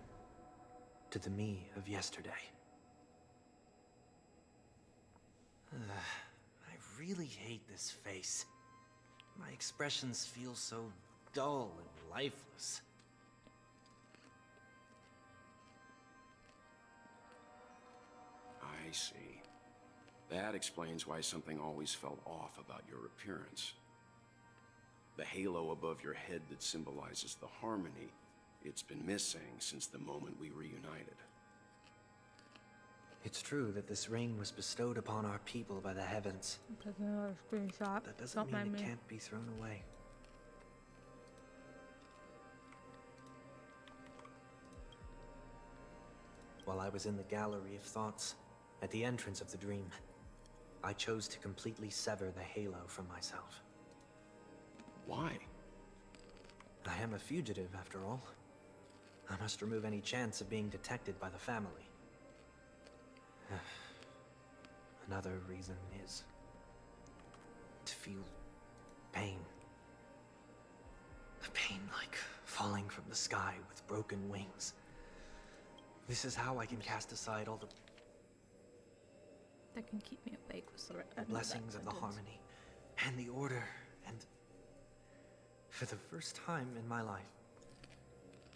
to the me of yesterday. I really hate this face. My expressions feel so dull and lifeless. I see. That explains why something always felt off about your appearance. The halo above your head that symbolizes the harmony, it's been missing since the moment we reunited. It's true that this ring was bestowed upon our people by the heavens. Take another screenshot. That doesn't mean it can't be thrown away. While I was in the gallery of thoughts, at the entrance of the dream, I chose to completely sever the halo from myself. Why? I am a fugitive, after all. I must remove any chance of being detected by the family. Another reason is to feel pain. A pain like falling from the sky with broken wings. This is how I can cast aside all the that can keep me awake was the blessings of the harmony and the order, and for the first time in my life,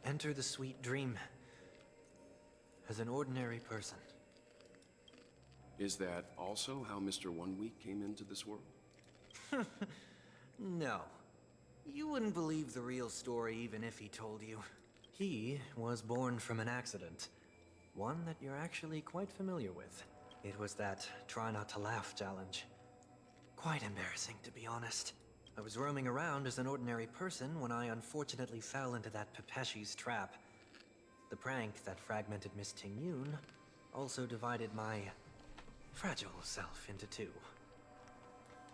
enter the sweet dream as an ordinary person. Is that also how Mr. 1 Week came into this world? No. You wouldn't believe the real story even if he told you. He was born from an accident. One that you're actually quite familiar with. It was that try not to laugh challenge. Quite embarrassing, to be honest. I was roaming around as an ordinary person when I unfortunately fell into that Pepeshi's trap. The prank that fragmented Miss Ting-Yun also divided my fragile self into two.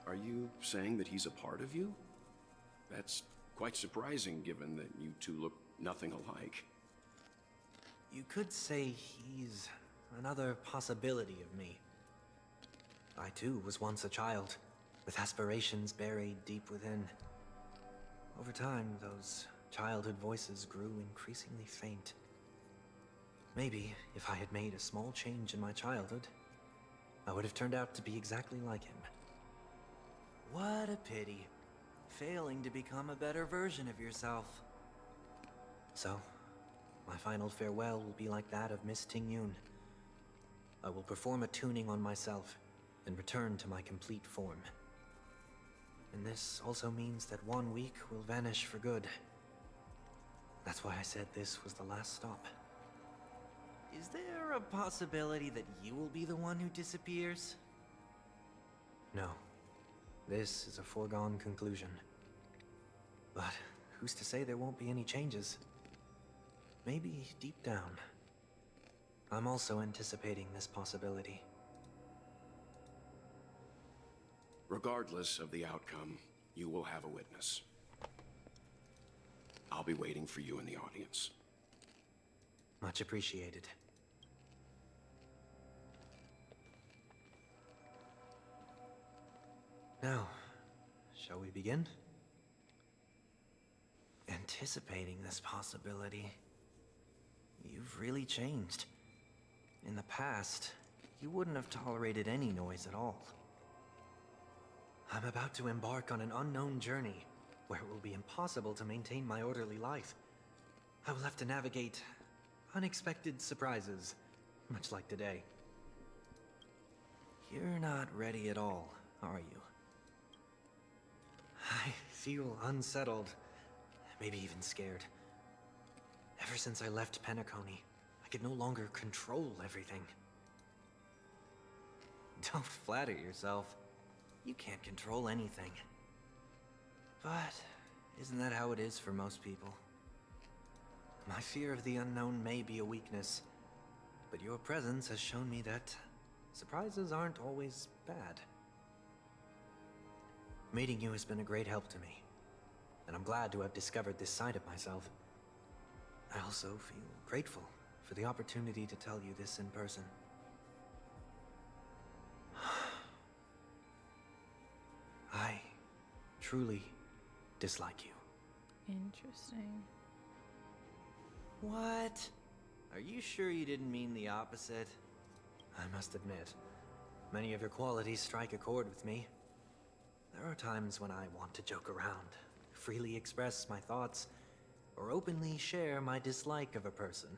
Are you saying that he's a part of you? That's quite surprising given that you two look nothing alike. You could say he's another possibility of me. I too was once a child, with aspirations buried deep within. Over time, those childhood voices grew increasingly faint. Maybe if I had made a small change in my childhood, I would have turned out to be exactly like him. What a pity. Failing to become a better version of yourself. So, my final farewell will be like that of Miss Ting-Yun. I will perform a tuning on myself and return to my complete form. And this also means that 1 week will vanish for good. That's why I said this was the last stop. Is there a possibility that you will be the one who disappears? No. This is a foregone conclusion. But who's to say there won't be any changes? Maybe deep down, I'm also anticipating this possibility. Regardless of the outcome, you will have a witness. I'll be waiting for you in the audience. Much appreciated. Now, shall we begin? Anticipating this possibility. You've really changed. In the past, you wouldn't have tolerated any noise at all. I'm about to embark on an unknown journey, where it will be impossible to maintain my orderly life. I will have to navigate unexpected surprises, much like today. You're not ready at all, are you? I feel unsettled, maybe even scared. Ever since I left Penacony, I could no longer control everything. Don't flatter yourself. You can't control anything. But isn't that how it is for most people? My fear of the unknown may be a weakness, but your presence has shown me that surprises aren't always bad. Meeting you has been a great help to me, and I'm glad to have discovered this side of myself. I also feel grateful for the opportunity to tell you this in person. I truly dislike you. Interesting. What? Are you sure you didn't mean the opposite? I must admit, many of your qualities strike a chord with me. There are times when I want to joke around, freely express my thoughts, or openly share my dislike of a person.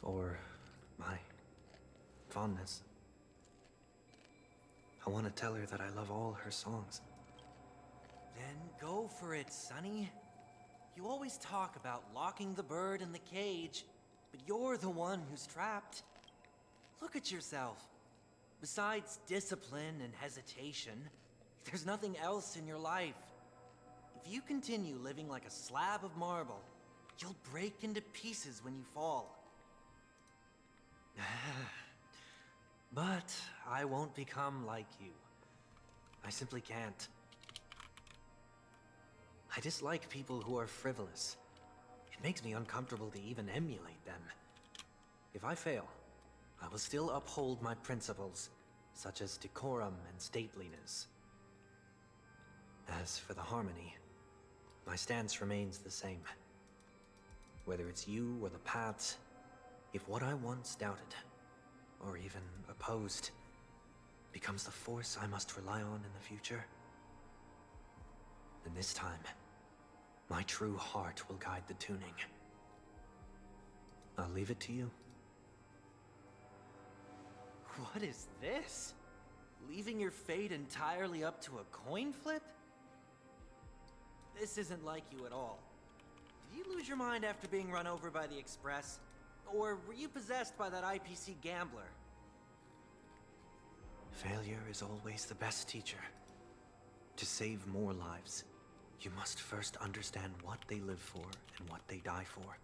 Or my fondness. I want to tell her that I love all her songs. Then go for it, Sonny. You always talk about locking the bird in the cage, but you're the one who's trapped. Look at yourself. Besides discipline and hesitation, there's nothing else in your life. If you continue living like a slab of marble, you'll break into pieces when you fall. But I won't become like you. I simply can't. I dislike people who are frivolous. It makes me uncomfortable to even emulate them. If I fail, I will still uphold my principles, such as decorum and stateliness. As for the harmony, my stance remains the same. Whether it's you or the paths, if what I once doubted, or even opposed, becomes the force I must rely on in the future, then this time, my true heart will guide the tuning. I'll leave it to you What is this? Leaving your fate entirely up to a coin flip? This isn't like you at all. Did you lose your mind after being run over by the Express? Or were you possessed by that IPC gambler? Failure is always the best teacher. To save more lives, you must first understand what they live for and what they die for.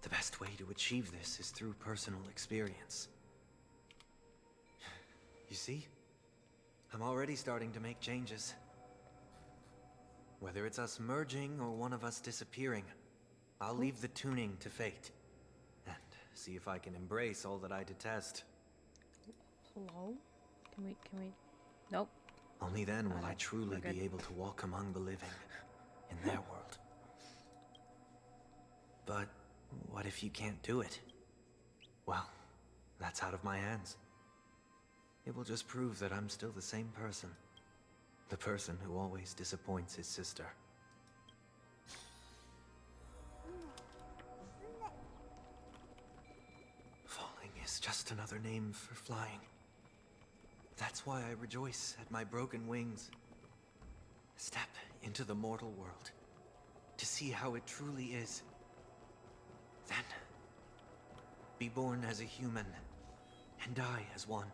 The best way to achieve this is through personal experience. You see? I'm already starting to make changes. Whether it's us merging or one of us disappearing, I'll leave the tuning to fate. And see if I can embrace all that I detest. Hello? Can we... Nope. Only then will I truly be able to walk among the living, in their world. But what if you can't do it? Well, that's out of my hands. It will just prove that I'm still the same person. The person who always disappoints his sister. Falling is just another name for flying. That's why I rejoice at my broken wings. Step into the mortal world to see how it truly is. Then, be born as a human and die as one.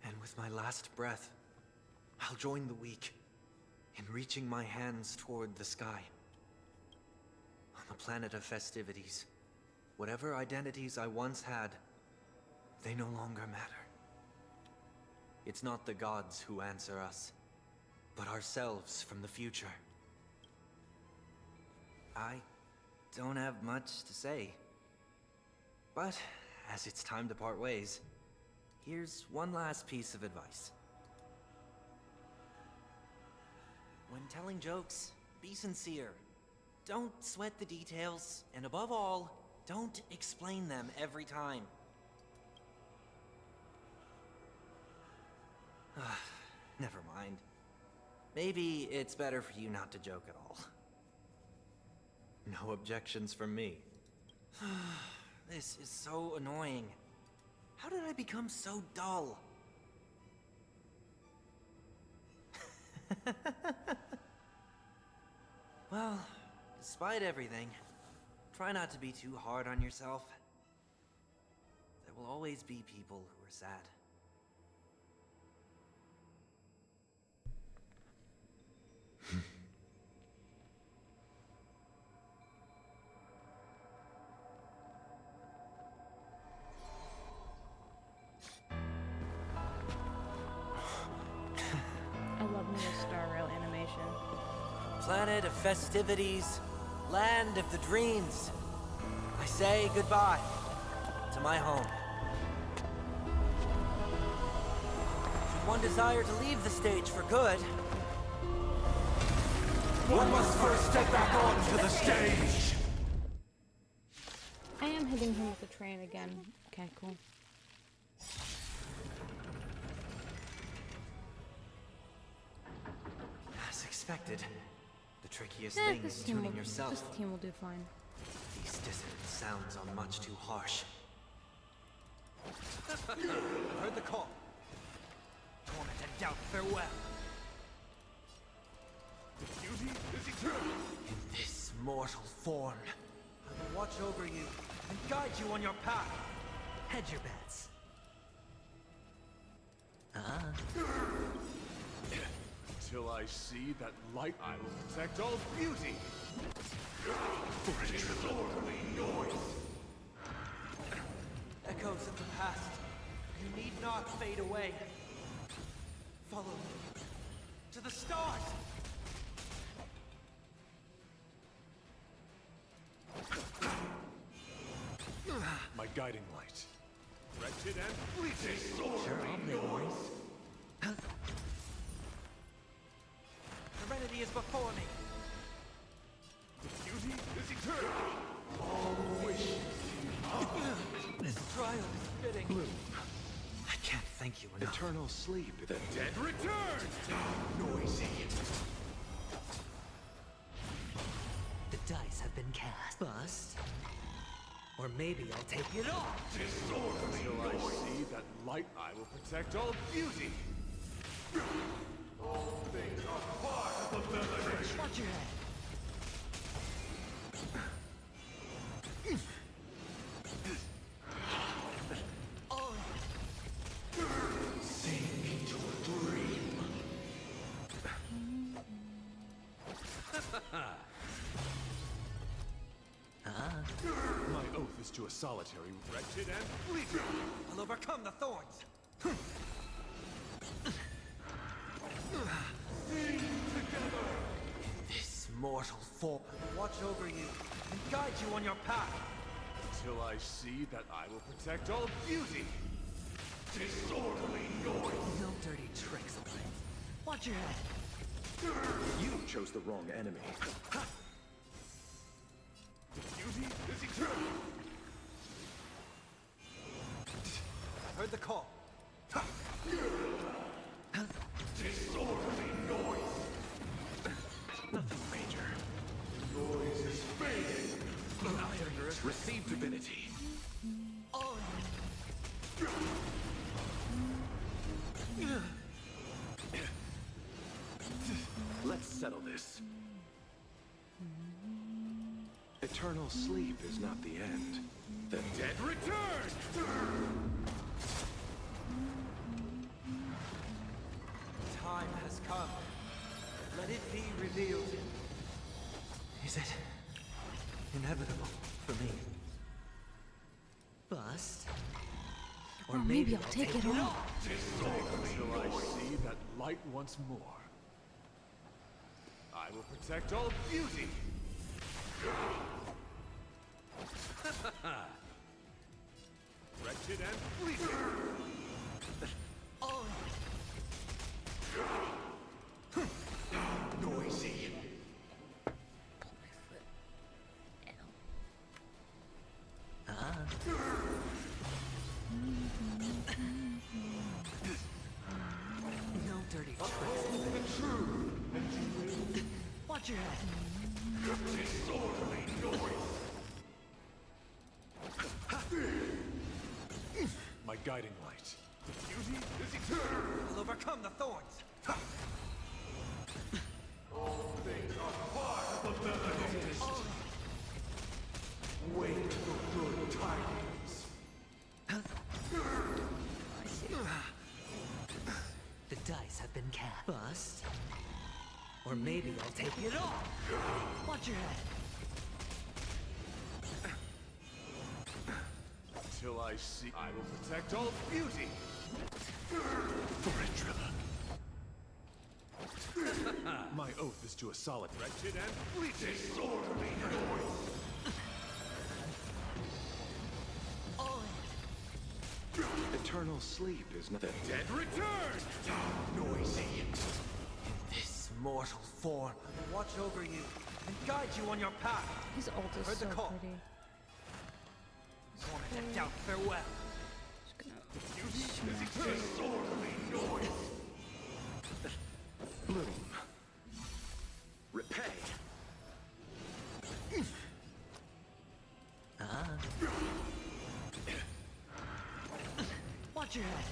And with my last breath, I'll join the weak in reaching my hands toward the sky. On the planet of festivities, whatever identities I once had, they no longer matter. It's not the gods who answer us, but ourselves from the future. I don't have much to say. But, as it's time to part ways, here's one last piece of advice. When telling jokes, be sincere. Don't sweat the details, and above all, don't explain them every time. Never mind. Maybe it's better for you not to joke at all. No objections from me. This is so annoying. How did I become so dull? Well, despite everything, try not to be too hard on yourself. There will always be people who are sad. I love honkaistarrail animation. Planet of festivities, land of the dreams. I say goodbye to my home. Should one desire to leave the stage for good, one must first step back onto the stage. I am hitting him with the train again. Okay, cool. As expected, the trickiest thing is tuning yourself. This team will do fine. These dissonant sounds are much too harsh. I've heard the call. Torment and doubt, farewell. Duty is eternal. In this mortal form, I will watch over you and guide you on your path. Hedge your bets. Till I see that light, I will protect all beauty. For it is lordly noise. Echoes of the past. You need not fade away. Follow me to the stars. My guiding light. Wretched and fleeting. Serenity is before me. Duty is eternal. All wishes. This trial is fitting. Bloom. I can't thank you enough. Eternal sleep. The dead return. Noisy. The dice have been cast. Bust. Or maybe I'll take it off. Until I see that light, I will protect all beauty. All things are part of the melody. Watch your head. Sink into a dream. My oath is to a solitary, wretched and fleeting. I'll overcome the thorns. Sing together. This mortal form watch over you and guide you on your path. Until I see that I will protect all beauty. Disorderly noise. No dirty tricks, away. Watch your head. You chose the wrong enemy. Beauty is eternal. Heard the call. Disorderly noise. Nothing major. Noise is fading. Nocturne, receive divinity. Let's settle this. Eternal sleep is not the end. The dead return! Time has come. Let it be revealed. Is it inevitable for me? Bust? Or maybe I'll take it off. Until I see that light once more. I will protect all beauty. Wretched and fleeting. Noisy. No dirty tricks. Watch your head. Disorderly noise. My guiding light. Beauty is eternal. I'll overcome the thorns. All things are part of the melody. Wait for good tidings. I see. The dice have been cast. Bust. Or maybe I'll take it off. Watch your head. Until I see, I will protect all beauty. For a driller. My oath is to a solid, wretched and fleeting. Disorderly noise. Eternal sleep is not the dead return. Noisy. This mortal form will watch over you and guide you on your path. His ult is Heard so the call. pretty. Torment out farewell. Disorderly noise. Bloom. Repay. Watch your head.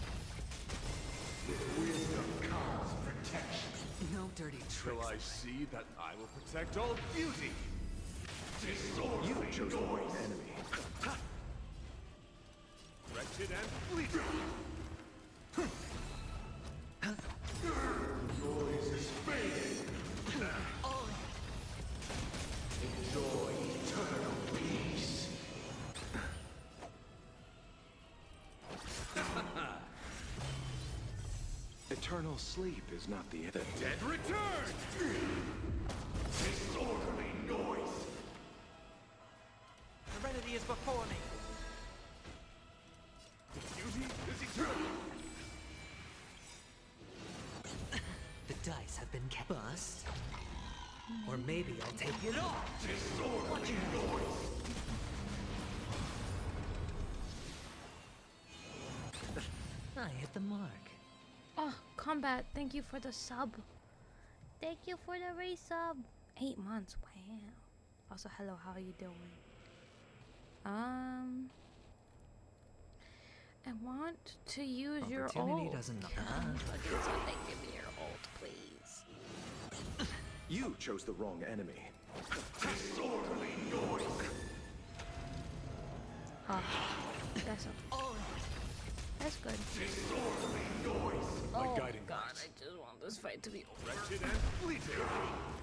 Wisdom comes protection. No dirty Till tricks. I see that I will protect all beauty. Disorderly you chose the wrong enemy. Wretched and fleeting. Noise is fading. Enjoy eternal peace. Eternal sleep is not the end. The dead return! Disorderly noise. Serenity is before me. Beauty is eternal. The dice have been cast. Bust. Or maybe I'll take it off. Watch your head. Noise. I hit the mark. Oh, Combat, thank you for the sub. Thank you for the resub. 8 months, wow. Also, hello, how are you doing? I want to use your Opportunity ult. doesn't knock Sunday, give me your ult, please. You chose the wrong enemy. Oh, that's that's good. My Oh guiding God, light. I just want this fight to be over. Wretched and fleeting.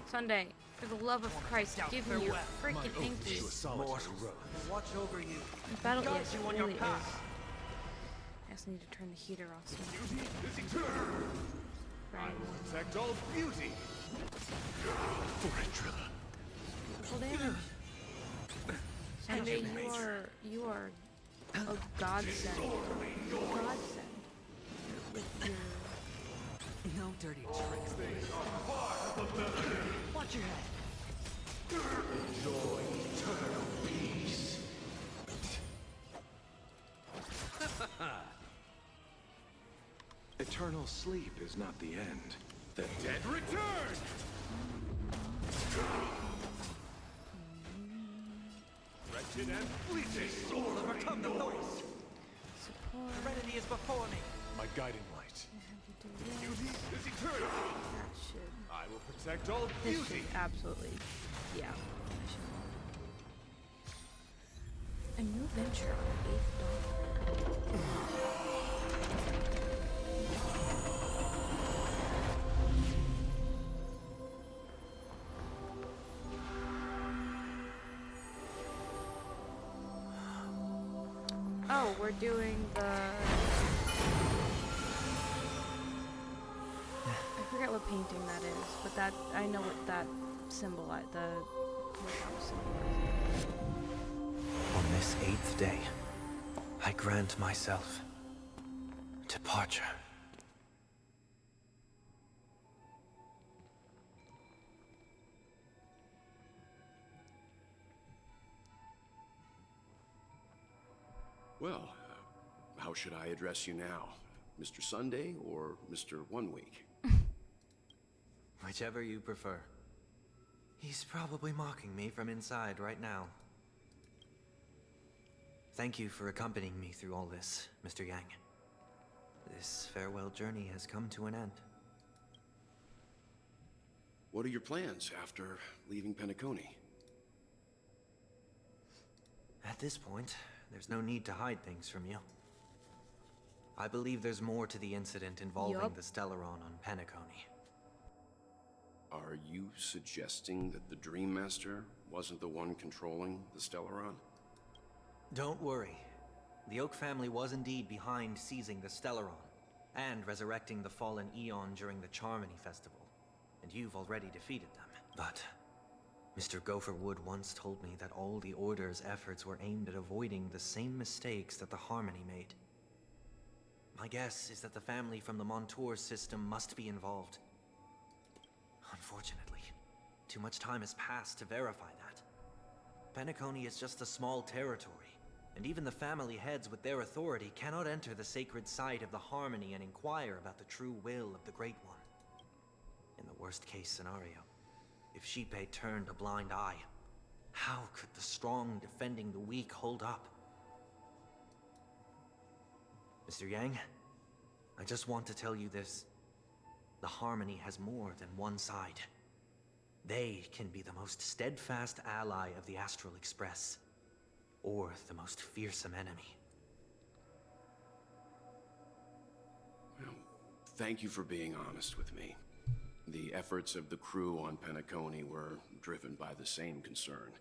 Sunday, for the love of Christ, give me your freaking inky. Watch over you. This battle Guide is you on really your path. I just need to turn the heater off soon. Beauty is eternal. I will protect all beauty. Beautiful damage. Sunday, you are a godsend. Godsend. With your No dirty tricks. Watch your head. Enjoy eternal peace. Eternal sleep is not the end. The dead return! Wretched and fleeting! Soul overcome the voice. support. Serenity is before me. My guiding light. Have you do Beauty this. is eternal. That should. I will protect all This beauty. should absolutely. Yeah. A new venture on 8th dawn. Oh, we're doing the. I forget what painting that is, but that I know what that symbolizes. What that was symbolizing. On this 8th day, I grant myself departure. Well, how should I address you now? Mr. Sunday or Mr. 1 Week? Whichever you prefer. He's probably mocking me from inside right now. Thank you for accompanying me through all this, Mr. Yang. This farewell journey has come to an end. What are your plans after leaving Penacony? At this point, there's no need to hide things from you. I believe there's more to the incident involving the Stellaron on Penacony. Are you suggesting that the Dream Master wasn't the one controlling the Stellaron? Don't worry. The Oak family was indeed behind seizing the Stellaron and resurrecting the fallen Eon during the Charmony Festival, and you've already defeated them. But Mr. Gopherwood once told me that all the Order's efforts were aimed at avoiding the same mistakes that the Harmony made. My guess is that the family from the Montour system must be involved. Unfortunately, too much time has passed to verify that. Penacony is just a small territory, and even the family heads with their authority cannot enter the sacred site of the Harmony and inquire about the true will of the Great One. In the worst-case scenario, if Xipe turned a blind eye, how could the strong defending the weak hold up? Mr. Yang, I just want to tell you this. The Harmony has more than one side. They can be the most steadfast ally of the Astral Express, or the most fearsome enemy. Well, thank you for being honest with me. The efforts of the crew on Penacony were driven by the same concern.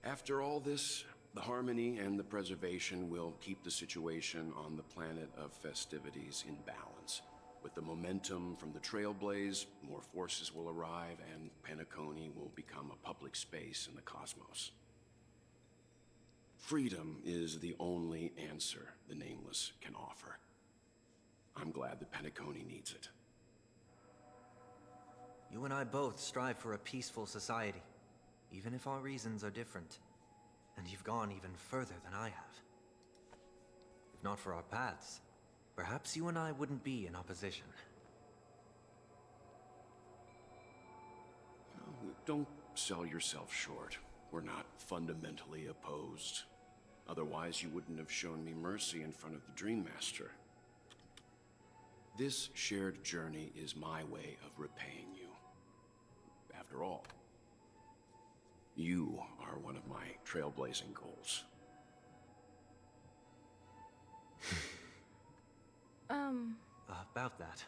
After all this, the Harmony and the Preservation will keep the situation on the planet of festivities in balance. With the momentum from the Trailblaze, more forces will arrive, and Penacony will become a public space in the cosmos. Freedom is the only answer the Nameless can offer. I'm glad that Penacony needs it. You and I both strive for a peaceful society, even if our reasons are different. And you've gone even further than I have. If not for our paths, perhaps you and I wouldn't be in opposition. Don't sell yourself short. we're not fundamentally opposed. Otherwise, you wouldn't have shown me mercy in front of the Dream Master. This shared journey is my way of repaying you. After all, you are one of my trailblazing goals. About that.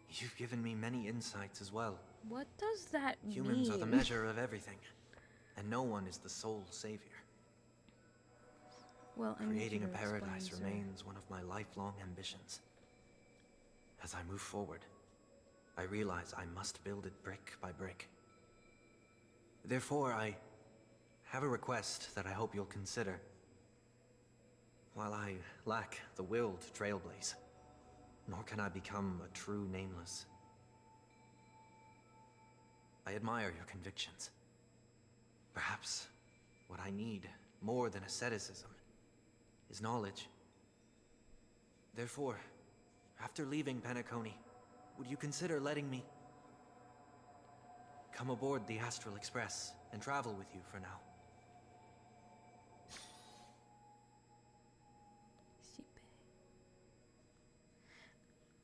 You've given me many insights as well. What does that Humans mean? are the measure of everything, and no one is the sole savior. Well, I need you Creating to a paradise explain, sir. remains one of my lifelong ambitions. As I move forward, I realize I must build it brick by brick. Therefore, I have a request that I hope you'll consider. While I lack the will to trailblaze, nor can I become a true nameless, I admire your convictions. Perhaps what I need more than asceticism is knowledge. Therefore, after leaving Penacony, would you consider letting me come aboard the Astral Express and travel with you for now?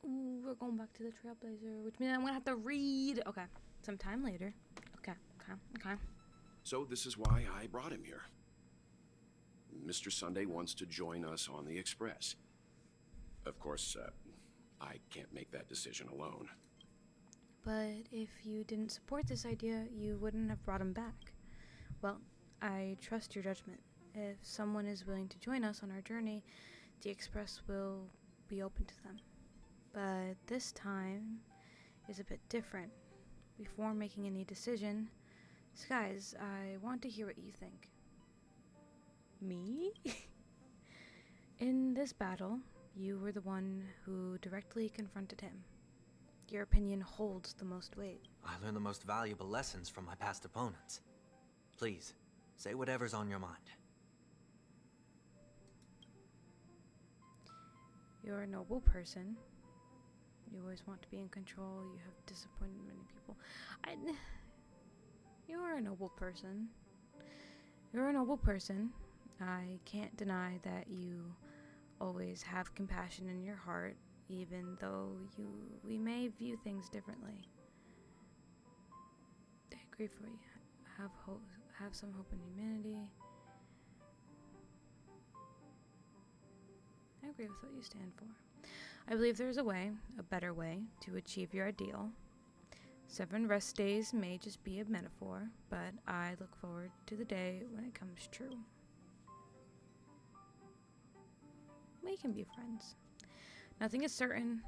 Ooh, we're going back to the Trailblazer, which means I'm gonna have to read. Okay, sometime later. Okay. So this is why I brought him here. Mr. Sunday wants to join us on the Express. Of course, I can't make that decision alone. But if you didn't support this idea, you wouldn't have brought him back. Well, I trust your judgment. If someone is willing to join us on our journey, the Express will be open to them. But this time is a bit different. Before making any decision, Skies, I want to hear what you think. Me? In this battle, you were the one who directly confronted him. Your opinion holds the most weight. I learned the most valuable lessons from my past opponents. Please, say whatever's on your mind. You're a noble person. You always want to be in control. You have disappointed many people. You're a noble person. You're a noble person. I can't deny that you always have compassion in your heart, even though we may view things differently. I agree for you. Have hope. Have some hope in humanity. I agree with what you stand for. I believe there's a way, a better way, to achieve your ideal. 7 rest days may just be a metaphor, but I look forward to the day when it comes true. We can be friends. Nothing is certain,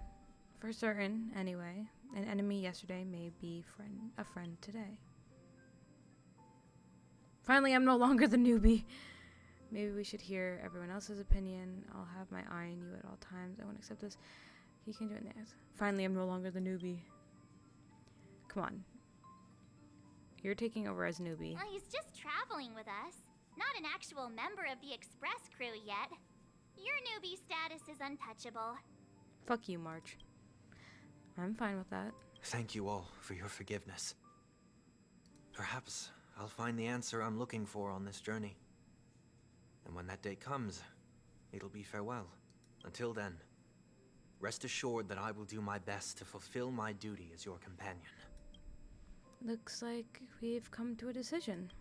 for certain anyway. An enemy yesterday may be a friend today. Finally, I'm no longer the newbie. Maybe we should hear everyone else's opinion. I'll have my eye on you at all times. I won't accept this. He can do it next. Finally, I'm no longer the newbie. Come on. You're taking over as newbie. Well, he's just traveling with us. Not an actual member of the Express crew yet. Your newbie status is untouchable. Fuck you, March. I'm fine with that. Thank you all for your forgiveness. Perhaps I'll find the answer I'm looking for on this journey. And when that day comes, it'll be farewell. Until then, rest assured that I will do my best to fulfill my duty as your companion. Looks like we've come to a decision.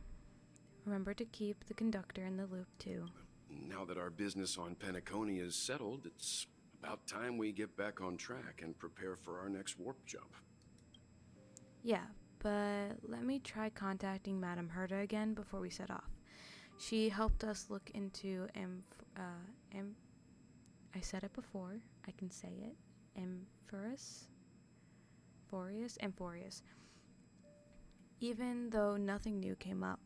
Remember to keep the conductor in the loop, too. Now that our business on Penacony is settled, it's about time we get back on track and prepare for our next warp jump. Yeah, but let me try contacting Madame Herta again before we set off. She helped us look into I said it before, I can say it. Amphorius. Even though nothing new came up,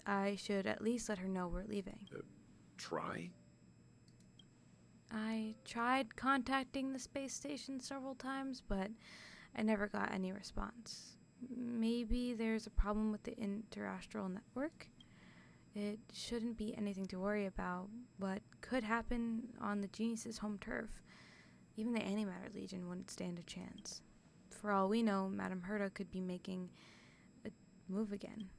I should at least let her know we're leaving. Try? I tried contacting the space station several times, but I never got any response. Maybe there's a problem with the interastral network? It shouldn't be anything to worry about. What could happen on the Genius's home turf? Even the Antimatter Legion wouldn't stand a chance. For all we know, Madame Herta could be making a move again.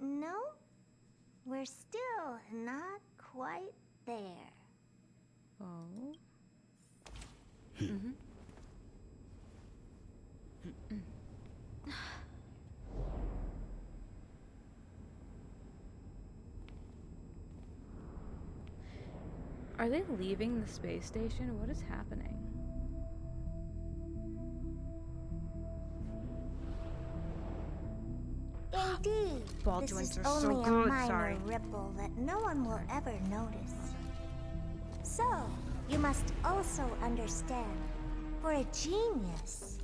No, we're still not quite there. Oh. Are they leaving the space station? What is happening? Indeed, Ball this joints is are so only a good, minor sorry. ripple that no one will ever notice. So, you must also understand, for a genius,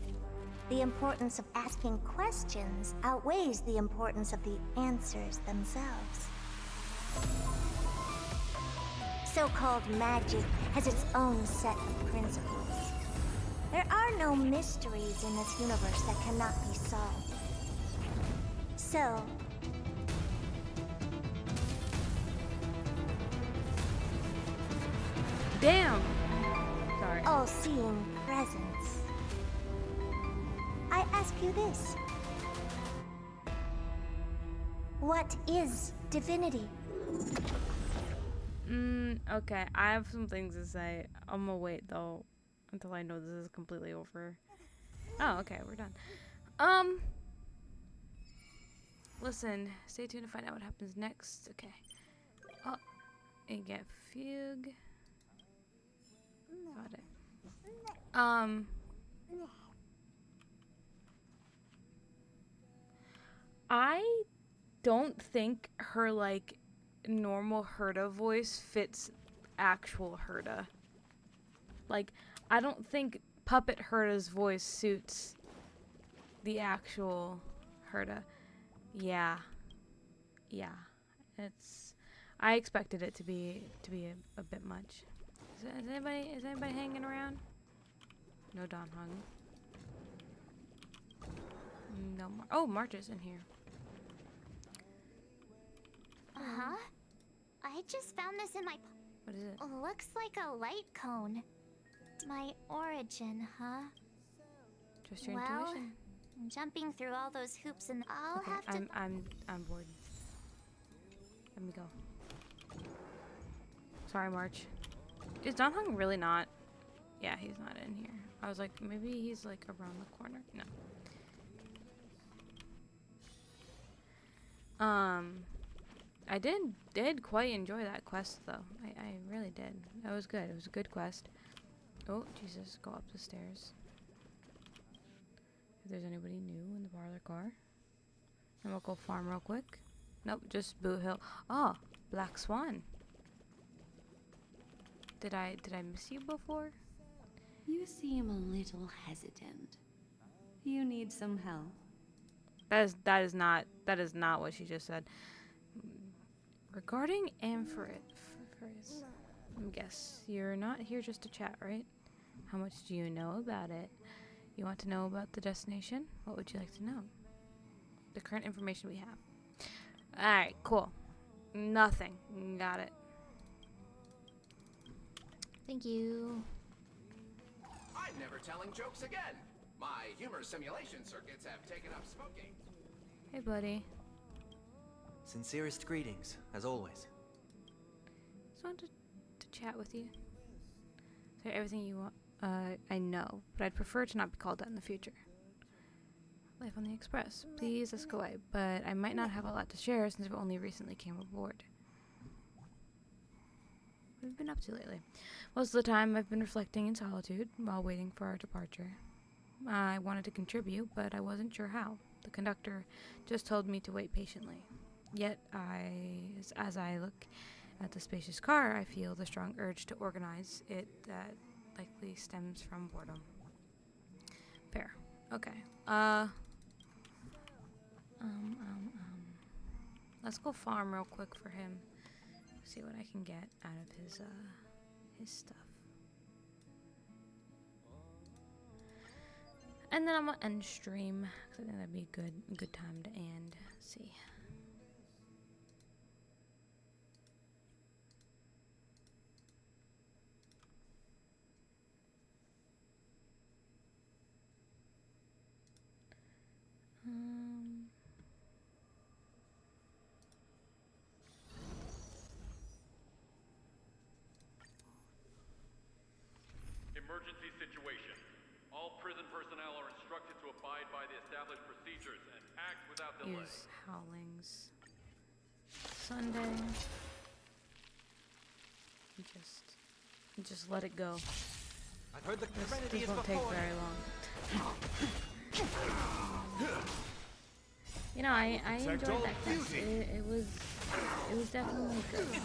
the importance of asking questions outweighs the importance of the answers themselves. So-called magic has its own set of principles. There are no mysteries in this universe that cannot be solved. So, damn! Sorry. All-seeing presence. I ask you this. What is divinity? Okay, I have some things to say. I'm gonna wait though until I know this is completely over. Oh, okay, we're done. Listen, stay tuned to find out what happens next. Okay. Oh, and get fugue. Got it. I don't think her like normal Herta voice fits actual Herta. Like, I don't think puppet Herta's voice suits the actual Herta. Yeah. It's. I expected it to be a bit much. Is anybody hanging around? No Don Hung. No more. Oh, March is in here. Uh-huh. I just found this in my... What is it? Looks like a light cone. My origin, huh? Just your well, intuition. Jumping through all those hoops and I'll Okay, have to... I'm bored. Let me go. Sorry, March. Is Don Hung really not? Yeah, he's not in here. I was like, maybe he's like around the corner. No. I did quite enjoy that quest though. I really did. That was good. It was a good quest. Oh, Jesus, go up the stairs. If there's anybody new in the parlor car. And we'll go farm real quick. Nope, just Boo Hill. Oh, Black Swan. Did I miss you before? You seem a little hesitant. You need some help. That is not what she just said. Regarding Amphoris, guess you're not here just to chat, right? How much do you know about it? You want to know about the destination? What would you like to know? The current information we have. Alright, cool. Nothing. Got it. Thank you. I'm never telling jokes again. My humor simulation circuits have taken up smoking. Hey, buddy. Sincerest greetings, as always. Just wanted to chat with you. Say everything you want. I know, but I'd prefer to not be called that in the future. Life on the Express. Please ask away, but I might not have a lot to share since we only recently came aboard. What have you been up to lately? Most of the time I've been reflecting in solitude while waiting for our departure. I wanted to contribute, but I wasn't sure how. The conductor just told me to wait patiently. Yet, as I look at the spacious car, I feel the strong urge to organize it that likely stems from boredom. Fair. Okay. Let's go farm real quick for him. See what I can get out of his stuff. And then I'm gonna end stream, because I think that'd be a good time to end. Let's see. to abide by the established procedures and act without delay. Use howlings. Sunday. Just let it go. I've heard the This won't take very long. You know, I enjoyed that quest. It was definitely good. I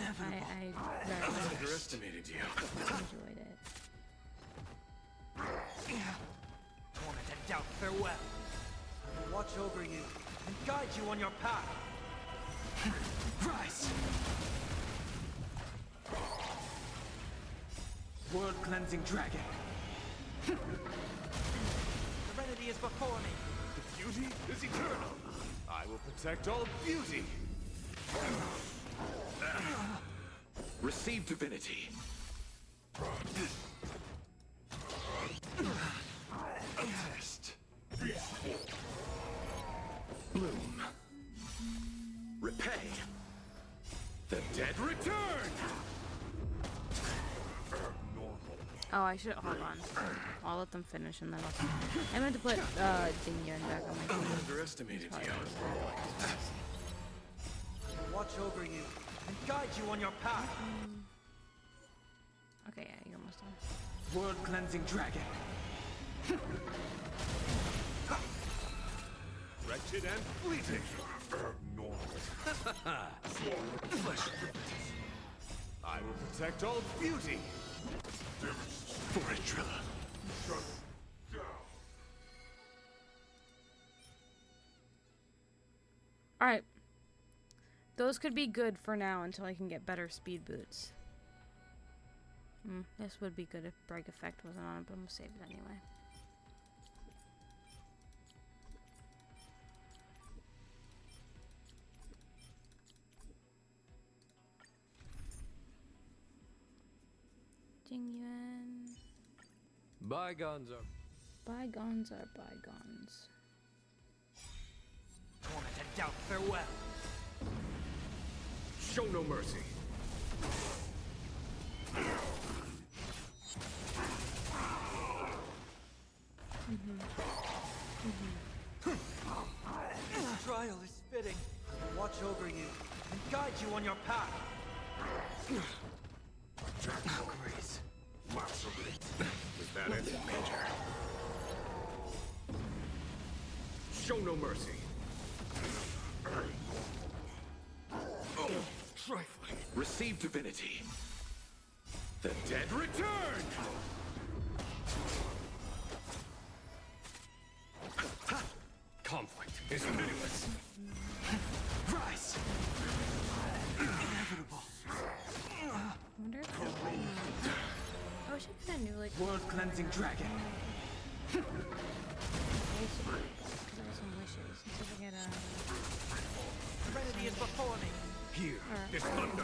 very much Underestimated you. enjoyed it. Torment and doubt, farewell. I will watch over you and guide you on your path. Rise! World-cleansing dragon. Serenity is before me. The beauty is eternal. I will protect all beauty. Receive divinity. A test. Bloom. Repay. The dead return. Oh, I should hold on. I'll let them finish and then I'll. I meant to put Jingyun back on my team. Underestimated you. Watch over you and guide you on your path. Okay, yeah, you're almost done. World-cleansing dragon. Wretched and fleeting. I will protect all beauty. For it, Trilla. Alright. Those could be good for now until I can get better speed boots. This would be good if break effect wasn't on it, but I'm gonna save it anyway. Jingyuan. Bygones are bygones. Torment and doubt, farewell. Show no mercy. Trial is fitting. Watch over you and guide you on your path. Grace. Was that it, Major? Show no mercy. Oh, trifling. Receive divinity. The dead return! Conflict is pitiless. Rise! Inevitable. I wonder if I wish I kinda knew like World-cleansing dragon. because I have some wishes. Let's see if I get Serenity is before me. Here is thunder.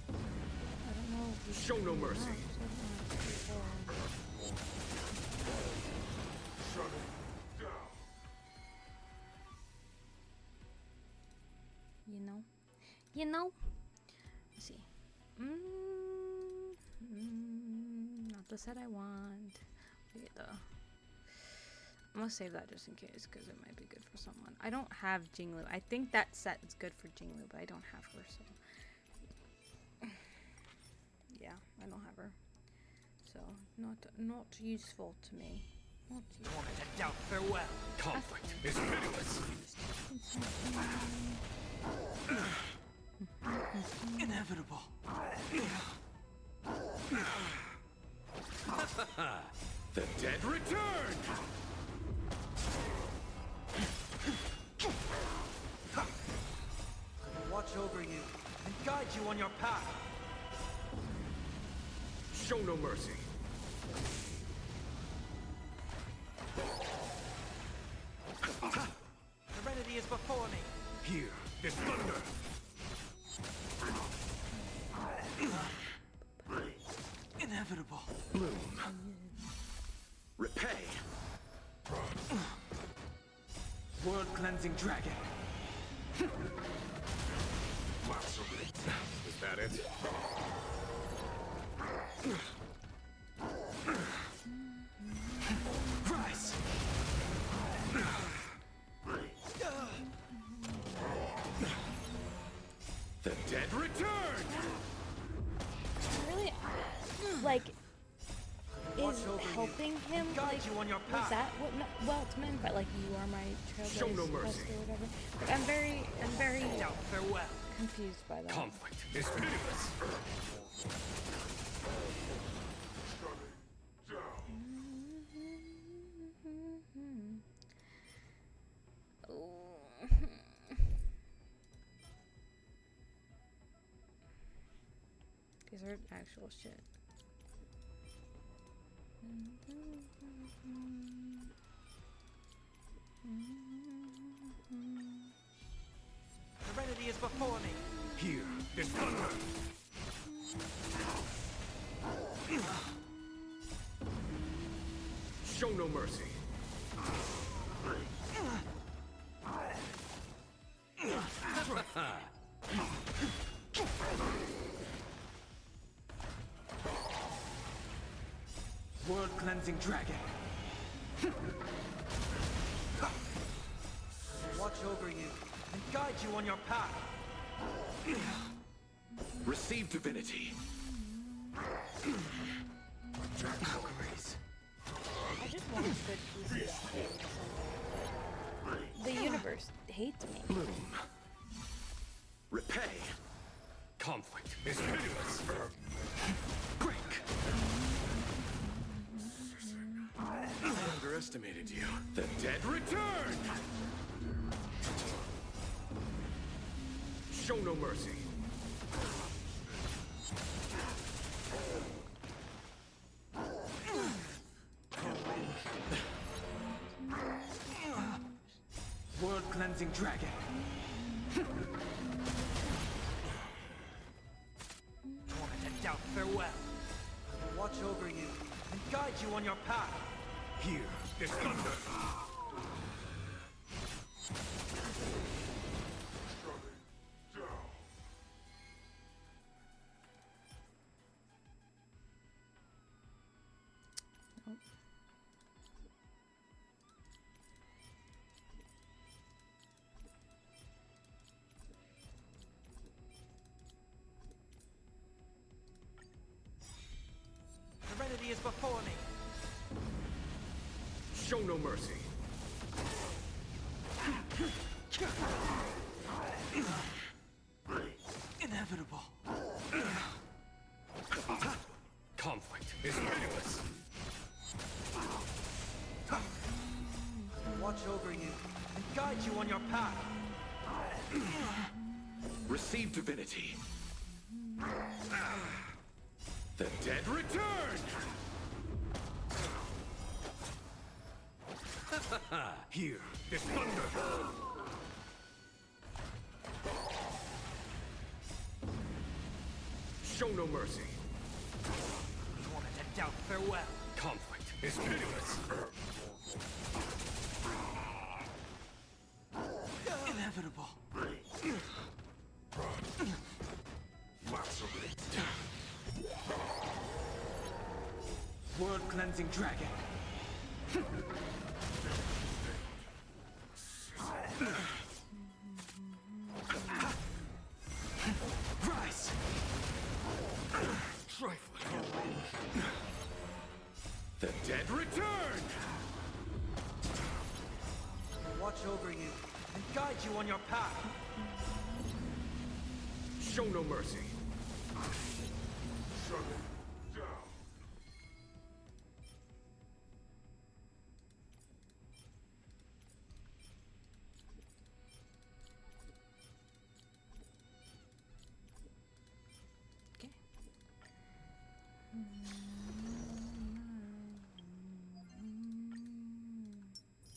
I don't know if we Show no mercy. You know. Let's see. Not the set I want. Look at the. I'm gonna save that just in case, because it might be good for someone. I don't have Jinglu. I think that set is good for Jinglu, but I don't have her, so. Yeah, I don't have her. So, not useful to me. Not useful. Torment and doubt, farewell. Conflict is pitiless. Inevitable. The dead return! Watch over you and guide you on your path. Show no mercy. Serenity is before me. Here is thunder. Inevitable. Bloom. Repay. World-cleansing dragon. Is that it? Rise. The dead return! Really, like, is helping him, like, was that what Welt's meant by, like, you are my Show no trailblazer mercy. or whatever? Like, I'm very confused by that. Conflict is pitiless. These are actual shit. Serenity is before me. Here is thunder. Show no mercy. World cleansing dragon. Watch over you and guide you on your path. Receive divinity. Grace. I just want a good piece of shit. The universe hates me. Bloom. Repay. Conflict is pitiless. Break. I underestimated you. The dead return! Show no mercy. World cleansing dragon. Torment and doubt, farewell. Watch over you and guide you on your path. Here is thunder. Serenity is before me. Show no mercy. Inevitable. Conflict is pitiless. Watch over you and guide you on your path. Receive divinity. The dead return! Here is thunder! Show no mercy. Torment and doubt, farewell. Conflict is pitiless. Inevitable. World cleansing dragon. Rise! Trifling. The dead return! Watch over you and guide you on your path. Show no mercy.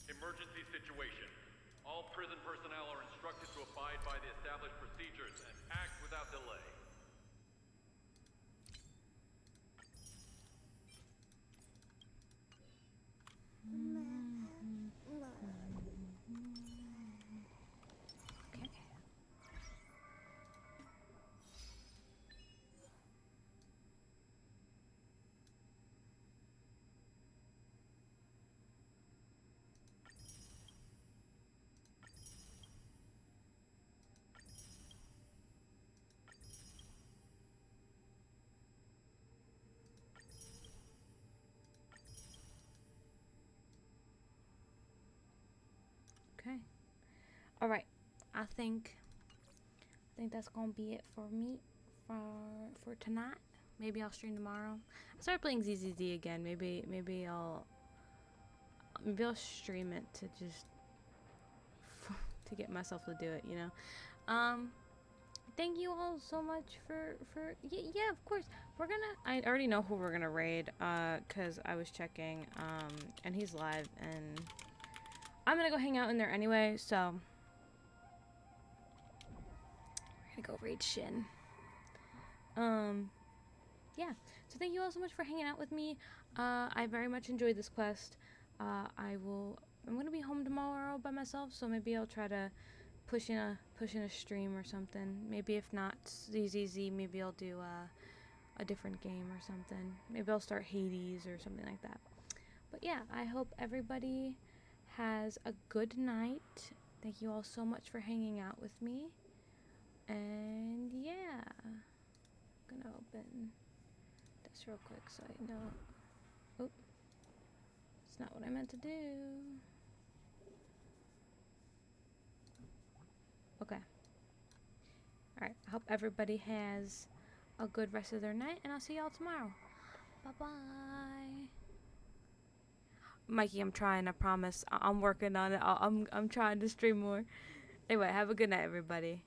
Emergency situation. All prison personnel are instructed to abide by the established procedures and act without delay. All right, I think that's gonna be it for me for tonight. Maybe I'll stream tomorrow. I started playing ZZZ again. Maybe I'll stream it to just to get myself to do it, you know. Thank you all so much for yeah, of course. I already know who we're gonna raid, cause I was checking, and he's live, and I'm gonna go hang out in there anyway, so we're gonna go raid Shin. Yeah, so thank you all so much for hanging out with me. I very much enjoyed this quest. I'm gonna be home tomorrow by myself, so maybe I'll try to push in a stream or something. Maybe if not ZZZ, maybe I'll do a different game or something. Maybe I'll start Hades or something like that. But yeah, I hope everybody has a good night. Thank you all so much for hanging out with me. And yeah, I'm gonna open this real quick so I know. Oh, it's not what I meant to do. Okay. Alright, I hope everybody has a good rest of their night, and I'll see y'all tomorrow. Bye-bye. Mikey, I'm trying, I promise. I'm working on it. I'm trying to stream more. Anyway, have a good night, everybody.